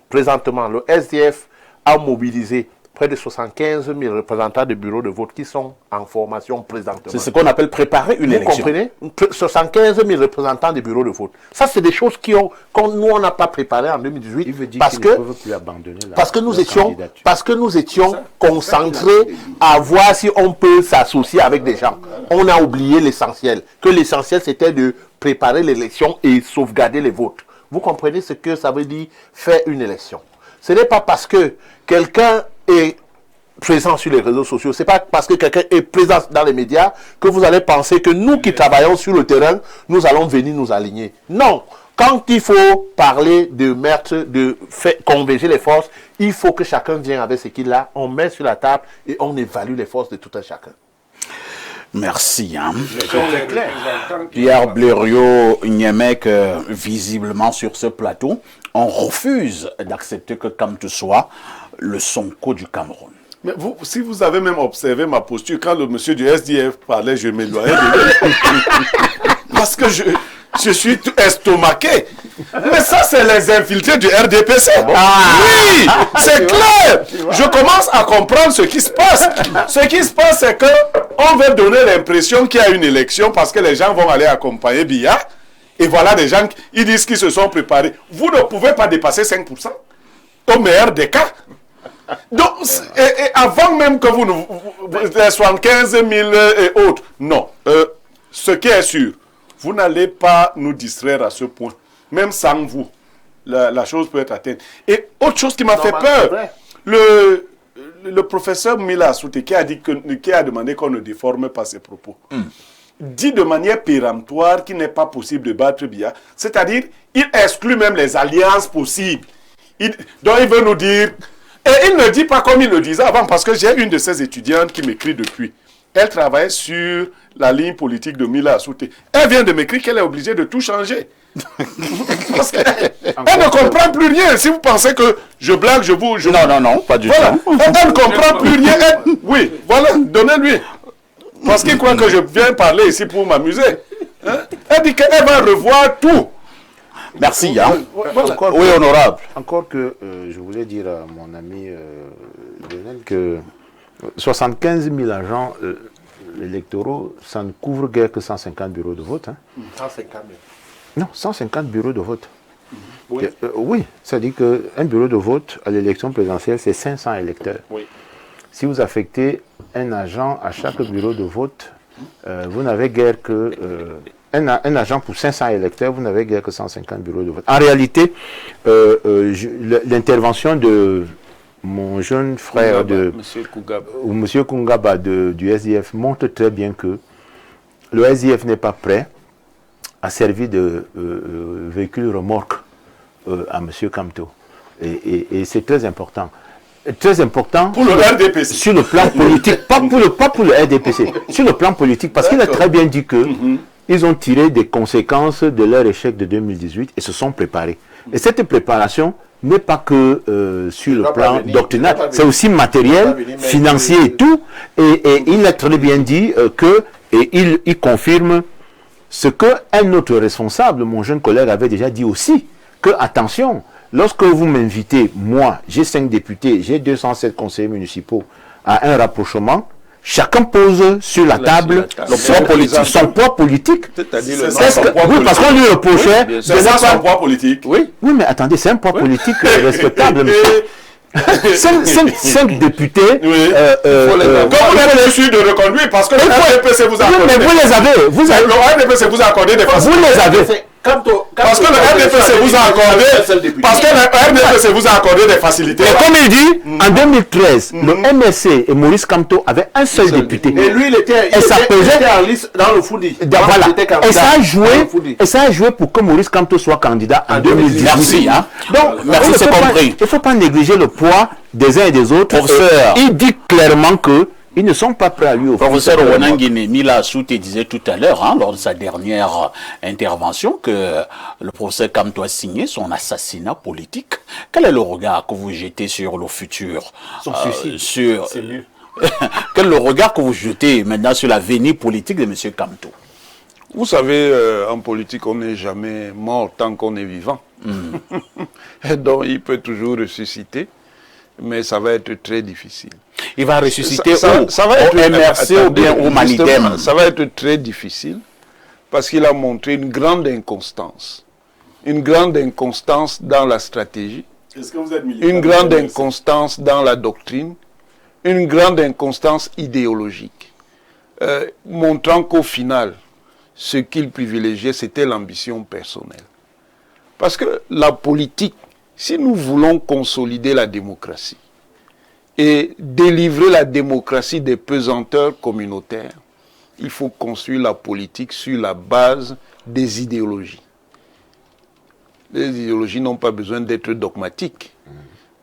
Présentement, le SDF a mobilisé près de 75 000 représentants de bureaux de vote qui sont en formation présentement. C'est ce qu'on appelle préparer une élection. Vous comprenez? 75 000 représentants de bureaux de vote. Ça, c'est des choses nous, on n'a pas préparé en 2018. Il veut dire parce qu'ils ne peuvent plus abandonner parce que nous étions concentrés à voir si on peut s'associer avec des gens. On a oublié l'essentiel. Que l'essentiel, c'était de préparer l'élection et sauvegarder les votes. Vous comprenez ce que ça veut dire faire une élection? Ce n'est pas parce que quelqu'un est présent sur les réseaux sociaux, c'est pas parce que quelqu'un est présent dans les médias que vous allez penser que nous qui travaillons sur le terrain, nous allons venir nous aligner. Non, quand il faut parler de mettre, de faire converger les forces, il faut que chacun vienne avec ce qu'il a, on met sur la table et on évalue les forces de tout un chacun. Merci. Hein. Pierre Blériot, Niemek, visiblement sur ce plateau, on refuse d'accepter que Kamto soit le Sonko du Cameroun. Mais vous, si vous avez même observé ma posture, quand le monsieur du SDF parlait, je m'éloignais de lui. Parce que je suis tout estomaqué. Mais ça, c'est les infiltrés du RDPC. Oui, c'est clair. Je commence à comprendre ce qui se passe. Ce qui se passe, c'est qu'on veut donner l'impression qu'il y a une élection parce que les gens vont aller accompagner Biya. Et voilà des gens, ils disent qu'ils se sont préparés. Vous ne pouvez pas dépasser 5%. Au meilleur des cas. Donc, et avant même que les 75 000 et autres, non. Ce qui est sûr, vous n'allez pas nous distraire à ce point. Même sans vous, la chose peut être atteinte. Et autre chose qui m'a fait peur, le professeur Mila Souté qui a demandé qu'on ne déforme pas ses propos. Dit de manière péremptoire qu'il n'est pas possible de battre Biya. C'est-à-dire, il exclut même les alliances possibles. Donc il veut nous dire, Et il ne dit pas comme il le disait avant, parce que j'ai une de ces étudiantes qui m'écrit depuis. Elle travaille sur la ligne politique de Mila Assoute. Elle vient de m'écrire qu'elle est obligée de tout changer. Parce qu'elle ne comprend plus rien. Si vous pensez que je blague, je vous... Non, pas du tout. Elle ne comprend plus rien. Oui, voilà, donnez-lui. Parce qu'il croit que je viens parler ici pour m'amuser. Hein? Elle dit qu'elle va revoir tout. Merci. Hein? Voilà. Oui, honorable. Encore que je voulais dire à mon ami Lionel que 75 000 agents électoraux, ça ne couvre guère que 150 bureaux de vote. Hein. 150 000. Non, 150 bureaux de vote. Oui. Oui, ça dit qu'un bureau de vote à l'élection présidentielle, c'est 500 électeurs. Oui. Si vous affectez un agent à chaque bureau de vote, vous n'avez guère que... un agent pour 500 électeurs, vous n'avez guère que 150 bureaux de vote. En réalité, l'intervention de mon jeune frère, Monsieur Kungaba du SDF, montre très bien que le SDF n'est pas prêt à servir de véhicule remorque à M. Kamto. Et c'est très important. Très important pour le RDPC. Sur le plan politique, pas pour le RDPC, sur le plan politique, parce qu'il a très bien dit que ils ont tiré des conséquences de leur échec de 2018 et se sont préparés. Et cette préparation n'est pas que sur le plan doctrinal, c'est aussi matériel, financier et tout. Et il a très bien dit il confirme ce qu'un autre responsable, mon jeune collègue, avait déjà dit aussi, que attention, lorsque vous m'invitez, moi, j'ai 5 députés, j'ai 207 conseillers municipaux, à un rapprochement, chacun pose sur la table son poids politique. Oui, parce qu'on lui reprochait... C'est ça son poids politique. Oui, mais attendez, c'est un poids politique respectable, monsieur. 5 députés. Oui. Comme vous êtes sûr de reconduire, parce que le RDPC vous a accordé. Mais vous les avez. Le RDPC vous a accordé des facilités. Vous les avez. Parce que le RDPC vous a accordé. Parce que le RDPC vous a accordé des facilités. Et comme il dit, en 2013, le MSC et Maurice Kamto avaient un seul député. Et lui, il était en liste dans le Foudi. Voilà. Et ça a joué pour que Maurice Kamto soit candidat en 2018. Merci. Hein? Donc, merci, c'est compris. Il ne faut pas négliger le poids des uns et des autres. Professeur. Il dit clairement que ils ne sont pas prêts à lui offrir. Professeur Ouanangini, Mila Assoute disait tout à l'heure, hein, lors de sa dernière intervention, que le professeur Kamto a signé son assassinat politique. Quel est le regard que vous jetez sur le futur? Son suicide, c'est mieux. Quel est le regard que vous jetez maintenant sur l'avenir politique de M. Kamto? Vous savez, en politique, on n'est jamais mort tant qu'on est vivant. Et donc, il peut toujours ressusciter, mais ça va être très difficile. Il va ressusciter ça va être, au MRC ou bien au Manidem. Ça va être très difficile parce qu'il a montré une grande inconstance. Une grande inconstance dans la stratégie. Est-ce que vous êtes militant? Une grande inconstance dans la doctrine. Une grande inconstance idéologique. Montrant qu'au final, ce qu'il privilégiait, c'était l'ambition personnelle. Parce que la politique, si nous voulons consolider la démocratie et délivrer la démocratie des pesanteurs communautaires, il faut construire la politique sur la base des idéologies. Les idéologies n'ont pas besoin d'être dogmatiques,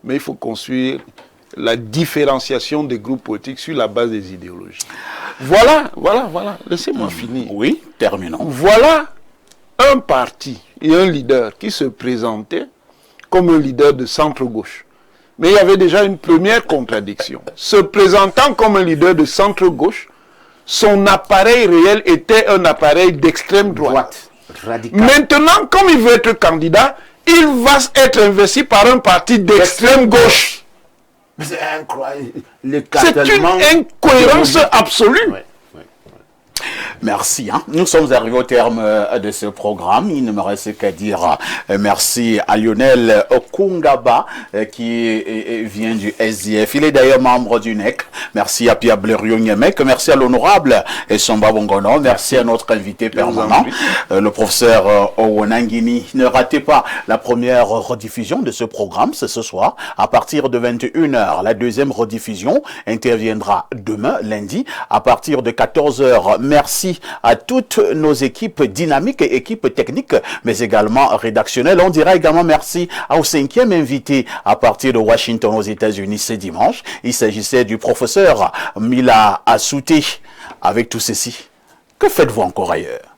mais il faut construire la différenciation des groupes politiques sur la base des idéologies. Voilà. Laissez-moi finir. Oui, terminons. Voilà un parti et un leader qui se présentait comme un leader de centre-gauche. Mais il y avait déjà une première contradiction. Se présentant comme un leader de centre-gauche, son appareil réel était un appareil d'extrême droite. Maintenant, comme il veut être candidat, il va être investi par un parti d'extrême gauche. C'est incroyable. C'est une incohérence absolue. Ouais. Merci. Hein. Nous sommes arrivés au terme de ce programme. Il ne me reste qu'à dire merci à Lionel Kungaba qui vient du SDF. Il est d'ailleurs membre du NEC. Merci à Pierre Blériot-Niemek. Merci à l'honorable Somba Bongono. Merci à notre invité permanent, le professeur Ouanangini. Ne ratez pas la première rediffusion de ce programme. C'est ce soir à partir de 21h. La deuxième rediffusion interviendra demain, lundi, à partir de 14h. Merci merci à toutes nos équipes dynamiques et équipes techniques, mais également rédactionnelles. On dira également merci au 5e invité à partir de Washington aux États-Unis ce dimanche. Il s'agissait du professeur Mila Assouté. Avec tout ceci, que faites-vous encore ailleurs?